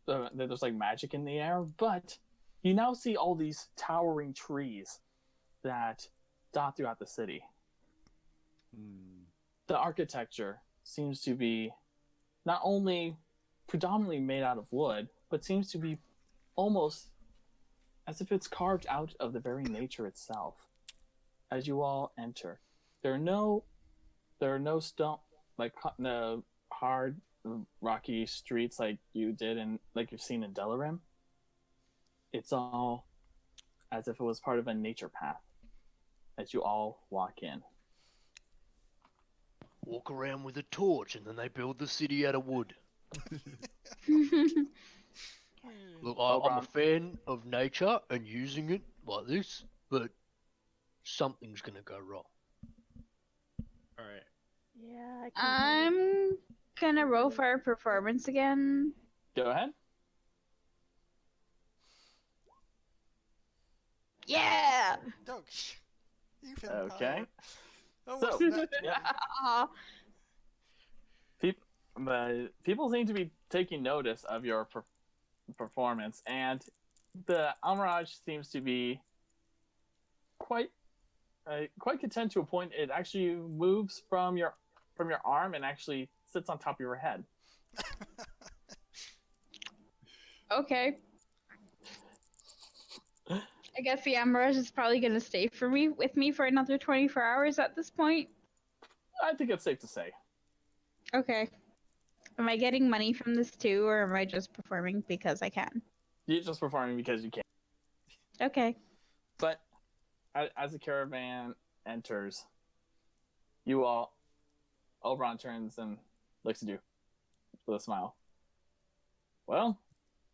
there's like magic in the air, but you now see all these towering trees that dot throughout the city. The architecture seems to be not only predominantly made out of wood, but seems to be almost as if it's carved out of the very nature itself. As you all enter, there are no stone, like no hard rocky streets like you did and like you've seen in Delarim. It's all as if it was part of a nature path as you all walk in. Walk around with a torch and then they build the city out of wood. Look, I'm a fan of nature and using it like this, but something's gonna go wrong. Alright. Yeah, I can I'm gonna roll for our performance again. Go ahead. Yeah! Doug, even Okay. Almost So- not- Aw. But people seem to be taking notice of your performance, and the Almirage seems to be quite content to a point. It actually moves from your arm and actually sits on top of your head. Okay. I guess the Amaraj is probably gonna stay with me for another 24 hours at this point. I think it's safe to say. Okay. Am I getting money from this too, or am I just performing because I can? You're just performing because you can. Okay. But as the caravan enters, Oberon turns and looks at you with a smile. Well,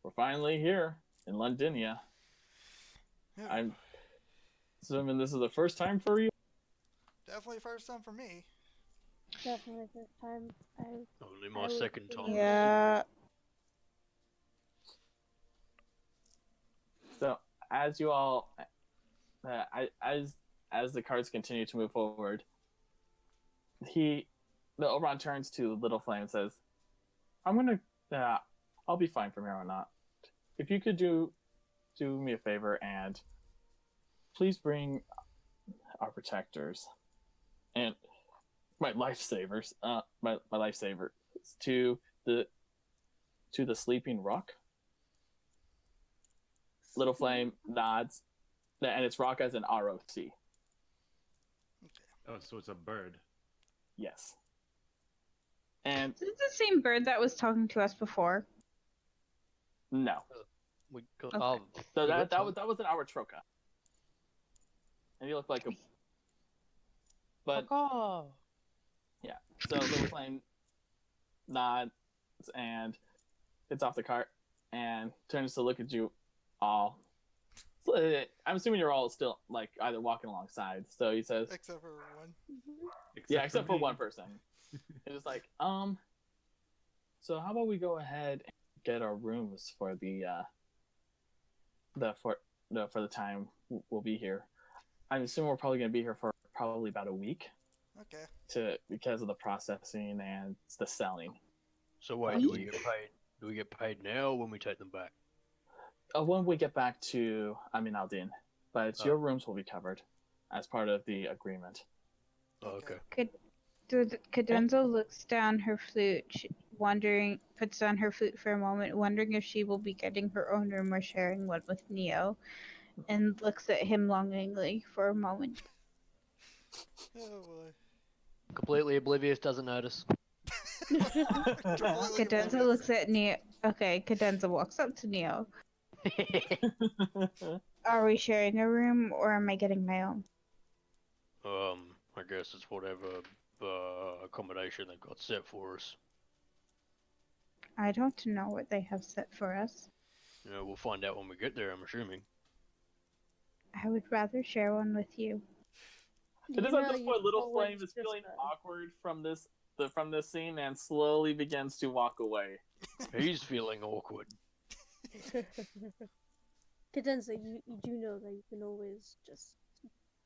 we're finally here in Londinia. Yeah, I'm assuming this is the first time for you. definitely first time for me. definitely first time Only I my would second think- time. Yeah. So as you all, as the cards continue to move forward, the Oberon turns to Little Flame and says, I'll be fine from here on out. If you could do me a favor and please bring our protectors and my lifesavers, my lifesaver to the sleeping rock. Little Flame nods, and it's rock as an ROC. Oh, so it's a bird. Yes. And Is this the same bird that was talking to us before? no, We got, Okay. so You that got was an Aratroka, and you look like a. But yeah, so Little Flame nods and gets off the cart and turns to look at you all. So, I'm assuming you're all still like either walking alongside. So he says, Except for one. "Yeah, except for me. one person." It's just like, so how about we go ahead and get our rooms for for the time we'll be here. I'm assuming we're probably gonna be here for probably about a week Okay. because of the processing and the selling. So wait, do we get paid? Do we get paid now or when we take them back? When we get back to Amin Aldin, but Oh. your rooms will be covered as part of the agreement. Oh, okay. Cadenza looks down her flute, puts down her flute for a moment, wondering if she will be getting her own room or sharing one with Neo, and looks at him longingly for a moment. Oh boy. Completely oblivious, doesn't notice. Completely Cadenza oblivious. looks at Neo. Okay, Cadenza walks up to Neo. Are we sharing a room or am I getting my own? I guess it's whatever accommodation they've got set for us. I don't know what they have set for us. You know, we'll find out when we get there, I'm assuming. I would rather share one with you. It is at this point Little Flame is feeling awkward from this scene and slowly begins to walk away. He's feeling awkward. Cadenza, you do know that you can always just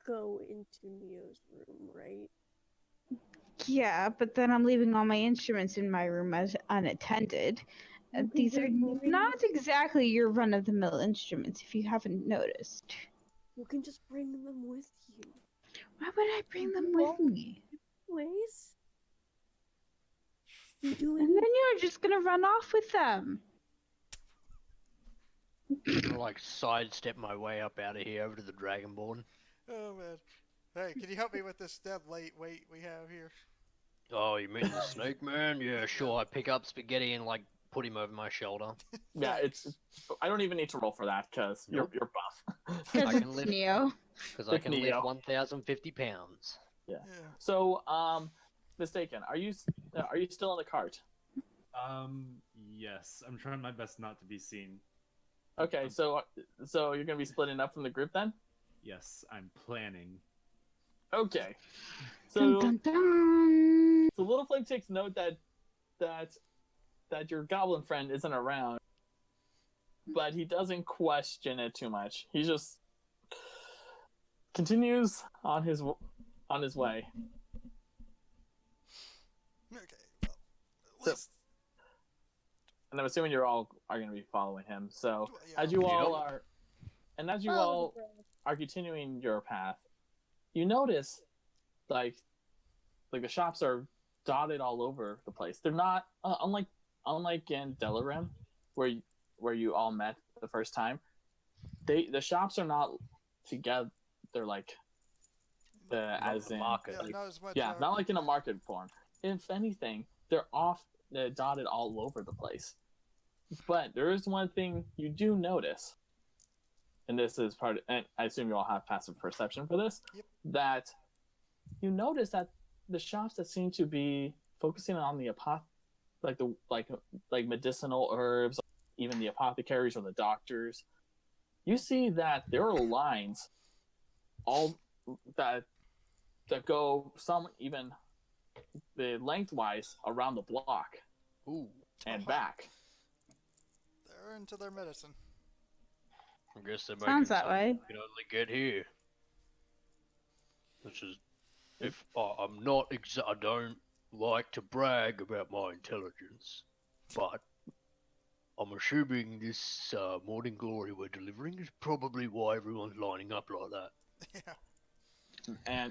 go into Neo's room, right? Yeah, but then I'm leaving all my instruments in my room as unattended. These are not exactly your run-of-the-mill instruments, if you haven't noticed. You can just bring them with you. Why would I bring them with me? Ways? You do And then you're just gonna run off with them. I'm gonna like sidestep my way up out of here over to the Dragonborn. Oh man. Hey, can you help me with this dead weight we have here? Oh, you mean the snake man? Yeah, sure. I pick up Spaghetti and like put him over my shoulder. Yeah, I don't even need to roll for that because you're buff. Because can it's lift- Neo. Because I can Neo. lift 1,050 pounds. Yeah. So, mistaken. Are you still in the cart? Yes. I'm trying my best not to be seen. Okay, so you're gonna be splitting up from the group then? Yes, I'm planning. Okay. Dun, So dun, dun. so Little Flame takes note that your goblin friend isn't around, but he doesn't question it too much. He just continues on his way. Okay. Well, at So- least And I'm assuming you're all are going to be following him. So yeah. as you all Yep. are, and as you Follow all the bro. are continuing your path, you notice like the shops are dotted all over the place. They're not unlike in Delarim, where you all met the first time. The shops are not together. They're like as in market. Yeah, not as much. not like in a market form. If anything, they're dotted all over the place. But there is one thing you do notice, and this is and I assume you all have passive perception for this. Yep. That you notice that the shops that seem to be focusing on the like medicinal herbs, even the apothecaries or the doctors, you see that there are lines, all that go some even the lengthwise around the block Ooh. and back. They're into their medicine. I guess they're making Sounds that something way. we can only get here. Which is, if I'm not I don't like to brag about my intelligence, but I'm assuming this morning glory we're delivering is probably why everyone's lining up like that. Yeah.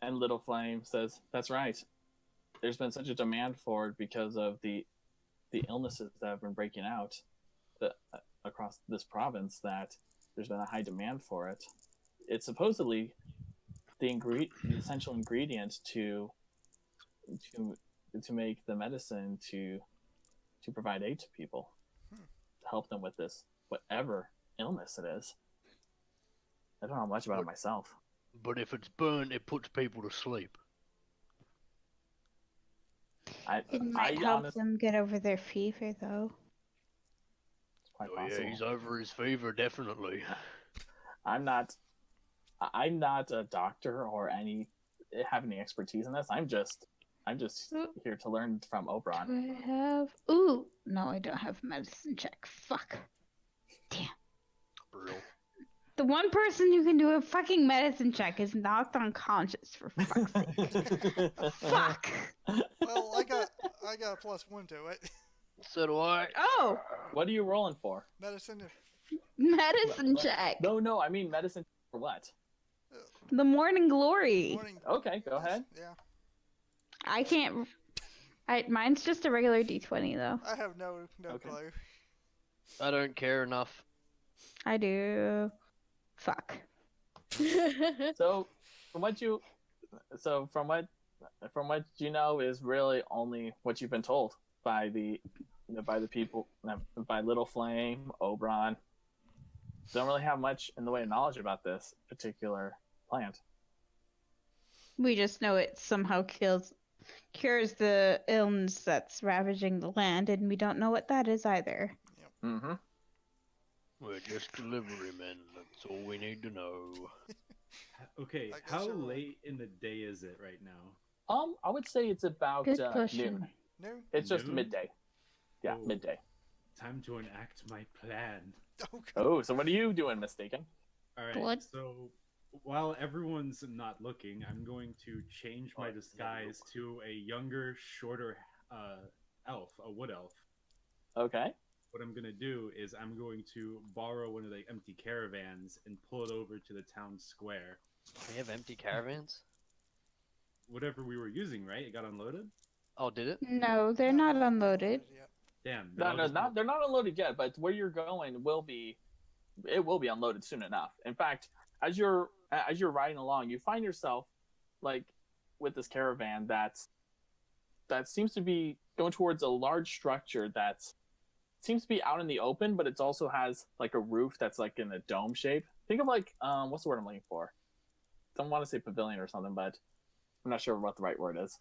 And Little Flame says, "That's right. There's been such a demand for it because of the illnesses that have been breaking out across this province that there's been a high demand for it. It's supposedly the essential ingredient to make the medicine to provide aid to people, to help them with this whatever illness it is. I don't know much about it myself." But if it's burnt, it puts people to sleep. It might help them get over their fever, though. It's quite Oh possible. yeah, he's over his fever, definitely. I'm not a doctor or have any expertise in this. I'm just here to learn from Oberon. Do I have? Ooh, no, I don't have medicine check. Fuck. Damn. Real. The one person who can do a fucking medicine check is knocked unconscious, for fuck's sake. Fuck. Well, I got a +1 to it. So do I. Oh, What are you rolling for? Medicine. medicine check. No, I mean medicine for what? The morning glory. Morning. Okay, go ahead. Yeah. I can't. Mine's just a regular D20 though. I have no Okay. clue. I don't care enough. I do. Fuck. So from what from what you know, is really only what you've been told by the people, by Little Flame, Oberon. Don't really have much in the way of knowledge about this particular plant. We just know it somehow cures the illness that's ravaging the land, and we don't know what that is either. Mm-hmm. We're just delivery men. That's all we need to know. Okay, I guess how you're right. late in the day is it right now? I would say it's about Good question. noon. No? It's just Noon? midday. Yeah, Oh. midday. Time to enact my plan. Oh, God. Oh, so what are you doing, Mistaken? All right. What? So while everyone's not looking, I'm going to change my disguise to a younger, shorter elf, a wood elf. Okay. What I'm gonna do is I'm going to borrow one of the empty caravans and pull it over to the town square. We have empty caravans? Whatever we were using, right? It got unloaded. Oh, did it? No, they're not unloaded. yet. Damn. then I'll No, just- they're not unloaded yet, but where you're going will be unloaded soon enough. In fact, as you're riding along, you find yourself like with this caravan that seems to be going towards a large structure that seems to be out in the open, but it also has like a roof that's like in a dome shape. Think of like what's the word I'm looking for? Don't want to say pavilion or something, but I'm not sure what the right word is.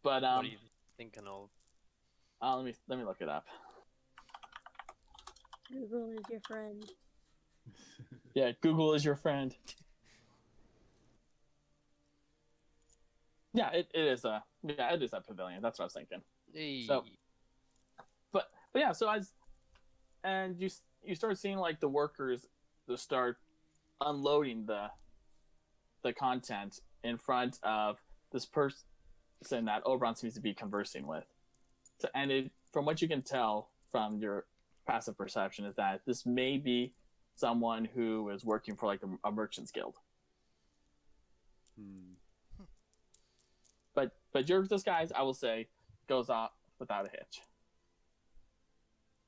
But What are you thinking of? let me look it up. Google is your friend. Yeah, Google is your friend. Yeah, it is a pavilion. That's what I was thinking. Hey. So- But yeah, so you start seeing like the workers to start unloading the content in front of this person that Oberon seems to be conversing with. So, and from what you can tell from your passive perception is that this may be someone who is working for like a merchant's guild. But your disguise, I will say, goes off without a hitch.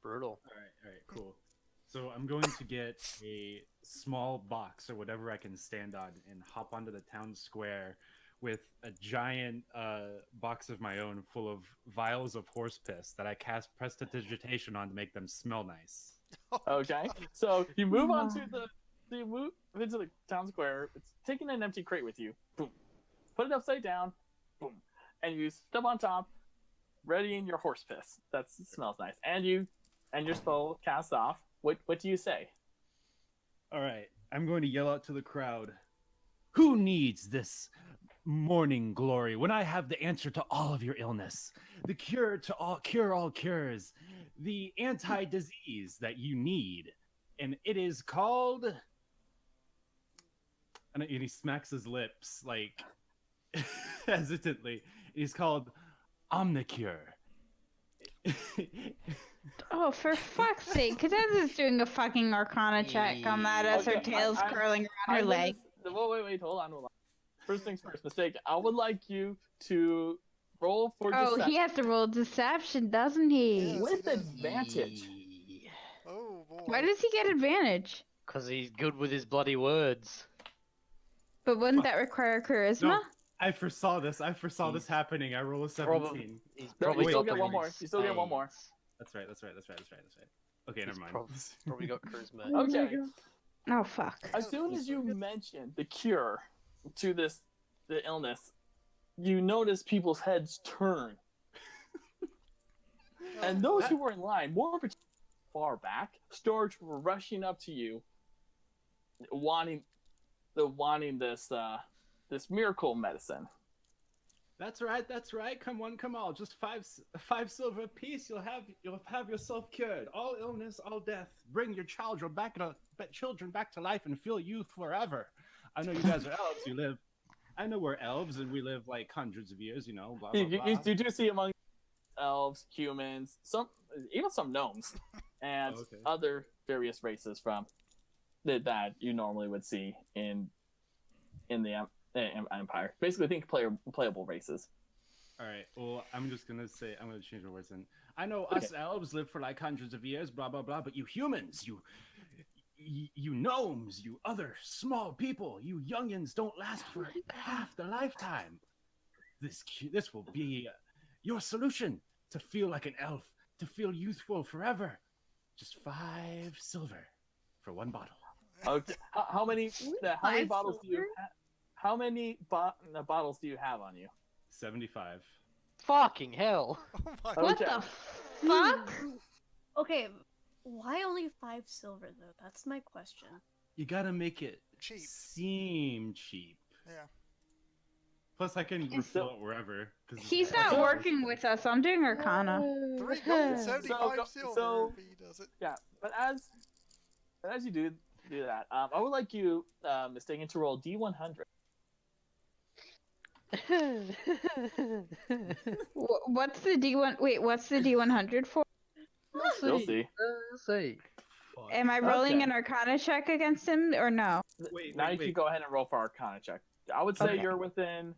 Brutal. All right, cool. So I'm going to get a small box or whatever I can stand on and hop onto the town square with a giant box of my own full of vials of horse piss that I cast prestidigitation on to make them smell nice. Okay, so you move move into the town square. It's taking an empty crate with you. Boom, put it upside down. Boom, and you step on top, readying your horse piss. That smells nice. And your spell casts off. What do you say? All right, I'm going to yell out to the crowd. Who needs this morning glory when I have the answer to all of your illness, the cure all cures, the anti-disease that you need, and it is called. And he smacks his lips like hesitantly. He's called Omnicure. Oh, for fuck's sake! Cadenza is doing a fucking Arcana check on that as her Okay, tail's curling around her leg. Wait, hold on. First things first, Mistake. I would like you to roll for Oh, deception he has to roll deception, doesn't he? Yes, with he does. advantage. Oh, boy. Why does he get advantage? Because he's good with his bloody words. But wouldn't that require charisma? No, I foresaw this. this happening. I roll a 17. He's No, probably you still got get one more. You still get one more. That's right. Okay, never mind. Probably got charisma. Oh my Okay. God. Oh fuck. As soon as you mention the cure to the illness, you notice people's heads turn. And those who were in line, more particularly far back, start rushing up to you, wanting this miracle medicine. That's right. Come on. Just five silver apiece. You'll have yourself cured. All illness, all death. Bring your children back to life and feel youth forever. I know you guys are elves. I know we're elves and we live like hundreds of years. Blah blah blah. You do see among elves, humans, even some gnomes, and other various races from that you normally would see in the Empire. Basically, think playable races. All right. Well, I'm going to change my words. And I know us elves live for like hundreds of years, blah blah blah. But you humans, you gnomes, you other small people, you youngins don't last for half the lifetime. This will be your solution to feel like an elf, to feel youthful forever. Just 5 silver for 1 bottle. Okay. How many Five bottles do you silver? have? How many bottles do you have on you? 75. Fucking hell. Oh my What Okay. the fuck? Okay, why only 5 silver though? That's my question. You gotta make it Cheap. seem cheap. Yeah. Plus, I can So- refill it wherever. 'cause it's He's like not So- working with us. I'm doing Arcana. 3 gold, 75 silver so- if he does it. Yeah, but as you do that, I would like you, Mistaken, to roll D100. What's the D1? Wait, what's the D100 for? You'll see. Let's see. Fuck. Am I rolling Okay. an Arcana check against him or no? Wait, Now wait, you can wait. go ahead and roll for Arcana check. I would say Okay. you're within.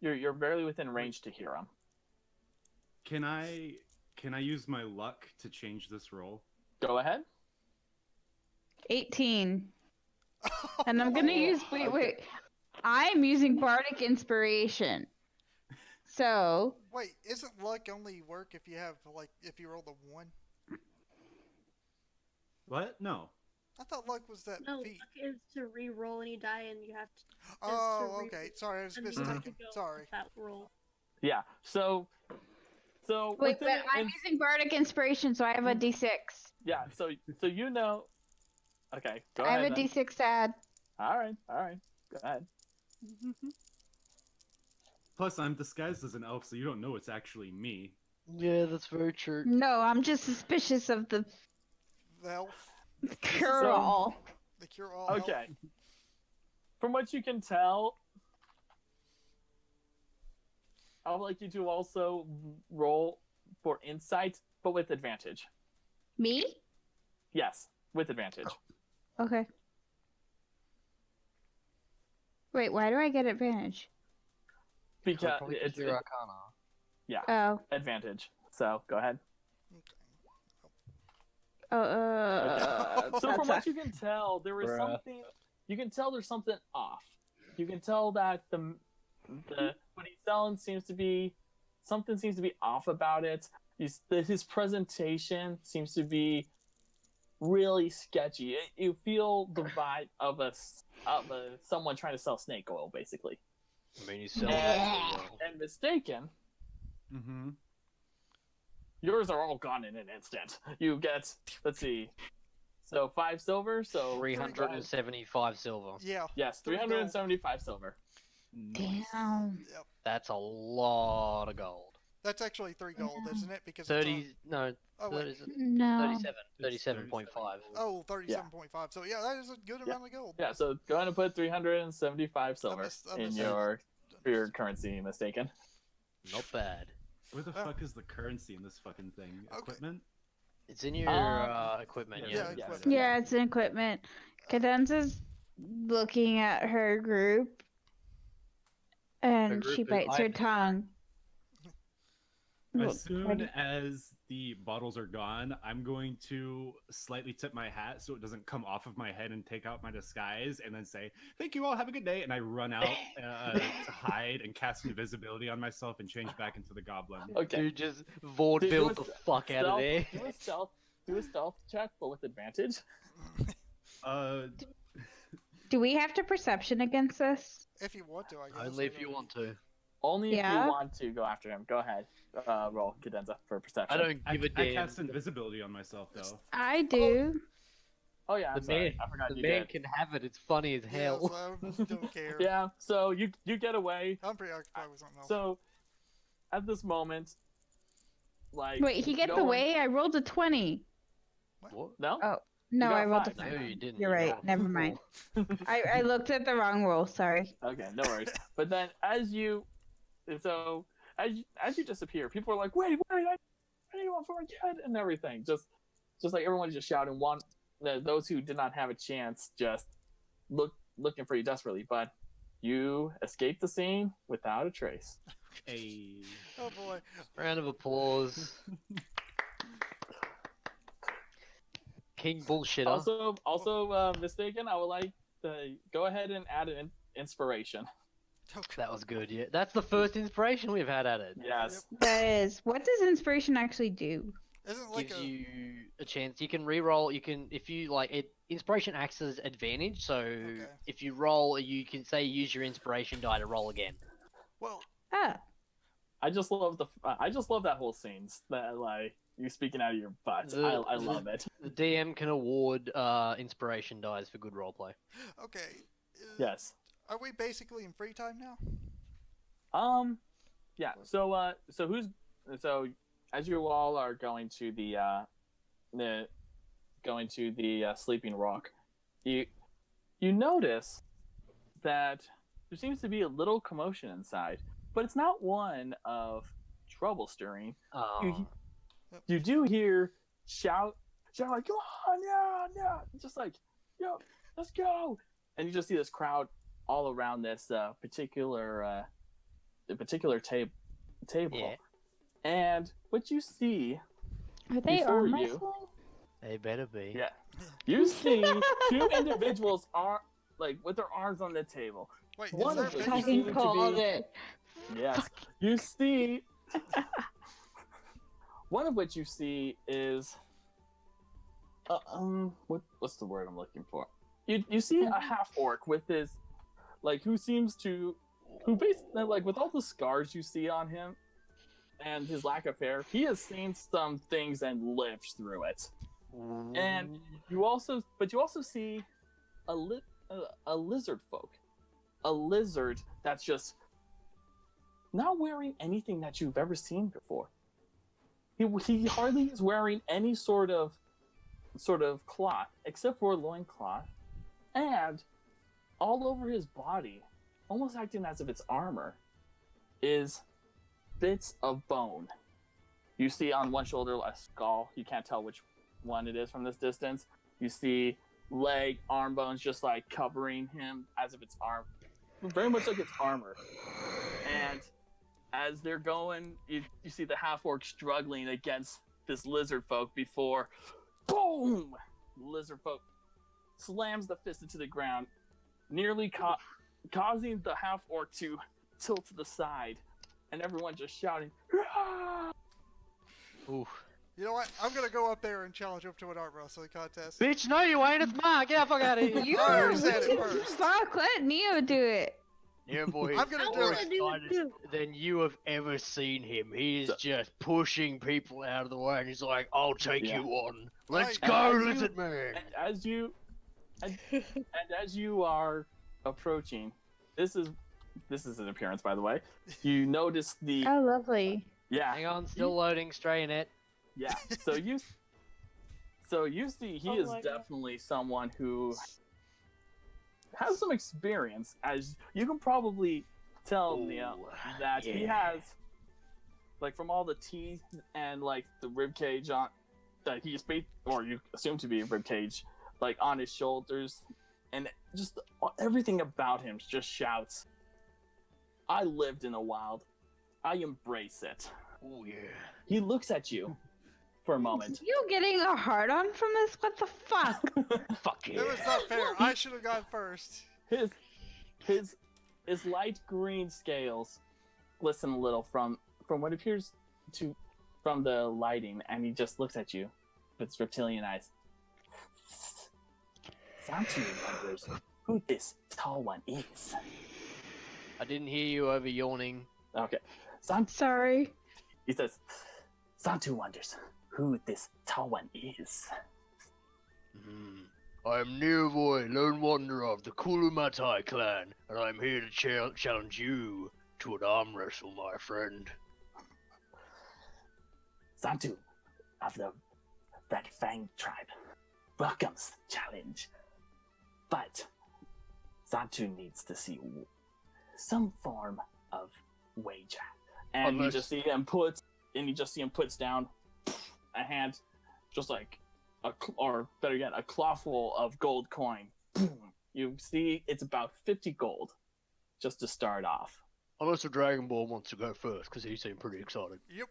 You're barely within range to hear him. Can I use my luck to change this roll? Go ahead. 18. And I'm gonna use. Wait. I'm using Bardic Inspiration. So Wait, isn't luck only work if you have if you roll the 1? What? No. I thought luck was that No, feat. luck is to re-roll any die, and you have to. Oh, re- okay. Sorry, I was and you have mistaken. to go Sorry. with that roll. Yeah. So wait, within but I'm using Bardic Inspiration, so I have a D6. yeah. So you know. Okay. Go I ahead. have a then. D6 to add. All right. Go ahead. Plus, I'm disguised as an elf, so you don't know it's actually me. Yeah, that's very true. No, I'm just suspicious of the The elf, cure-all. the cure-all. elf. Okay. From what you can tell, I would like you to also roll for insight, but with advantage. Me? Yes, with advantage. Okay. Wait, why do I get advantage? Because Probably it's your Arcana. Oh. advantage. So go ahead. That's So from a- what you can tell, there is Bruh. something. You can tell there's something off. You can tell that the what he's selling seems to be something seems to be off about it. His presentation seems to be really sketchy. You feel the vibe of someone trying to sell snake oil, basically. I mean, he's selling Yeah. it so well. And mistaken, Mm-hmm. yours are all gone in an instant. You get, let's see, so 5 silver, so 375 silver. Yeah. yes, 375 silver. Damn. That's a lot of gold. That's actually 3 gold, isn't it? Because 30, no, It's on, oh, wait. 30, No. 37, 37.5. Oh, 37.5. So, yeah, that is a good amount of gold. Yeah, so go ahead and put 375 silver I in missed- your currency, mistaken. Not bad. Where the Oh. fuck is the currency in this fucking thing? Okay. Equipment? It's in your equipment, Yeah, yeah. equipment. Yeah, it's an equipment. Cadenza's looking at her group, and Her she group is bites her hiding. tongue. Look, As soon ready? as the bottles are gone, I'm going to slightly tip my hat so it doesn't come off of my head and take out my disguise and then say, "Thank you all, have a good day." And I run out to hide and cast invisibility on myself and change back into the goblin. Okay. Dude, just vaudeville the fuck out of there. Do a stealth check, but with advantage. Do we have to perception against this? If you want to, I guess. Only if you want to. Only if Yeah. you want to go after him. Go ahead. Roll Cadenza for perception. I don't give a I damn. cast invisibility on myself though. I do. Oh yeah, I'm The sorry. man, I forgot the you man did. can have it. It's funny as Yeah, hell. so don't care. Yeah. So you get away. I'm preoccupied with something else. So at this moment, like Wait, he gets no one- away? I rolled a 20. What? No. Oh, no, got I rolled a five. No, 5. you didn't. You're You right. rolled Never four. mind. I looked at the wrong roll. Sorry. Okay, no worries. But then as you disappear, people are like, wait, I need one for my kid and everything. Just like everyone's just shouting. Those who did not have a chance just looking for you desperately, but you escaped the scene without a trace. A Oh boy. Round of applause. King bullshitter. Also, mistaken. I would like to go ahead and add an inspiration. Okay. That was good. Yeah, that's the first inspiration we've had at it. Yes. That is. What does inspiration actually do? Isn't it like Gives a you a chance. You can re-roll. You can, if you like it. Inspiration acts as advantage. So if you roll, you can say use your inspiration die to roll again. well? Ah. I just love that whole scene. That like you speaking out of your butt. I love it. The DM can award inspiration dies for good roleplay. Okay. Yes. Are we basically in free time now? Yeah. So as you all are going to the sleeping rock, you notice that there seems to be a little commotion inside, but it's not one of trouble stirring. Oh. You do hear shout like, come on, yeah, just like, yo, let's go. And you just see this crowd all around this particular table. Yeah. And what you see Are they before arm you, wrestling? They better be. yeah, you see two individuals are like with their arms on the table. Wait, One is of there them a you big... seem Fucking to called be- it. Yes, you see. One of which you see is, what's the word I'm looking for? You see a half orc with his, like, who basically, like, with all the scars you see on him, and his lack of hair, he has seen some things and lived through it. And you also see a lizard folk, a lizard that's just not wearing anything that you've ever seen before. He hardly is wearing any sort of cloth except for a loincloth, and all over his body, almost acting as if it's armor, is bits of bone. You see on one shoulder a skull. You can't tell which one it is from this distance. You see leg, arm bones just like covering him as if it's arm, very much like it's armor. And as they're going, you see the half-orc struggling against this lizard folk before, boom! The lizard folk slams the fist into the ground, nearly causing the half-orc to tilt to the side, and everyone just shouting, "Ah!" Oof. You know what? I'm gonna go up there and challenge him to an arm wrestling contest. Bitch, no you ain't. It's mine. Get the fuck out of here. You I are said it wicked first. as fuck. Let Neo do it. Yeah, boy. I'm gonna I do wanna it. do it too. Than you have ever seen him. He is just pushing people out of the way, and he's like, "I'll take Yeah. you on. Let's Right. go, And as you- lizard man." And as you are approaching, this is an appearance, by the way. You notice the Oh, lovely. Hang on, still loading. Stray net. Yeah. So you see, he Oh is my God. definitely someone who has some experience, as you can probably tell, Neo, that he has, like, from all the teeth and like the rib cage on that he's or you assume to be a rib cage, like on his shoulders, and just everything about him just shouts, "I lived in the wild. I embrace it." Oh yeah. He looks at you for a moment. You getting a hard on from this? What the fuck? Fuck yeah. It was not fair. I should have gone first. His light green scales glisten a little from what appears to from the lighting, and he just looks at you with his reptilian eyes. Santi wonders who this tall one is. I didn't hear you over yawning. Okay. Sorry. He says, Santu wonders who this tall one is. I am Nearvoy, lone wanderer of the Kulumatai clan, and I am here to challenge you to an arm wrestle, my friend. Santu of the Red Fang tribe welcomes the challenge, but Santu needs to see some form of wager. And you just see him puts down a hand, just like or better yet, a clawful of gold coin. You see, it's about 50 gold, just to start off. Unless the Dragon Ball wants to go first, because he seemed pretty excited. Yep.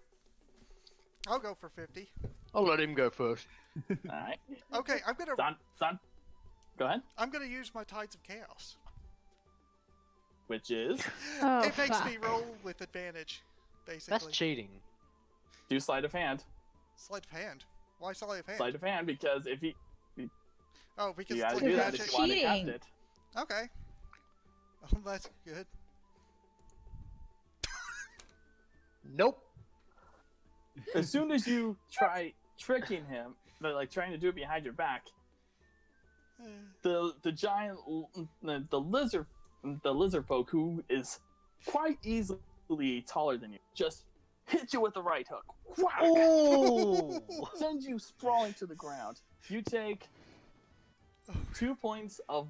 I'll go for 50. I'll let him go first. All right. Okay, I'm gonna San, go ahead. I'm gonna use my Tides of Chaos. which is Oh, it makes fuck. me roll with advantage, basically. That's cheating. do sleight of hand. Sleight of hand. Why sleight of hand? Sleight of hand, because if you Oh, because you it's gotta like do that magic. if you want to cast Cheating. it. Okay. Oh, that's good. Nope. As soon as you try tricking him, but like trying to do it behind your back, the giant the lizard folk, who is quite easily taller than you, just hits you with the right hook. Whack! Oh! Sends you sprawling to the ground. You take 2 points of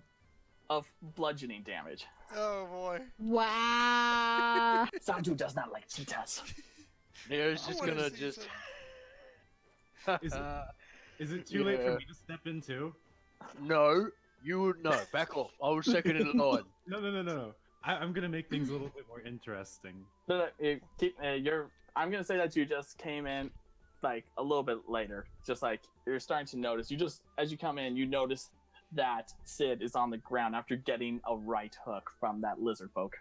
bludgeoning damage. Oh boy. Wow. Sanju does not like cheetahs. Neo's I just wanna gonna see just. some- Is it too late for Yeah. me to step in too? No, you would no. Back off. I was second in line. No. I'm gonna make things a little bit more interesting. No, I'm gonna say that you just came in like a little bit later. Just like you're starting to notice. You just as you come in, you notice that Sid is on the ground after getting a right hook from that lizard folk.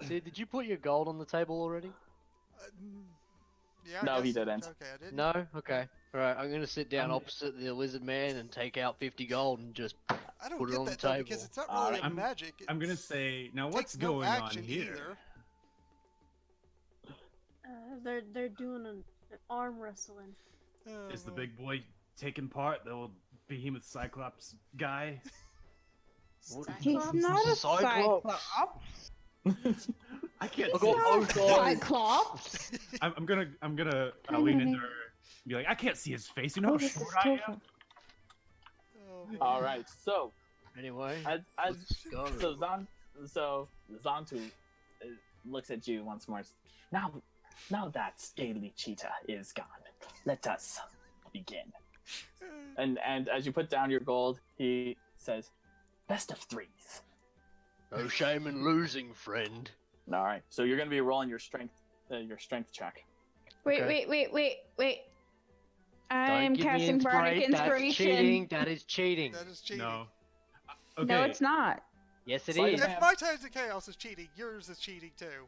Sid, did you put your gold on the table already? Yeah, I No, he guess- didn't. Okay, I didn't. No? Okay. Alright, I'm gonna sit down I'm- opposite the lizard man and take out 50 gold and just. I don't Put it get on the that though, because table. it's not really Alright. a magic. I'm gonna It's- say now. takes What's no going on action here? either. They're doing an arm wrestling. Oh, Is the boy. big boy taking part? The old behemoth cyclops guy? He's Cyclops? not a Cyclops. cyclops. I can't. I see got his both face. eyes. Cyclops. I'm gonna Hi, lean honey. into her and be like, I can't see his face. You know Oh, how this is short I am. Tofu. Oh, boy. All right, so Anyway. as Let's go. so Zantu looks at you once more. Now that scaly cheetah is gone, let us begin. And as you put down your gold, he says, "Best of threes." No shame in losing, friend. All right, so you're gonna be rolling your strength check. Wait, Okay. wait. Don't I'm give me casting Bardic That's Inspiration. cheating. That is cheating. That is cheating. No. Okay. No, it's not. Yes, it Sleight is. of If my Tides of Chaos is cheating, yours is cheating too.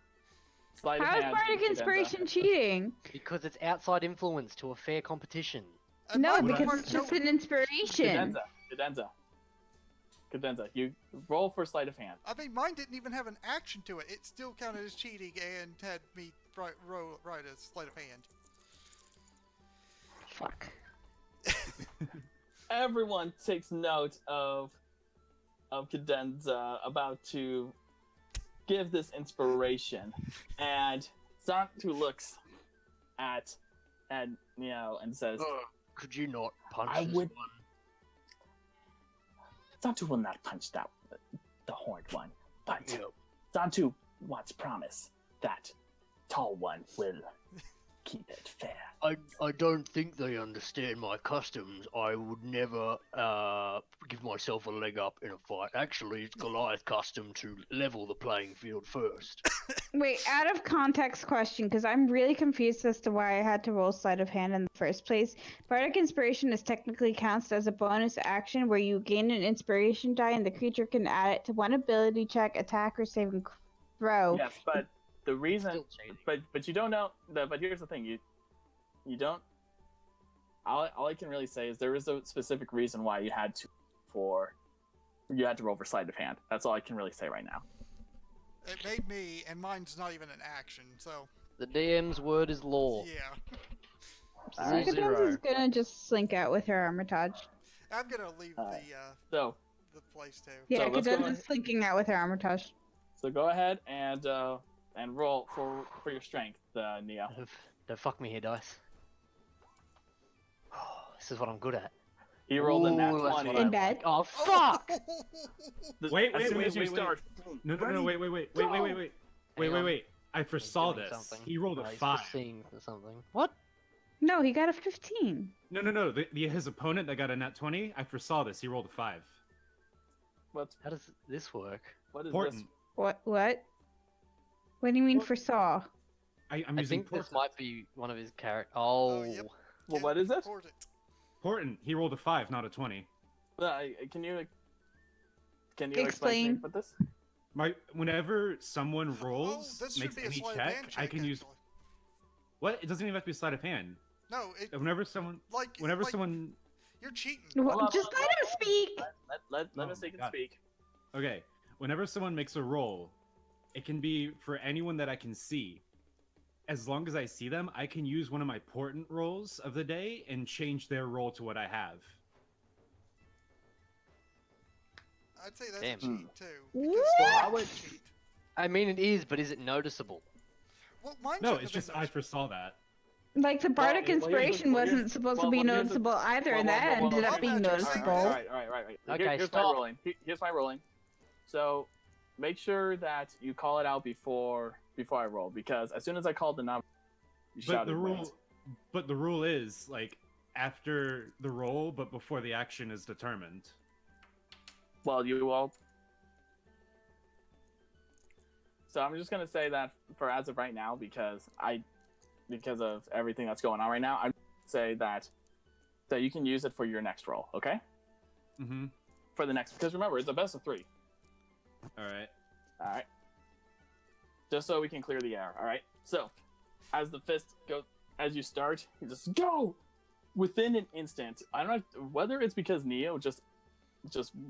Sleight of How is hand, Bardic cadenza. Inspiration cheating? Because it's outside influence to a fair competition. And No, mine because part- it's just no, an inspiration. Cadenza. You roll for sleight of hand. I mean, mine didn't even have an action to it. It still counted as cheating and had me right as sleight of hand. Fuck. Everyone takes note of Cadenza about to give this inspiration, and Zantu looks at Neo and says, Could you not punch I this would- one? Zantu will not punch that the horned one, but Yep. Zantu wants promise that tall one will keep it fair. I don't think they understand my customs. I would never give myself a leg up in a fight. Actually, it's Goliath's custom to level the playing field first. Wait, out of context question, because I'm really confused as to why I had to roll sleight of hand in the first place. Bardic Inspiration is technically counts as a bonus action where you gain an inspiration die and the creature can add it to one ability check, attack, or saving throw. Yes, but the reason, Still cheating. but you don't know. But here's the thing: you don't. All I can really say is there is a specific reason why you had to roll for sleight of hand. That's all I can really say right now. It made me, and mine's not even an action, so The DM's word is law. yeah. Alright. So Zero. Cadenza's gonna just slink out with her Armitage. I'm gonna leave Alright. the So place too. Yeah, let's go Cadenza's slinking out with her Armitage. go ahead and roll for your strength, Neo. Don't fuck me here, dice. This is what I'm good at. He rolled in that Ooh, that's 20. what I In bed. like. Oh, fuck! Wait, As wait, soon wait, as you wait, wait. start, No, ready, wait. go! Wait. I foresaw Doing this. something. He rolled a Oh, he's 5. foreseeing for something. What? No, he got a 15. No. His opponent that got a nat 20, I foresaw this. He rolled a 5. How does this work? What is Portent. What? What do you mean What? foresaw? I'm I using think this Portent. might be one of his characters. Oh, yep. Well, what is it? Important. Portent. He rolled a 5, not a 20. Can you explain to me Explain. what this? Whenever someone Oh, rolls, this should makes be a any sleight of hand check, check, I can use. actually. What? It doesn't even have to be sleight of hand. No, it Whenever someone, like someone. you're cheating. Well, just let him speak. Let Oh Mistaken my God. speak. Okay, whenever someone makes a roll, it can be for anyone that I can see. As long as I see them, I can use one of my portent rolls of the day and change their roll to what I have. I'd say that's Damn. a cheat too. What? Because Well, I I would- cheat. I mean, it is, but is it noticeable? Well, mine No, shouldn't it's have just been I noticed. foresaw that. Like the bardic here's the- inspiration well, here's- wasn't supposed to well, be here's the- noticeable either, and that ended up being Magic, noticeable. All right. Okay, Here's stop. my rolling. Here's my rolling. So, make sure that you call it out before I roll, because as soon as I called the number, you But shouted. the rule is like after the roll, but before the action is determined. Well, you all. So I'm just gonna say that for as of right now, because of everything that's going on right now, I'm gonna say that you can use it for your next roll, okay? Mm-hmm. For the next, because remember, it's a best of 3. All right. All right. Just so we can clear the air. All right. So, as the fist goes, as you start, you just go within an instant. I don't know whether it's because Neo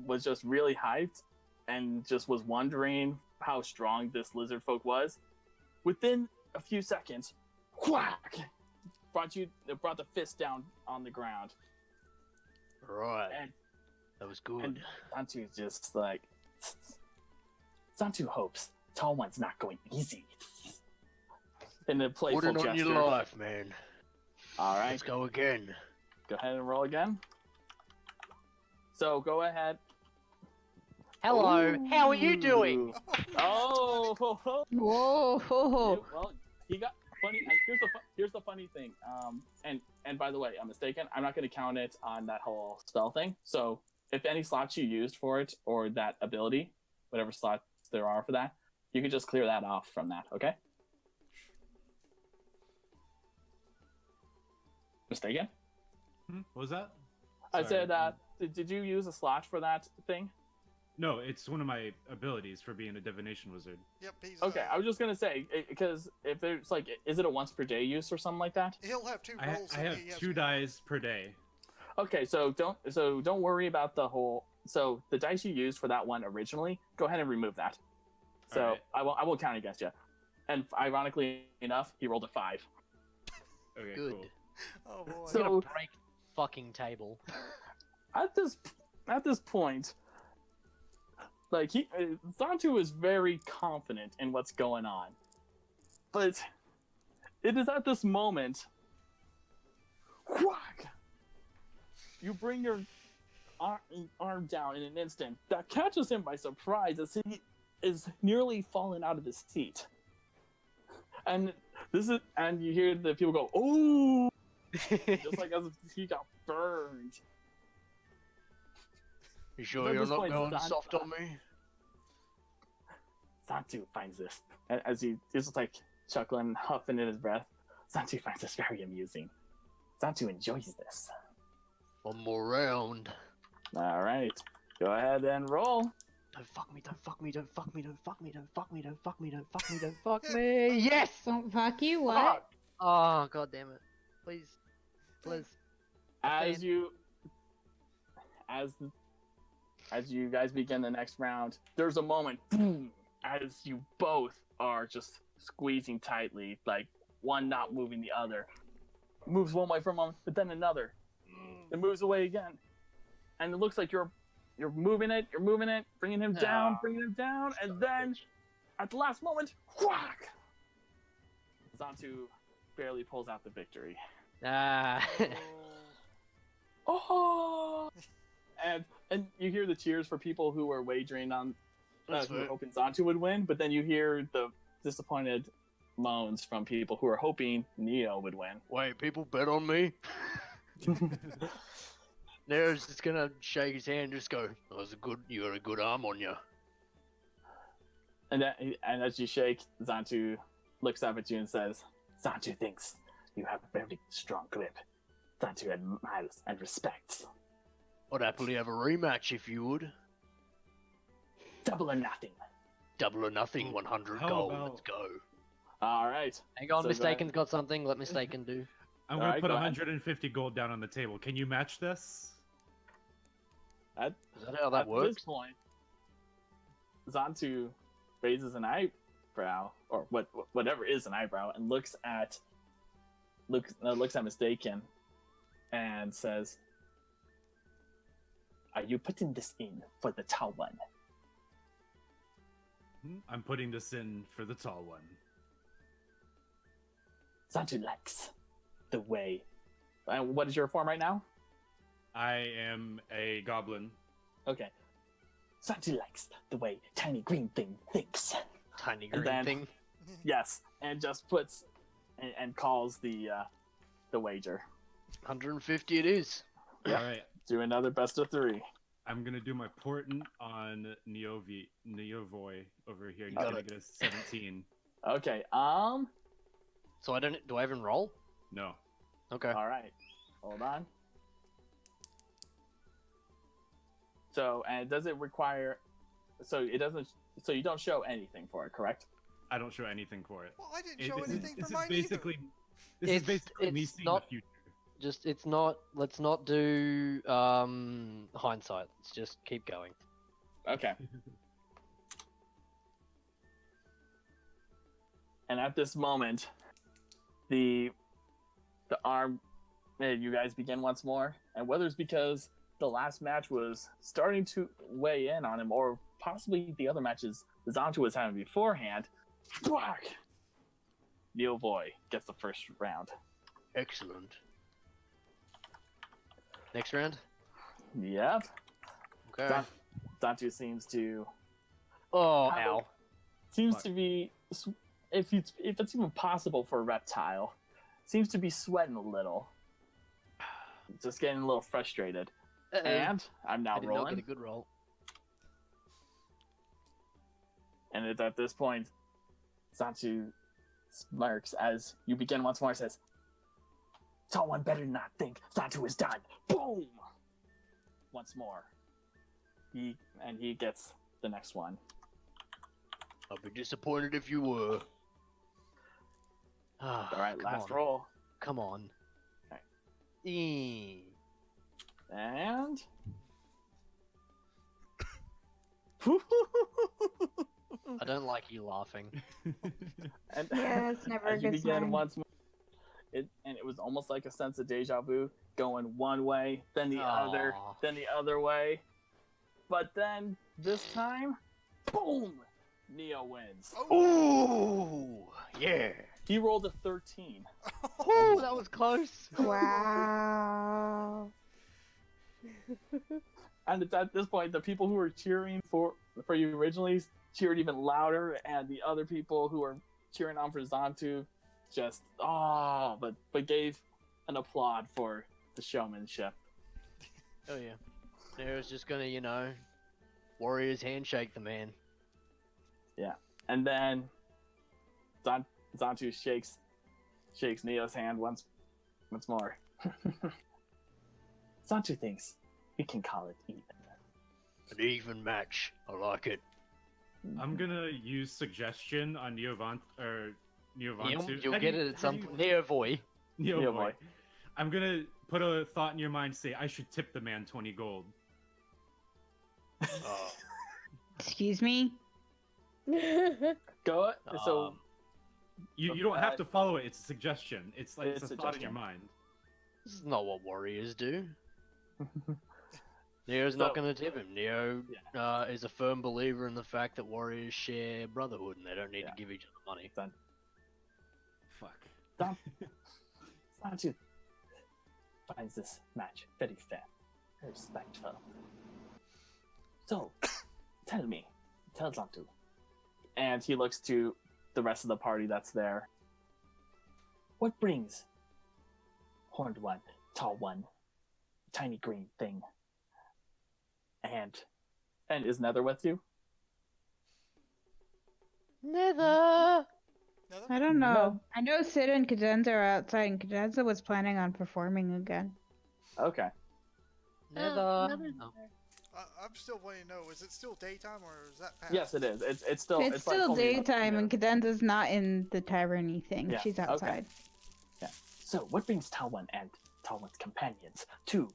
was just really hyped and just was wondering how strong this lizard folk was. Within a few seconds, whack! Brought the fist down on the ground. Right. And That was good. and Zantu just like Zantu hopes Tall One's not going easy. In a playful Put it on gesture. your life, man. All right, Let's go again. go ahead and roll again. So go ahead. Hello, how are you doing? Oh, Whoa! well, he got funny. And here's the funny thing. And by the way, I'm mistaken. I'm not going to count it on that whole spell thing. So if any slots you used for it or that ability, whatever slots there are for that, you can just clear that off from that. Okay. Mistaken? What was that? I Sorry. said, did you use a slot for that thing? No, it's one of my abilities for being a divination wizard. Yep, he's Okay, I was just gonna say because if there's like, is it a once per day use or something like that? he'll have 2 I rolls. have he has 2 dice per day. Okay, so don't worry about the whole. So the dice you used for that one originally, go ahead and remove that. So Alright. I won't count against you. And ironically enough, he rolled a 5. Okay, Good. cool. Oh boy. It's gonna So- break fucking table. At this point, like Zantu is very confident in what's going on, but it is at this moment, whack! You bring your arm down in an instant. That catches him by surprise as he is nearly fallen out of his seat. And you hear the people go, "Oh!" just like as if he got burned. You sure At you're this not point, going Zan- soft on me? Zantu finds this as he's just like chuckling, huffing in his breath. Zantu finds this very amusing. Zantu enjoys this. One more round. All right, go ahead and roll. Don't fuck me, don't fuck me, don't fuck me, don't fuck me, don't fuck me, don't fuck me, don't fuck me, don't fuck me. Yes! Don't fuck you. What? Oh, god damn it. Please. Please. As you guys begin the next round, there's a moment, boom, as you both are just squeezing tightly, like one not moving the other. Moves one way for a moment, but then another. It moves away again. And it looks like you're moving it, bringing him down, and then at the last moment, whack! Zantu barely pulls out the victory. Ah. Oh! And you hear the cheers for people who were wagering on That's who were right. hoping Zantu would win, but then you hear the disappointed moans from people who are hoping Neo would win. Wait, people bet on me? Nero's just gonna shake his hand and just go, you got a good arm on you. And as you shake, Zantu looks up at you and says, Zantu thinks you have a very strong grip. Zantu admires and respects. I'd happily have a rematch if you would. Double or nothing. Double or nothing, 100 How gold. about- Let's go. All right. Hang on, So Mistaken's got something. Let Mistaken do. I'm gonna Alright, put go ahead. 150 gold down on the table. Can you match this? At, Is that how that at works? this point, Zantu raises an eyebrow, or whatever is an eyebrow, and looks at Mistaken, and says, "Are you putting this in for the tall one?" I'm putting this in for the tall one. Zantu likes the way. And what is your form right now? I am a goblin. Okay. Zantu likes the way tiny green thing thinks. Tiny And green then- thing. Yes, and just puts and calls the wager. 150 it is. Yep. All right. Do another best of 3. I'm gonna do my portent on Neovoy over here. He's Got gonna it. get a 17. Okay. So I don't. Do I even roll? No. Okay. All right. Hold on. So, and does it require? So it doesn't. So you don't show anything for it, correct? I don't show anything for it. Well, I didn't It- show this is- anything this for is mine basically, either. This It's- is basically me it's seeing not- the future. Just it's not. Let's not do hindsight. Let's just keep going. Okay. And at this moment, the arm, you guys begin once more, and whether it's because the last match was starting to weigh in on him, or possibly the other matches Zantu was having beforehand, whack! Neil Boy gets the first round. Excellent. Next round. Yep. Okay. Zantu seems to Oh, How- ow. Fuck. to be, if it's even possible for a reptile, seems to be sweating a little, just getting a little frustrated. And I'm I now did not rolling, get a good roll. and it's at this point, Zantu smirks as you begin once more. Says, "Tall one better not think Zantu is done." Boom! Once more, he gets the next one. I'd be disappointed if you were. Ah, All right, come last on. roll, Come on. Okay. and. I don't like you laughing. And Yeah, it's never a as you good begin sign. once more, it was almost like a sense of deja vu, going one way, then the other, Aw. then the other way, but then this time, boom! Neo wins. Ooh, yeah. He rolled a 13. Ooh, that was close. Wow. And it's at this point, the people who were cheering for you originally cheered even louder, and the other people who were cheering on for Zantu just but gave an applaud for the showmanship. Oh yeah. There's just gonna, Warriors handshake the man. And then Zantu shakes Neo's hand once more. Zantu thinks we can call it even. An even match. I like it. I'm gonna use suggestion on Neovantu. You'll get it at some point. Neovoy. Neovoy. I'm gonna put a thought in your mind. Say I should tip the man 20 gold. Excuse me? Go. So Um, You don't have to follow it. It's a suggestion. It's like it's It's a thought in your suggestion. mind. This is not what warriors do. Neo's So- not going to tip him. Neo is a firm believer in the fact that warriors share brotherhood and they don't need Yeah. to give each other money. Fuck. Zantu finds this match very fair, very respectful. So, tell Zantu. And he looks to the rest of the party that's there. What brings horned one, tall one, tiny green thing, and is Nether with you? Nether! Nether? I don't know. I know Sid and Cadenza are outside, and Cadenza was planning on performing again. Okay. Nether! Another's Oh. there. I'm still wanting to know, is it still daytime or is that past? Yes, it is. It's still It's like still only daytime, noon. and Cadenza's not in the tavern thing. Yeah, She's okay. outside. Yeah. So, what brings Talwyn and Talwyn's companions to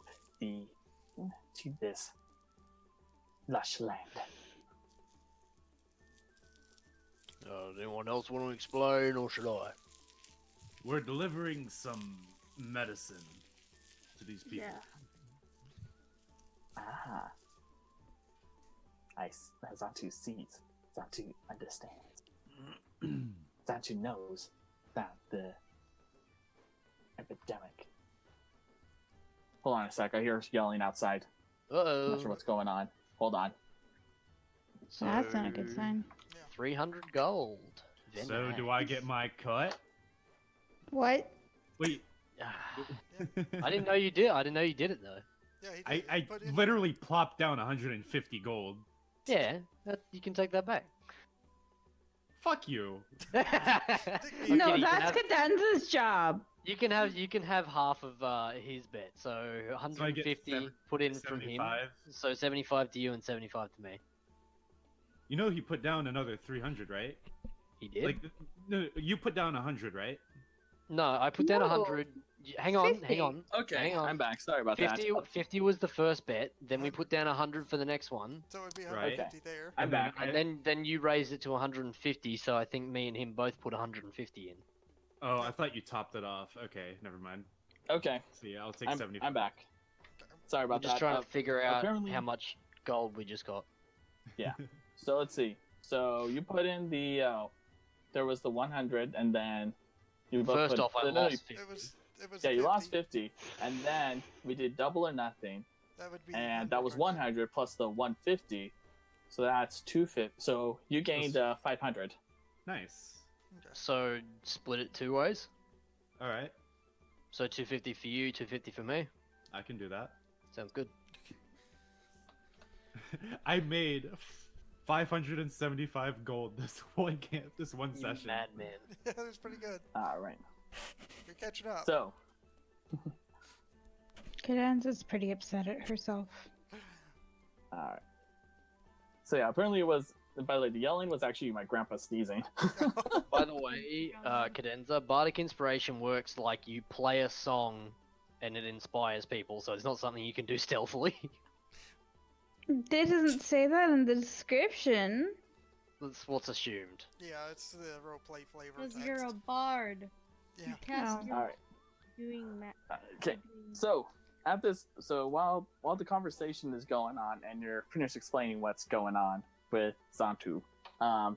this lush land? Does anyone else want to explain, or should I? We're delivering some medicine to these people. Yeah. Ah. Zantu sees. Zantu understands. Zantu knows that the epidemic. Hold on a sec. I hear yelling outside. Uh-oh. I'm not sure what's going on. Hold on. So, That's not a good sign. 300 gold. Very So do I get my cut? What? Wait, I didn't know you did. I didn't know you did it though. Yeah, he did. I Put in- literally plopped down 150 gold. Yeah, you can take that back. Fuck you. No, You can that's have- Cadenza's job. You can have half of his bet. So 150 seven- put in from him. 75. So 75 to you and 75 to me. You know he put down another 300, right? He did. Like, no, you put down 100, right? No, I put down No. 100. Hang on, 50. hang on. Okay, Hang on. I'm back. Sorry about 50, that. 50 was the first bet. Then we put down 100 for the next one, So it'd be Right. 150 there. I'm And then back. and then you raised it to 150. So I think me and him both put 150 in. Oh, I thought you topped it off. Okay, never mind. Okay, So yeah, I'll take 75. I'm back. Sorry I'm about just that. trying to figure out apparently- how much gold we just got. So let's see. So you put in the there was the 100, and then you both First put, off, I no, lost 50. It was. Yeah, you 50. lost 50, and then we did double or nothing, That would be. and that was 100. 100 plus the 150, so that's 250. So you gained 500. Nice. Okay. So split it two ways. All right, So 250 for you, 250 for me. I can do that. Sounds good. I made 575 gold this one You session. madman. Yeah, that was pretty good. All right. You're catching up. So Cadenza's pretty upset at herself. all right. So yeah, apparently it was. By the way, the yelling was actually my grandpa sneezing. By the way, Cadenza, Bardic Inspiration works like you play a song and it inspires people, so it's not something you can do stealthily. They doesn't say that in the description. That's what's assumed. Yeah, it's the roleplay flavor. Because text. you're a bard. Yeah. You cast No. your All right. doing Okay. So at this, so while the conversation is going on and you're finished explaining what's going on with Zantu,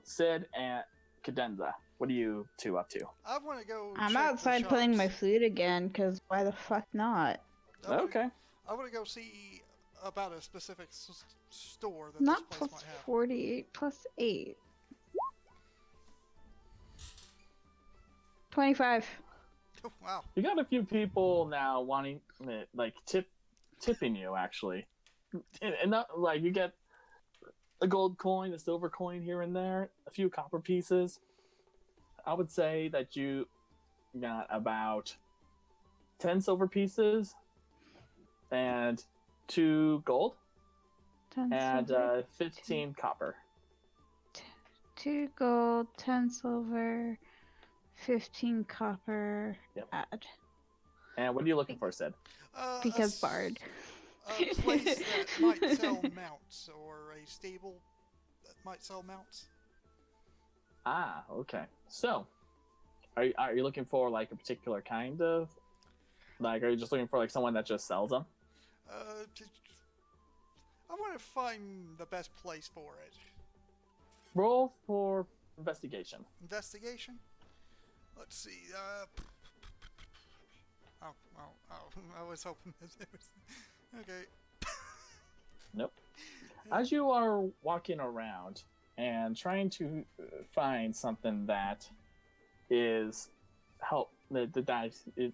Sid and Cadenza, what are you two up to? I want to go. I'm check the outside playing my shops. flute again, because why the fuck not? I wanna- Okay. I want to go see about a specific store that Not this plus place might have. 48, plus 8. 25. Oh, wow. You got a few people now wanting like tipping you actually, and not like you get a gold coin, a silver coin here and there, a few copper pieces. I would say that you got about 10 silver pieces and 2 gold 10 and silver, 15 copper. 2 gold, 10 silver, 15 copper. Yep. Add. And what are you looking for, Sid? A Because s- bard. A place that might sell mounts, or a stable that might sell mounts. Ah, okay. So, are you looking for like a particular kind of, like, are you just looking for like someone that just sells them? To- I want to find the best place for it. Roll for investigation. Investigation. Let's see. Oh, I was hoping it was. Okay. Nope. As you are walking around and trying to find something that is that is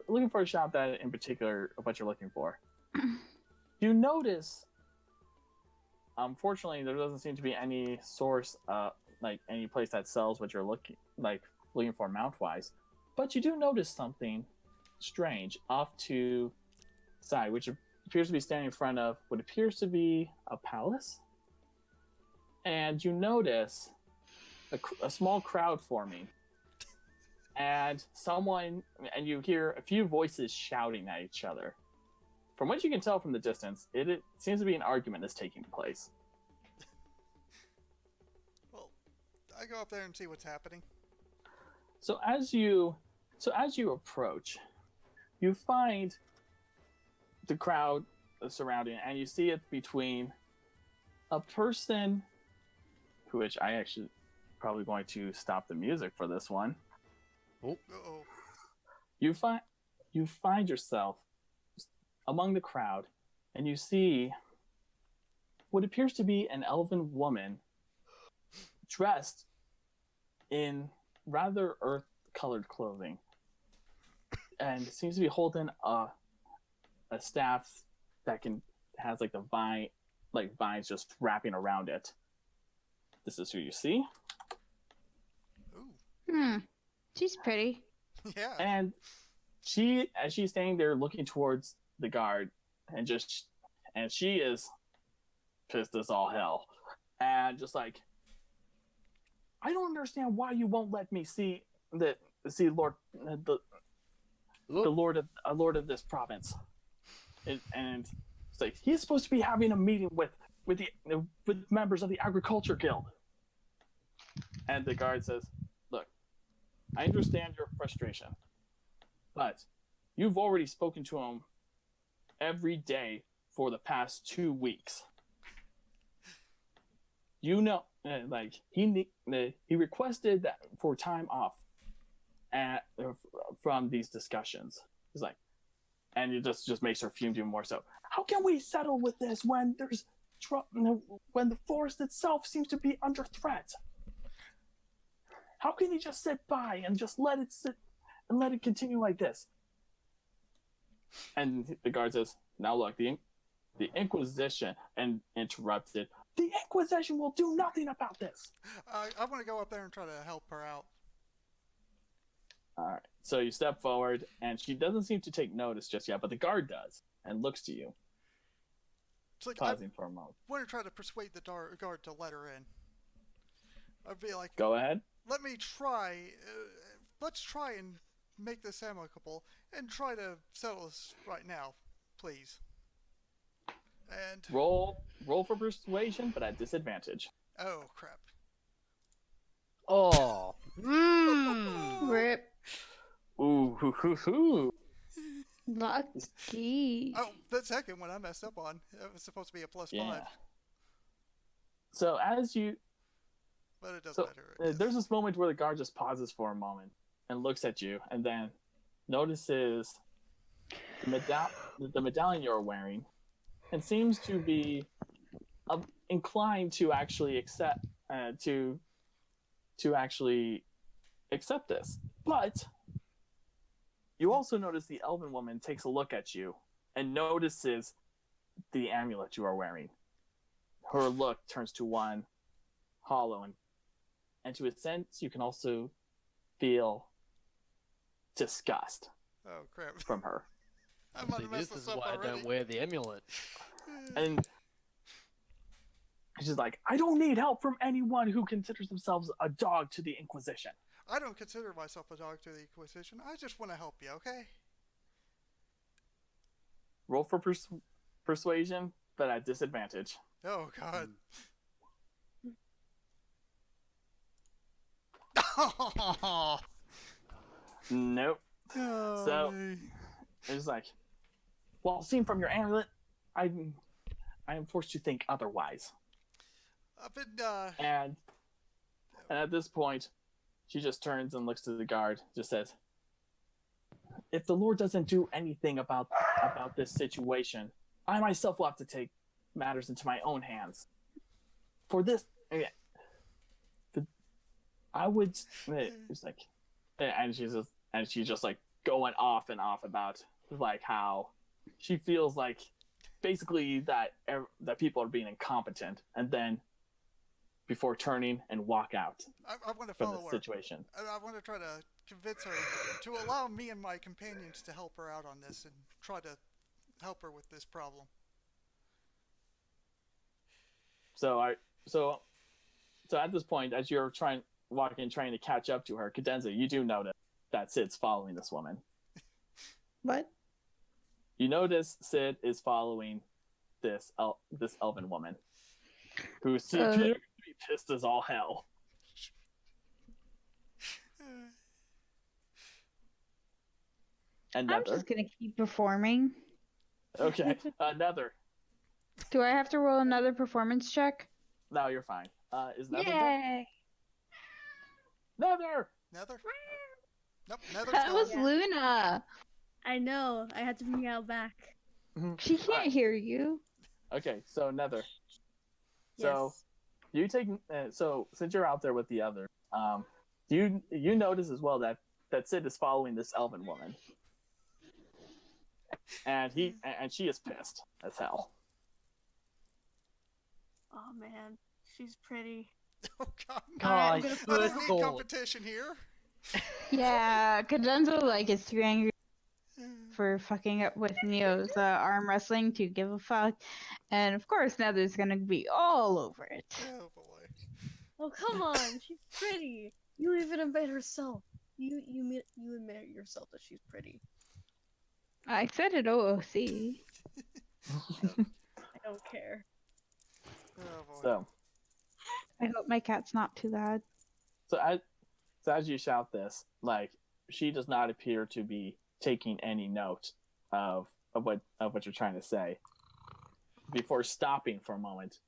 looking for a shop that in particular of what you're looking for, you notice. Unfortunately, there doesn't seem to be any source, like any place that sells what you're looking for mount wise, but you do notice something strange off to side, which appears to be standing in front of what appears to be a palace. And you notice a small crowd forming. And you hear a few voices shouting at each other. From what you can tell from the distance, it seems to be an argument that's taking place. Well, I go up there and see what's happening. So as you approach, you find the crowd surrounding, and you see it between a person, which I actually probably going to stop the music for this one. Uh-oh. You find yourself among the crowd, and you see what appears to be an elven woman dressed in rather earth-colored clothing, and seems to be holding a staff that has like vines just wrapping around it. This is who you see. Ooh. She's pretty. Yeah. And as she's standing there looking towards the guard, and she is pissed as all hell, and just like, I don't understand why you won't let me see Lord the Lord of this province, and it's like he's supposed to be having a meeting with members of the agriculture guild, and the guard says, "Look, I understand your frustration, but you've already spoken to him every day for the past 2 weeks. You know, like he requested that for time off from these discussions." He's like, and it just makes her fume even more so. How can we settle with this when when the forest itself seems to be under threat? How can you just sit by and just let it sit and let it continue like this? And the guard says, "Now look, the Inquisition," and interrupted. "The Inquisition will do nothing about this." I want to go up there and try to help her out. All right. So you step forward, and she doesn't seem to take notice just yet, but the guard does and looks to you, It's like, pausing for a moment. I want to try to persuade the guard to let her in. I'd be like, Go ahead. let me try. Let's try and make this amicable and try to settle this right now, please. And Roll for persuasion, but at disadvantage. oh crap! Oh. Rip. Ooh, hoo, hoo, hoo. Lucky. Oh, the second one I messed up on. It was supposed to be a +5, Yeah. So but it doesn't matter. I guess. there's this moment where the guard just pauses for a moment and looks at you, and then notices the medallion you're wearing, and seems to be inclined to actually accept accept this. But you also notice the elven woman takes a look at you and notices the amulet you are wearing. Her look turns to one hollow, and to a sense you can also feel disgust Oh crap! from her. I might See, have this messed is this up why I already. don't wear the amulet. And she's like, "I don't need help from anyone who considers themselves a dog to the Inquisition." I don't consider myself a dog to the Inquisition. I just want to help you, okay? Roll for persuasion, but at disadvantage. Oh god. Nope. Oh, So- me. It's like, well, seen from your amulet, I am forced to think otherwise. I've been And at this point, she just turns and looks to the guard, just says, "If the Lord doesn't do anything about this situation, I myself will have to take matters into my own hands. For this, I would." It's like, and she's just like going off and off about like how she feels like basically that people are being incompetent, and then before turning and walk out I want to from follow the her. situation. I want to try to convince her to allow me and my companions to help her out on this and try to help her with this problem. So at this point, as you're trying to catch up to her, Cadenza, you do notice that Sid's following this woman. What? You notice Sid is following this elven woman, who appears to be pissed as all hell. And I'm Nether. just gonna keep performing. Okay, Nether. Do I have to roll another performance check? No, you're fine. Is Nether done? Yay! Nether! Nether? Nope, Nether's That gone. was Yeah. Luna. I know. I had to meow back. She can't hear you. Okay, so Nether. Yes. So you take so since you're out there with the other, you notice as well that Sid is following this elven woman, and she is pissed as hell. Oh man, she's pretty. Oh god. God, I'm gonna I put don't good need God. competition here. Yeah, Cadenza is too angry for fucking up with Neo's arm wrestling to give a fuck, and of course Nether's gonna be all over it. Oh boy. Oh come on, she's pretty. You even admit herself. You admit yourself that she's pretty. I said it OOC. I don't care. Oh boy. So I hope my cat's not too loud. so as you shout this, like, she does not appear to be taking any note of what you're trying to say. Before stopping for a moment,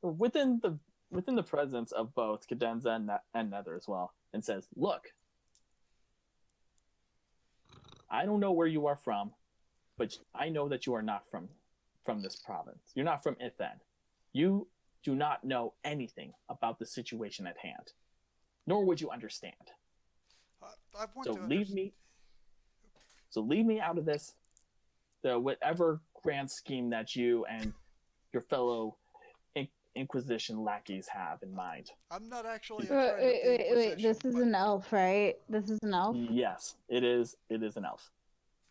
within the presence of both Cadenza and Nether as well, and says, "Look, I don't know where you are from, but I know that you are not from this province. You're not from Ithan. You do not know anything about the situation at hand, nor would you understand. I want So to leave me out of this. The whatever grand scheme that you and your fellow Inquisition lackeys have in mind." I'm not actually. Wait, this is an elf, right? This is an elf? Yes, it is. It is an elf.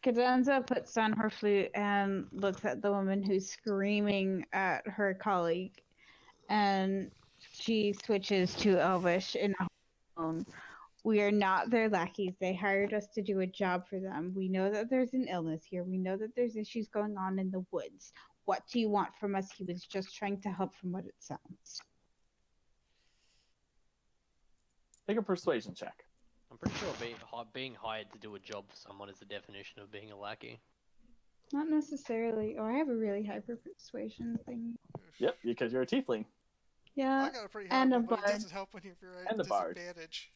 Cadenza puts down her flute and looks at the woman who's screaming at her colleague, and she switches to Elvish in a tone. We are not their lackeys. They hired us to do a job for them. We know that there's an illness here. We know that there's issues going on in the woods. What do you want from us? He was just trying to help from what it sounds. Make a persuasion check. I'm pretty sure being hired to do a job for someone is the definition of being a lackey. Not necessarily. Oh, I have a really hyper persuasion thing. Yep, because you're a tiefling. Yeah. I got a pretty high and a one, but it bard. doesn't help when you're at And a bard. disadvantage.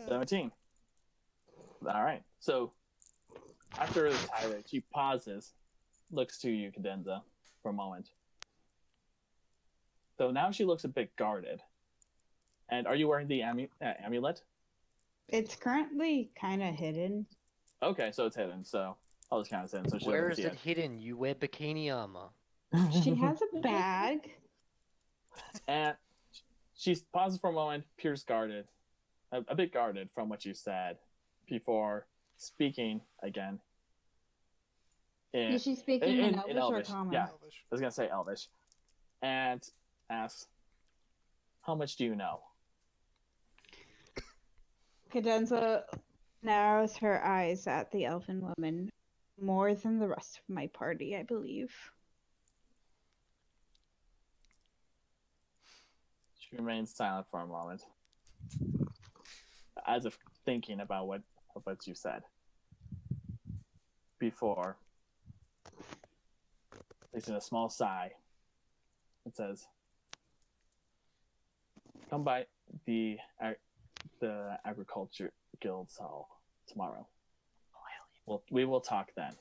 17. All right. So after the tirade, she pauses, looks to you, Cadenza, for a moment. So now she looks a bit guarded. And are you wearing the amulet? It's currently kind of hidden. Okay, so it's hidden. So I'll just count it in. So she Where doesn't is see it hidden? You wear bikini armor. She has a bag. And she pauses for a moment, appears guarded, a bit guarded from what you said, before speaking again. Is she speaking in Elvish or Elvish? Common? Yeah, Elvish. I was gonna say Elvish, and asks, "How much do you know?" Cadenza narrows her eyes at the elfin woman. More than the rest of my party, I believe. She remains silent for a moment, as if thinking about what you said. Before, placing a small sigh, it says, "Come by the agriculture guild's hall tomorrow. We will talk then."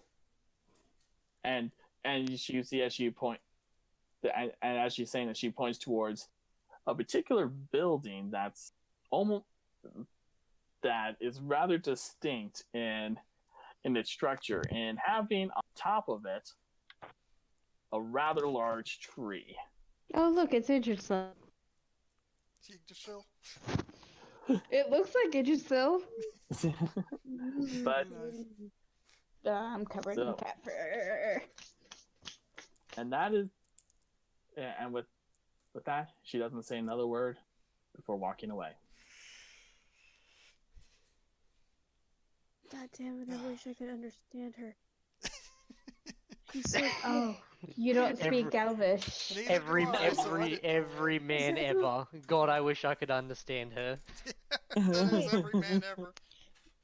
And you see as she as she's saying that, she points towards a particular building that is rather distinct in its structure, and having on top of it a rather large tree. Oh, look, it's Idrisil. Yggdrasil? It looks like Idrisil. But Nice. I'm covered in So- cat fur. And that is, yeah, and with that, she doesn't say another word before walking away. God damn it! I wish I could understand her. She's so Oh, you don't speak Elvish. Neither Every do I, so I didn't know every man that ever. God, I wish I could understand her. that. That is every man ever.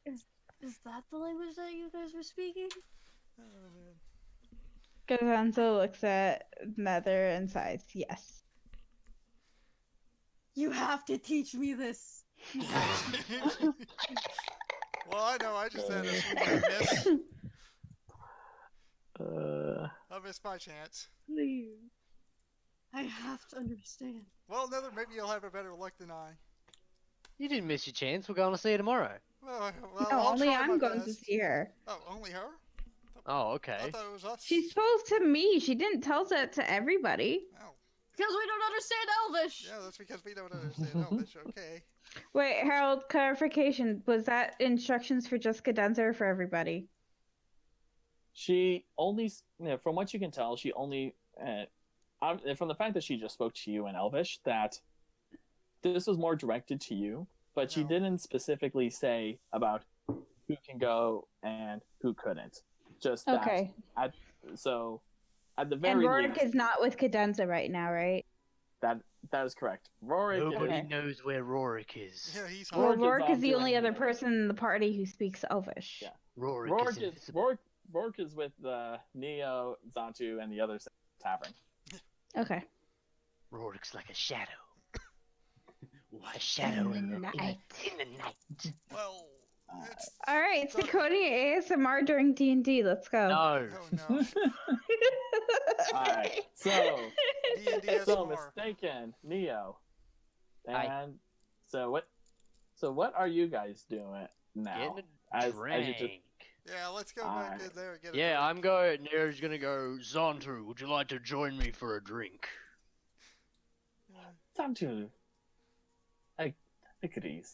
Is that the language that you guys were speaking? Oh, man. Gazenzo looks at Nether and sighs. Yes. You have to teach me this. Well, I know. I just had a swing and a miss. I missed my chance. Please. I have to understand. Well, Nether, maybe you'll have a better luck than I. You didn't miss your chance. We're going to see her tomorrow. Well, No, I'll only try my I'm going to best. see her. Oh, only her? Oh, I okay. thought it was us. She spoke to me. She didn't tell that to everybody. Oh, Because we don't understand Elvish. yeah, that's because we don't understand Elvish. Okay. Wait, Harold, clarification. Was that instructions for just Cadenza or for everybody? She only, from what you can tell, she only, from the fact that she just spoke to you in Elvish, that this was more directed to you, but she No. didn't specifically say about who can go and who couldn't. Just that. Okay. So, at the And very Rorik least, is not with Cadenza right now, right? that is correct. Rorik, Nobody Okay. knows where Rorik is. Yeah, he's Well, hard. Rorik is Rorik is the off only doing other that. person in the party who speaks Elvish. Yeah. Rorik, Rorik is is invisible. Rorik is with Neo, Zantu, and the other tavern. Okay. Rorik's like a shadow. A What? shadow In in the the night. night. Well, it's... All right, So- Sakoni ASMR during D&D. Let's go. No. Oh, no. Alright, so D&D so SMR. mistaken, Neo. Hi. And so what are you guys doing now? Getting a As you drink. just Yeah, let's go back Alright. in there and get a Yeah, drink. I'm going. Nero's gonna go. Zontu, would you like to join me for a drink? time to take it easy.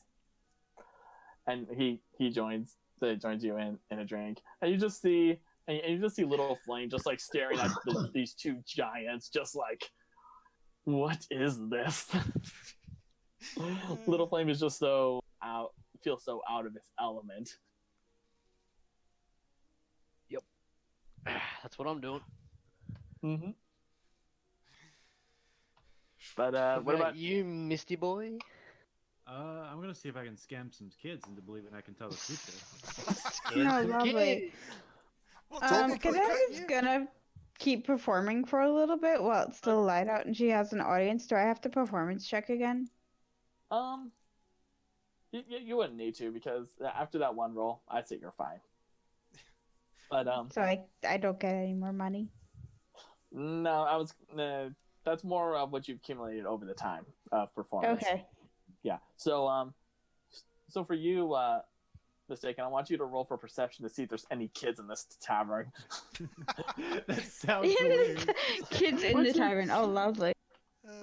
And he joins you in a drink. And you just see Little Flame just like staring at these two giants, just like, what is this? Little Flame is just feels so out of his element. That's what I'm doing. Mm-hmm. But what about you, Misty Boy? I'm gonna see if I can scam some kids into believing I can tell the future. No, lovely. Well, technically, couldn't Cadenza's you? gonna keep performing for a little bit while it's still light out and she has an audience. Do I have to performance check again? you wouldn't need to, because after that one roll, I'd say you're fine. But So I don't get any more money. no, that's more of what you've accumulated over the time of performance. Okay. Yeah. So for you, Mistaken, I want you to roll for perception to see if there's any kids in this tavern. That sounds weird. Kids in the tavern. Oh, lovely.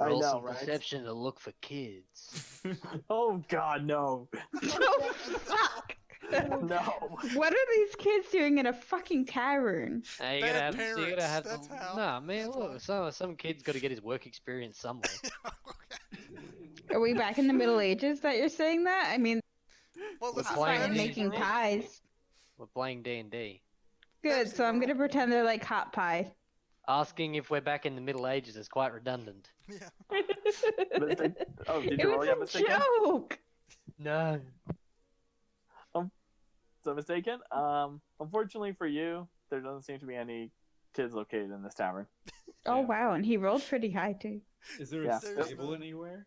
I Roll know, some right? perception to look for kids. Oh God, no, Oh, fuck. no. What are these kids doing in a fucking tavern? Now you Bad gotta have. You parents, gotta have. that's how. Nah, man. That's Look, some kid's got to get his work experience somewhere. Are we back in the Middle Ages that you're saying that? I mean, Well, this We're is playing fine fantasy making world. pies. We're playing D&D. Good, so I'm gonna pretend they're like hot pie. Asking if we're back in the Middle Ages is quite redundant. Yeah. Oh, did It you roll your was a Mistaken? joke! No. So Mistaken. Unfortunately for you, there doesn't seem to be any kids located in this tavern. Oh Yeah. wow, and he rolled pretty high too. Is there Yeah. a stable anywhere?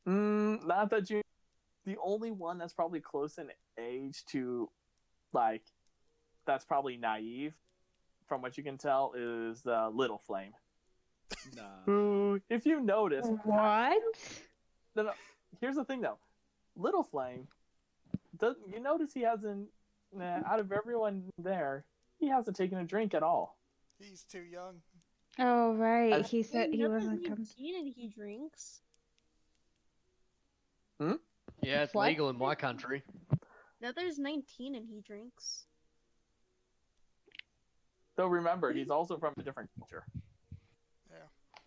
Not that you. The only one that's probably close in age to, like, that's probably naive, from what you can tell, is Little Flame. Nah. Who, if you notice, What? no. Here's the thing though, Little Flame, you notice he hasn't, out of everyone there, he hasn't taken a drink at all. He's too young. Oh right, As- he said he Nether's wasn't coming. 19 and he drinks. Yeah, it's What? legal in my country. Nether's 19 and he drinks. Though remember, he's also from a different culture.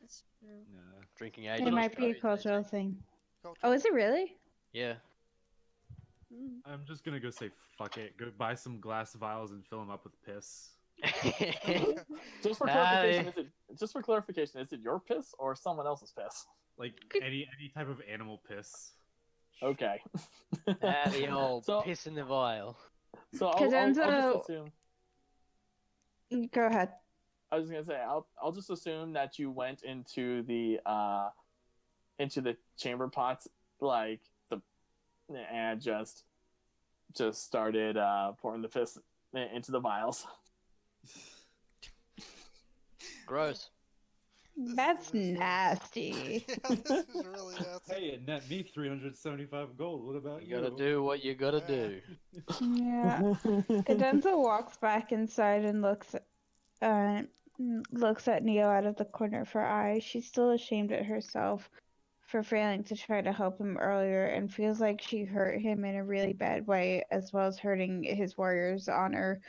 That's true. Yeah. Drinking age. It in might be a Australia, cultural thing. Culture. Oh, is it really? Yeah. Mm. I'm just gonna go say fuck it. Go buy some glass vials and fill them up with piss. Just for clarification, is it your piss or someone else's piss? Like any type of animal piss. Okay. The old So- piss in the vial. So I'll Cadenza- just assume. Go ahead. I was gonna say I'll just assume that you went into the chamber pots and just started pouring the piss into the vials. Gross. That's nasty. Yeah, this is really nasty. Hey, it net me 375 gold. What about You gotta do what you gotta do. Yeah. Cadenza walks back inside and looks at Neo out of the corner of her eye. She's still ashamed at herself for failing to try to help him earlier and feels like she hurt him in a really bad way, as well as hurting his warrior's honor,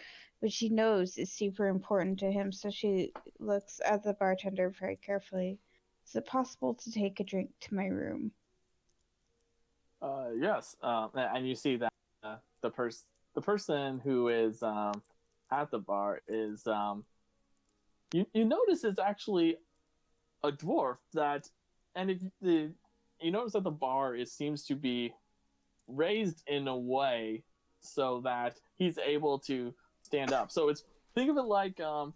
which she knows is super important to him. So she looks at the bartender very carefully. Is it possible to take a drink to my room? Yes, and you see that the person who is at the bar is you notice is actually a dwarf you notice that the bar seems to be raised in a way so that he's able to stand up. So think of it like the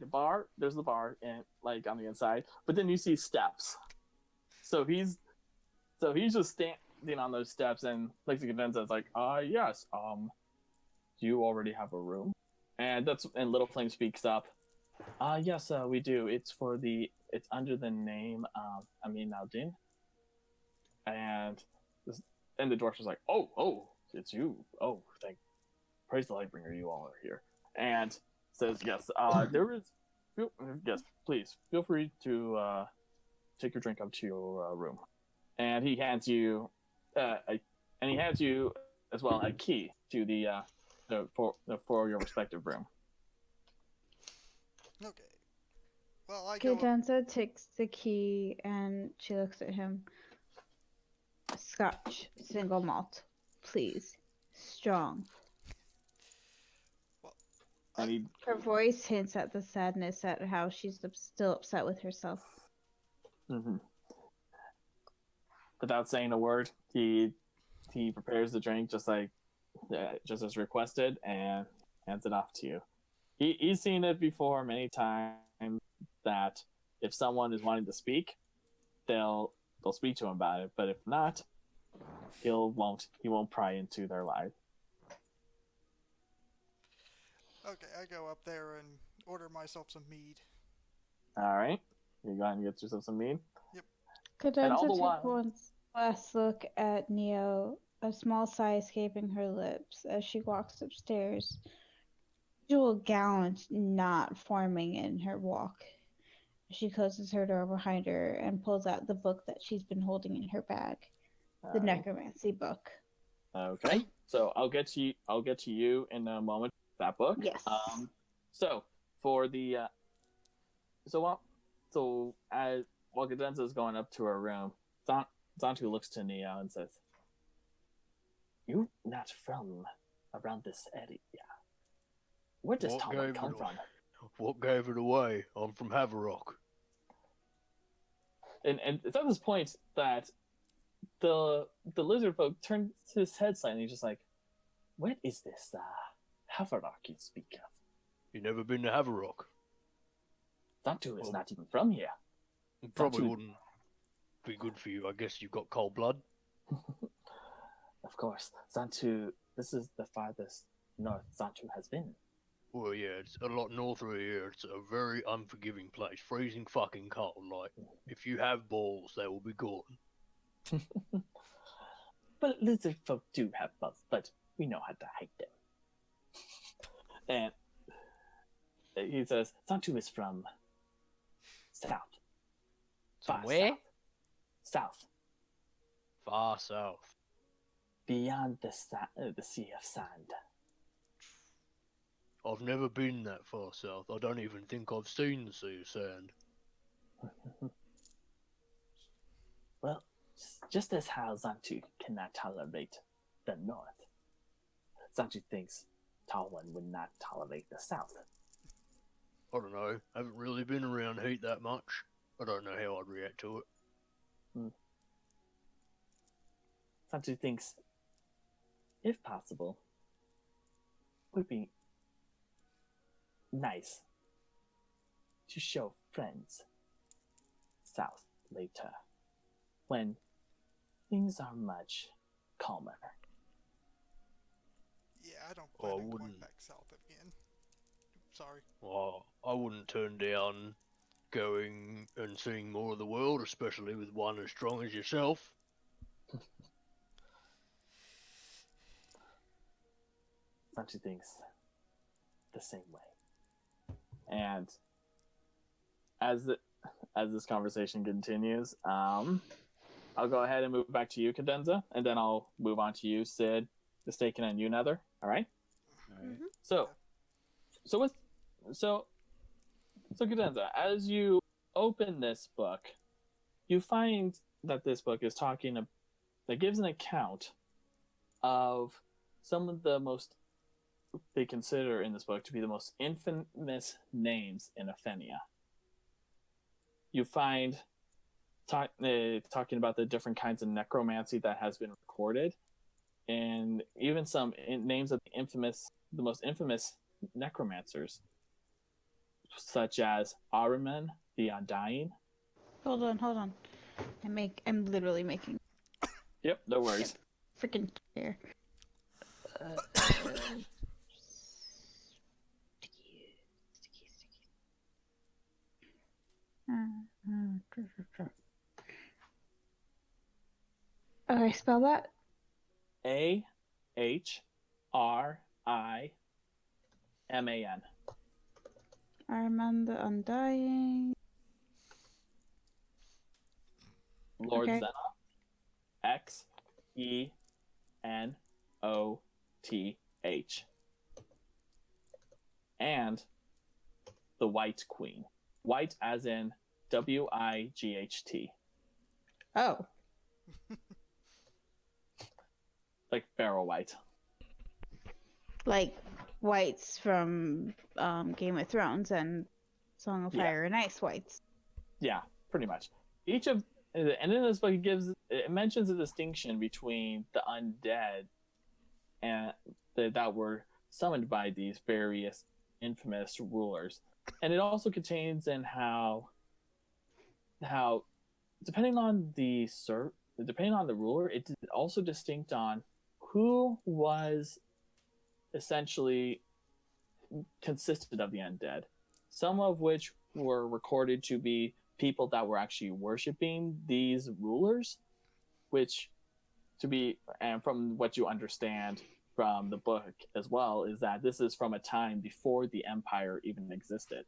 bar. There's the bar and like on the inside, but then you see steps. So he's just standing on those steps, and like the Cadenza is like, yes, do you already have a room? And Little Flame speaks up. Yes, we do. It's under the name Amin Aldin. And the dwarf was like, oh, it's you. Oh, praise the Lightbringer, you all are here. And says, yes, yes, please, feel free to take your drink up to your room. And he hands you as well a key to for your respective room. Okay. Well, I go up. Cadenza takes the key and she looks at him. Scotch, single malt, please. Strong. And Her voice hints at the sadness at how she's still upset with herself. mm-hmm. Without saying a word, he prepares the drink just as requested and hands it off to you. He's seen it before many times that if someone is wanting to speak, they'll speak to him about it. But if not, he won't pry into their life. Okay, I go up there and order myself some mead. All right, you go ahead and get yourself some mead. Cadenza all the took while- one last look at Neo, a small sigh escaping her lips as she walks upstairs. Usual gallant not forming in her walk. She closes her door behind her and pulls out the book that she's been holding in her bag, the necromancy book. Okay, so I'll get to you in a moment. That book. Yes. So for the while Cadenza is going up to her room, Zantu looks to Neo and says, "You not from around this area? Where does Tom come from?" What gave it away? I'm from Haverock. And it's at this point that the lizard folk turns his head slightly and he's just like, "What is this Haverock you speak of? You never been to Haverock? Zantu is not even from here." Probably Zantu- wouldn't be good for you. I guess you've got cold blood. Of course, Zantu. This is the farthest north Zantu has been. Well, yeah, it's a lot north of here. It's a very unforgiving place. Freezing fucking cold. Like, if you have balls, they will be gone. But lizard folk do have balls, but we know how to hide them. And he says, Zantu is from south. From Far where? South. Far south. Beyond the sea of sand. I've never been that far south. I don't even think I've seen the Sea of Sand. Well, just as how Zantu cannot tolerate the north, Zantu thinks Talwyn would not tolerate the south. I don't know. I haven't really been around heat that much. I don't know how I'd react to it. Zantu thinks, if possible, would be nice to show friends south later, when things are much calmer. Yeah, I don't plan on going wouldn't. back south again. Sorry. Well, I wouldn't turn down going and seeing more of the world, especially with one as strong as yourself. Sanchi thinks the same way. And as this conversation continues, I'll go ahead and move back to you, Cadenza, and then I'll move on to you, Sid, Mistaken, and you, Nether. All right. All right. So Cadenza, as you open this book, you find that this book is that gives an account of some of the most they consider in this book to be the most infamous names in Athenia. You find talking about the different kinds of necromancy that has been recorded, and even some names of the most infamous necromancers, such as Ahriman the Undying. Hold on. I'm literally making Yep, no worries. freaking chair. Okay, spell that. Ahriman. Ahriman the Undying. Lord Okay. Zenoth. Xenoth. And the White Queen. White as in Wight. Oh. Like Barrow White. Like whites from Game of Thrones and Song of Fire and Ice whites. Yeah, pretty much. And in this book, it mentions a distinction between the undead and that were summoned by these various infamous rulers, and it also contains in how depending on the ruler, it's also distinct on who was essentially consisted of the undead, some of which were recorded to be people that were actually worshiping these rulers, and from what you understand from the book as well, is that this is from a time before the empire even existed,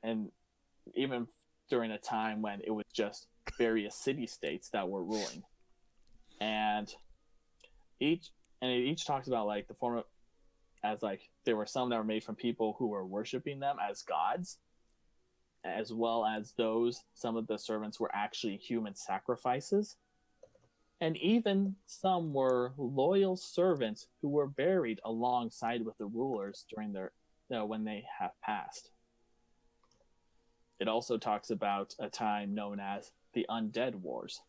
and even during a time when it was just various city-states that were ruling. And each talks about like the form of, as like there were some that were made from people who were worshiping them as gods, as well as some of the servants were actually human sacrifices, and even some were loyal servants who were buried alongside with the rulers during when they have passed. It also talks about a time known as the Undead Wars,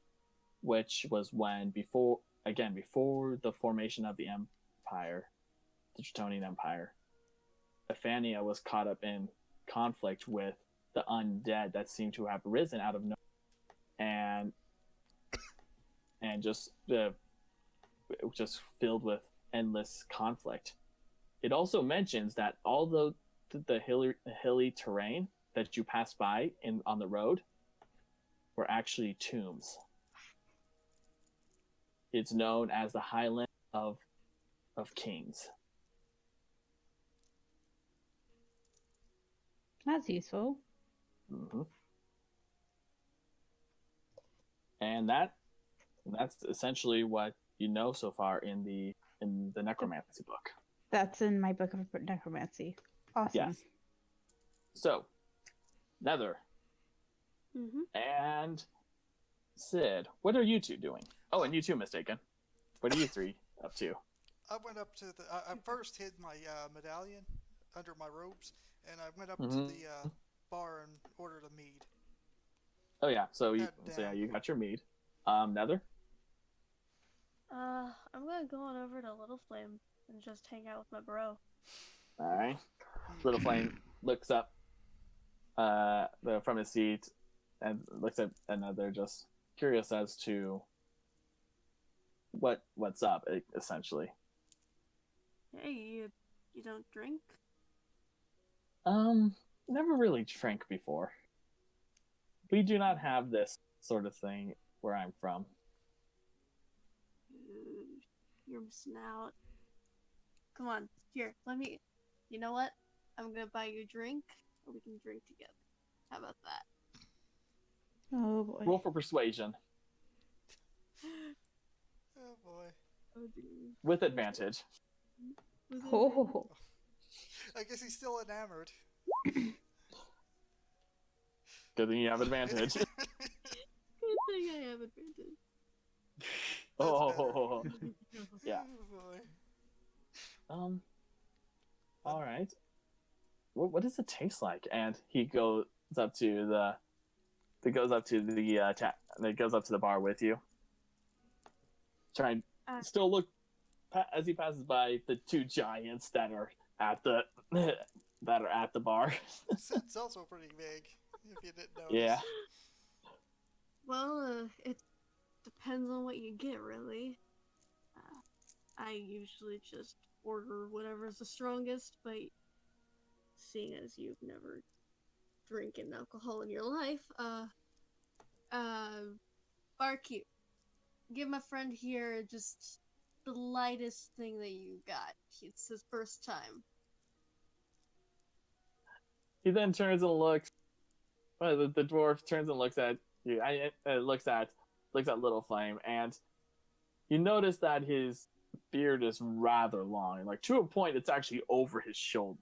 which was when before the formation of the empire, the Tritonian Empire, Athenia was caught up in conflict with the undead that seemed to have risen out of nowhere, and just filled with endless conflict. It also mentions that although the hilly terrain that you pass by on the road were actually tombs. It's known as the Highland of Kings. That's useful. Mm-hmm. And that's essentially what you know so far in the necromancy book. That's in my book of necromancy. Awesome. Yes. So, Nether Mm-hmm. and Sid, what are you two doing? Oh, and you too, mistaken. What are you three up to? I went up to the. I first hid my medallion under my robes, and I went up to Mhm. the bar and ordered a mead. Oh yeah, so you Damn. you got your mead. Nether. I'm gonna go on over to Little Flame and just hang out with my bro. All right. Little Flame looks up from his seat and looks at Nether, just curious as to what's up, essentially. Hey, you don't drink? Never really drank before. We do not have this sort of thing where I'm from. You're missing out. Come on, here, let me. You know what? I'm gonna buy you a drink, and we can drink together. How about that? Oh boy. Roll for persuasion Oh boy. Oh, dear. with advantage. Was it Oh. I guess he's still enamored. Good thing you have advantage. Good thing I have advantage. Oh, yeah. Oh boy. All right. What does it taste like? And he goes up to the bar with you. Trying still look as he passes by the two giants that are at the bar. It's also pretty big, if you didn't notice. Yeah. Well, it depends on what you get, really. I usually just order whatever's the strongest, but seeing as you've never drinking alcohol in your life, barkeep, give my friend here just the lightest thing that you got. It's his first time. He then turns and looks. The dwarf turns and looks at you. Looks at Little Flame, and you notice that his beard is rather long, like to a point it's actually over his shoulder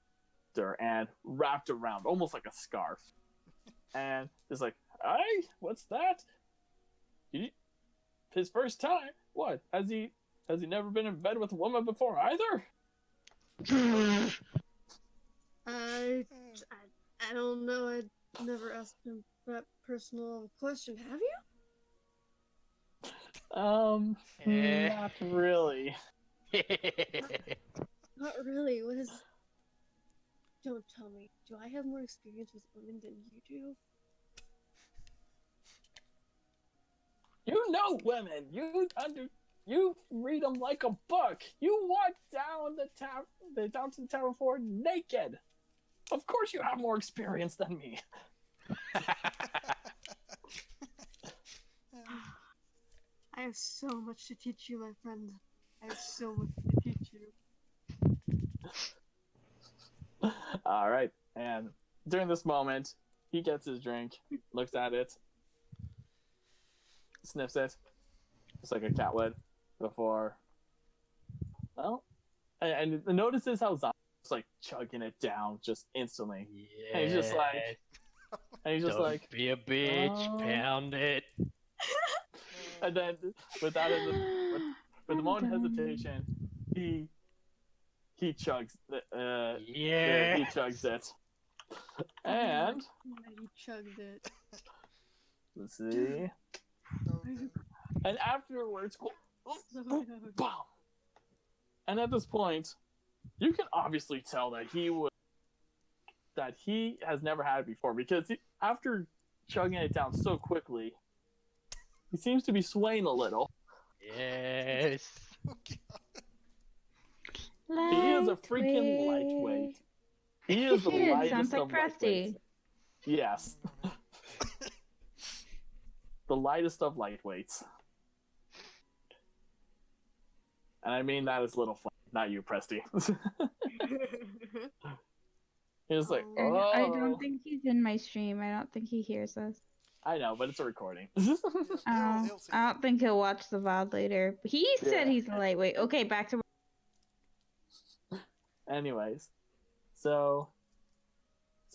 and wrapped around, almost like a scarf. And it's like, "Hey, what's that? His first time? What? Has he never been in bed with a woman before either?" I don't know. I never asked him that personal question. Have you? Not really. Not really. What is? Don't tell me. Do I have more experience with women than you do? You know women. You read them like a book. You walk down down to the tavern floor naked. Of course, you have more experience than me. I have so much to teach you, my friend. I have so much to teach you. All right. And during this moment, he gets his drink, looks at it, sniffs it, just like a cat would before. Well, and notices how Zion's like chugging it down just instantly. Yeah. And he's just Don't like, be a bitch, "Oh." pound it. And then, with the moment hesitation, he chugs Yeah. he chugs it, and You chugged it. let's see, and afterwards, boom. And at this point, you can obviously tell that he has never had it before, because after chugging it down so quickly, he seems to be swaying a little. Yes. Oh, God. He is a freaking lightweight. He is the Shit, lightest sounds like of Krusty. lightweights. Yes. The lightest of lightweights. And I mean that as Little Flame, not you, Presty. He's like, And oh. I don't think he's in my stream. I don't think he hears us. I know, but it's a recording. He'll see I don't think he'll watch the VOD later. He said Yeah. he's a lightweight. Okay, back to anyways, so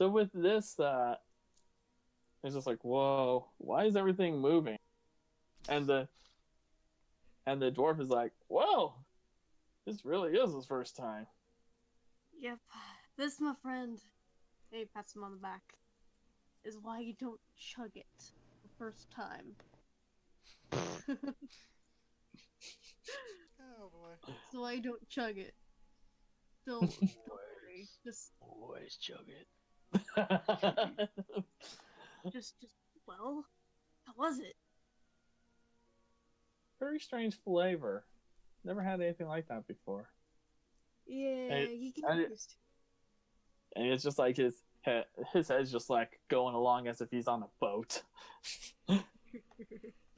with this, it's just like, whoa, why is everything moving? And the dwarf is like, whoa, this really is his first time. Yep. This, my friend, he pats him on the back, is why you don't chug it the first time. Oh boy. That's why you don't chug it. Don't worry. Just, Always chug it. well, how was it? Very strange flavor. Never had anything like that before. Yeah, you get used. And it's just like his head's just like going along as if he's on a boat.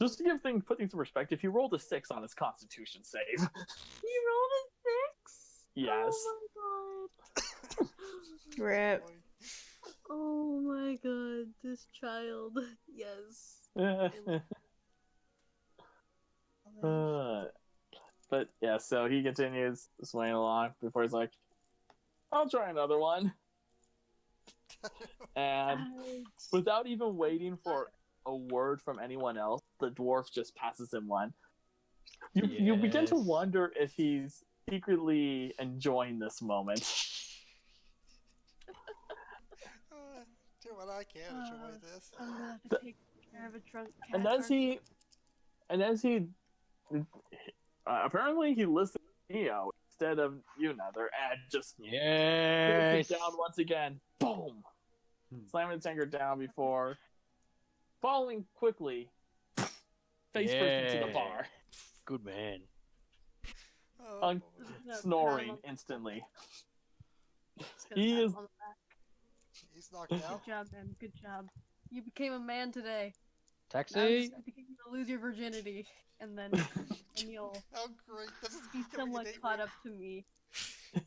Just to put things in perspective, he rolled a 6 on his Constitution save. He rolled a 6? Yes. Oh my god. Rip. Oh my god, this child. Yes. But yeah, so he continues swaying along before he's like, I'll try another one. And without even waiting for a word from anyone else, the dwarf just passes him one. You begin to wonder if he's secretly enjoying this moment. Do what I can to enjoy this. I'm gonna have to take care of a drunk cat. And as he apparently he listened to Neo instead of you, Nether, and just hits it down once again. Boom! Slamming the tanker down before falling quickly face first into the bar. Good man. Oh, Snoring instantly. He is. He's knocked out. Good job, man. Good job. You became a man today. Taxi. Now I'm just gonna lose your virginity, and then you'll Oh great! This is be somewhat caught up to me.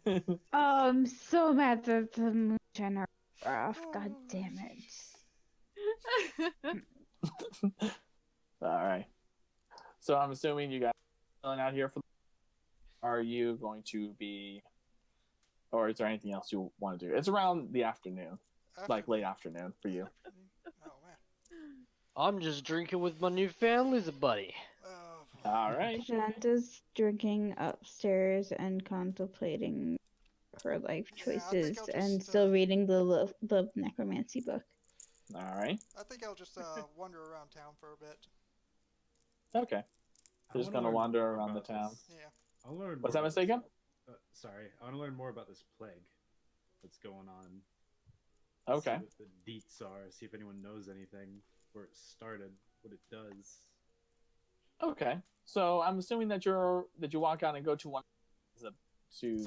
Oh, I'm so mad that the moonshine are off. God damn it. Alright. So I'm assuming you guys are chilling out here for. Are you going to be. Or is there anything else you want to do? It's around the afternoon. Like late afternoon for you. Oh man. I'm just drinking with my new family, buddy. Oh, Alright. Shanta's drinking upstairs and contemplating her life choices and still reading the necromancy book. Alright. I think I'll just wander around town for a bit. Okay. You're just gonna wander around the town. Yeah. I'll learn. Was that mistaken? Sorry, I want to learn more about this plague that's going on. Okay. See what the deets are. See if anyone knows anything, where it started, what it does. Okay. So I'm assuming that you walk out and go to one to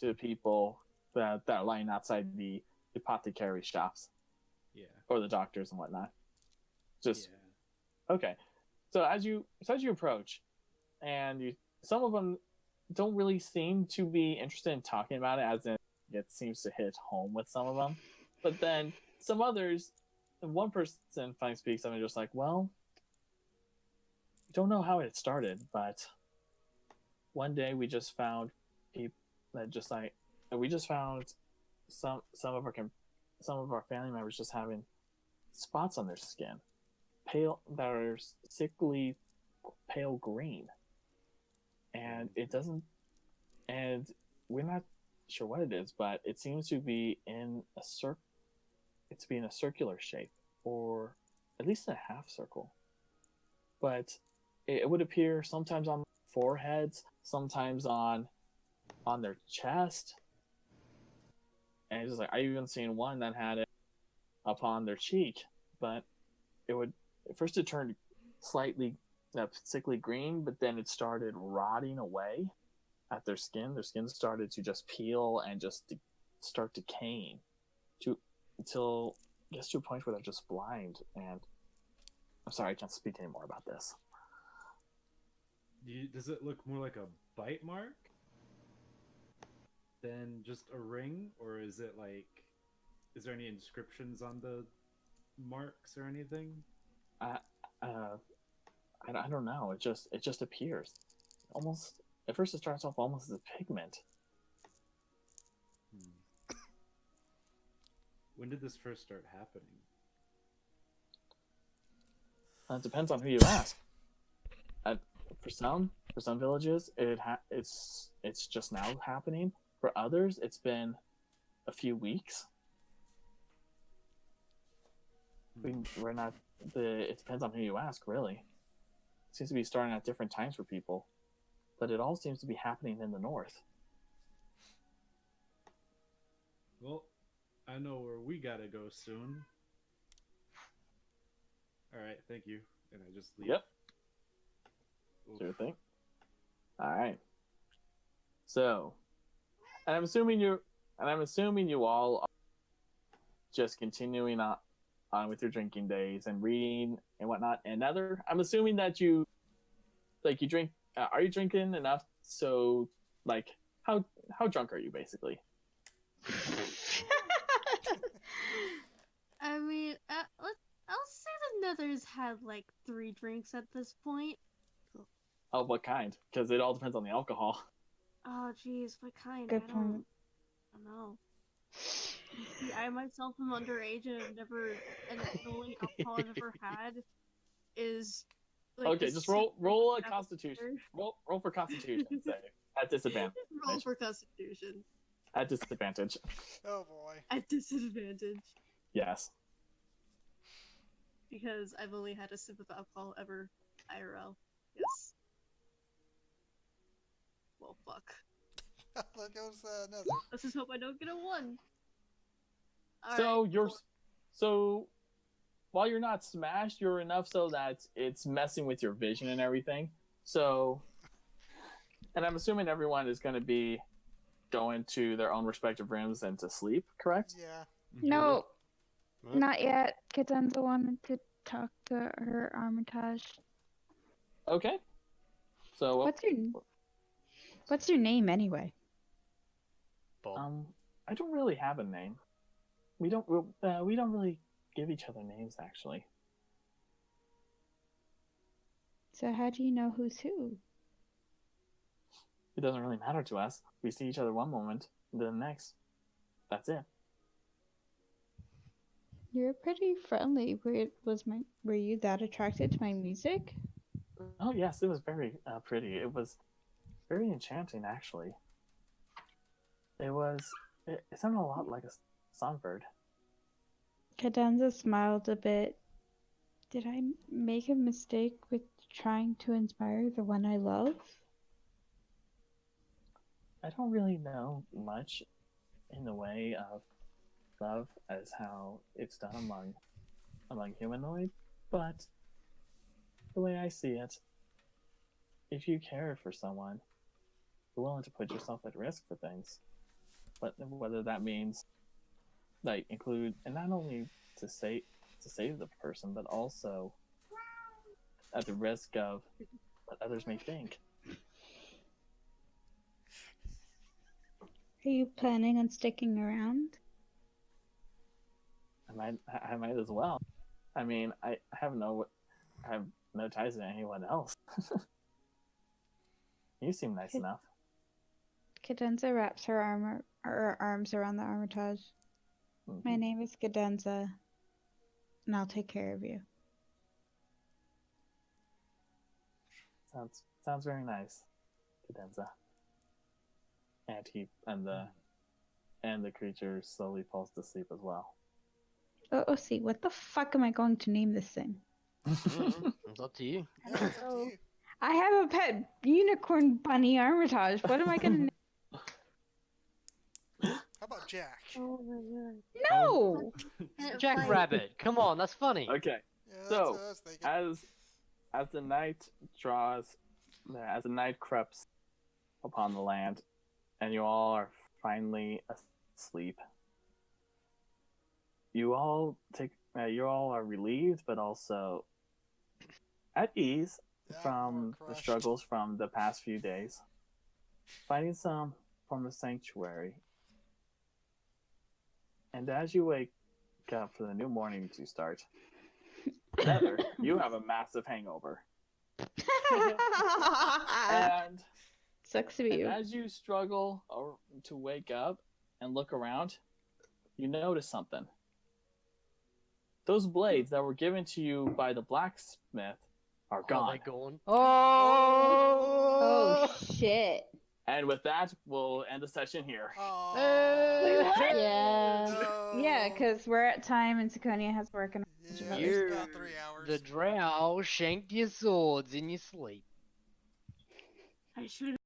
the people that are lying outside the apothecary shops. Yeah. Or the doctors and whatnot. Just yeah. Okay. So as you approach, and some of them don't really seem to be interested in talking about it, as in it seems to hit home with some of them. But then some others, and one person finally speaks up and just like, well, don't know how it started, but one day we just found people that just like, we just found some of our family members just having spots on their skin, pale, that are sickly pale green, and it doesn't, and we're not sure what it is, but it seems to be in a circular shape, or at least a half circle. But it would appear sometimes on foreheads, sometimes on their chest, and it's just like, I've even seen one that had it upon their cheek, but it would at first it turned slightly sickly green, but then it started rotting away at their skin. Their skin started to just peel and just start decaying until it gets to a point where they're just blind. And I'm sorry, I can't speak anymore about this. Does it look more like a bite mark than just a ring, or is it like? Is there any inscriptions on the marks or anything? I don't know. It just appears almost. At first, it starts off almost as a pigment, When did this first start happening? It depends on who you ask. For some villages, it's just now happening. For others, it's been a few weeks. We're not. It depends on who you ask, really. It seems to be starting at different times for people, but it all seems to be happening in the north. Well, I know where we gotta go soon. All right, thank you. And I just leave. Yep. Oof. Sure thing. All right. So, and I'm assuming you all are just continuing on with your drinking days and reading and whatnot. And I'm assuming that you drink. Are you drinking enough? So, like, how drunk are you, basically? I mean, I'll say the Nether's had like 3 drinks at this point. Oh, what kind? Because it all depends on the alcohol. Oh, jeez, what kind? Good I point. don't know. See, I myself am underage and and the only alcohol I've ever had is like. Okay, just roll a Constitution. Roll for Constitution. Say at disadvantage. Roll for Constitution. At disadvantage. Oh boy. At disadvantage. Yes. Because I've only had a sip of alcohol ever IRL. Yes. Well, fuck. There goes another. Let's just hope I don't get a 1. So while you're not smashed, you're enough so that it's messing with your vision and everything. So, and I'm assuming everyone is going to be going to their own respective rooms and to sleep, correct? Yeah. No, not yet. Cadenza wanted to talk to her Armitage. Okay. So What's your name anyway? Bob. I don't really have a name. We don't really give each other names, actually. So how do you know who's who? It doesn't really matter to us. We see each other one moment, and then the next. That's it. You're pretty friendly. Were you that attracted to my music? Oh yes, it was very pretty. It was very enchanting, actually. It sounded a lot like a songbird. Cadenza smiled a bit. Did I make a mistake with trying to inspire the one I love? I don't really know much in the way of love as how it's done among humanoid, but the way I see it, if you care for someone, you're willing to put yourself at risk for things. But whether that means like include and not only to save the person, but also at the risk of what others may think. Are you planning on sticking around? I might as well. I mean, I have no ties to anyone else. You seem nice enough. Cadenza wraps her arms around the Armitage. Mm-hmm. My name is Cadenza, and I'll take care of you. Sounds very nice, Cadenza. And the creature slowly falls to sleep as well. Oh, see, what the fuck am I going to name this thing? It's up to you. Yeah, it's up to you. I have a pet unicorn bunny Armitage. What am I gonna name? How about Jack? Oh my god. No! Jack Rabbit. Come on, that's funny. Okay. Yeah, that's So, what I was thinking. as the night creeps upon the land, and you all are finally asleep, you all are relieved, but also at ease Yeah, from we're the crushed. struggles from the past few days, finding some form of sanctuary. And as you wake up for the new morning to start, Heather, you have a massive hangover. And Sucks to be you. as you struggle to wake up and look around, you notice something. those blades that were given to you by the blacksmith are gone. Are they gone? Oh shit. And with that, we'll end the session here. Oh, Yeah. no. Yeah, because we're at time and Sakonia has work and Yeah, it's You- about 3 hours. The drow shanked your swords in your sleep. I should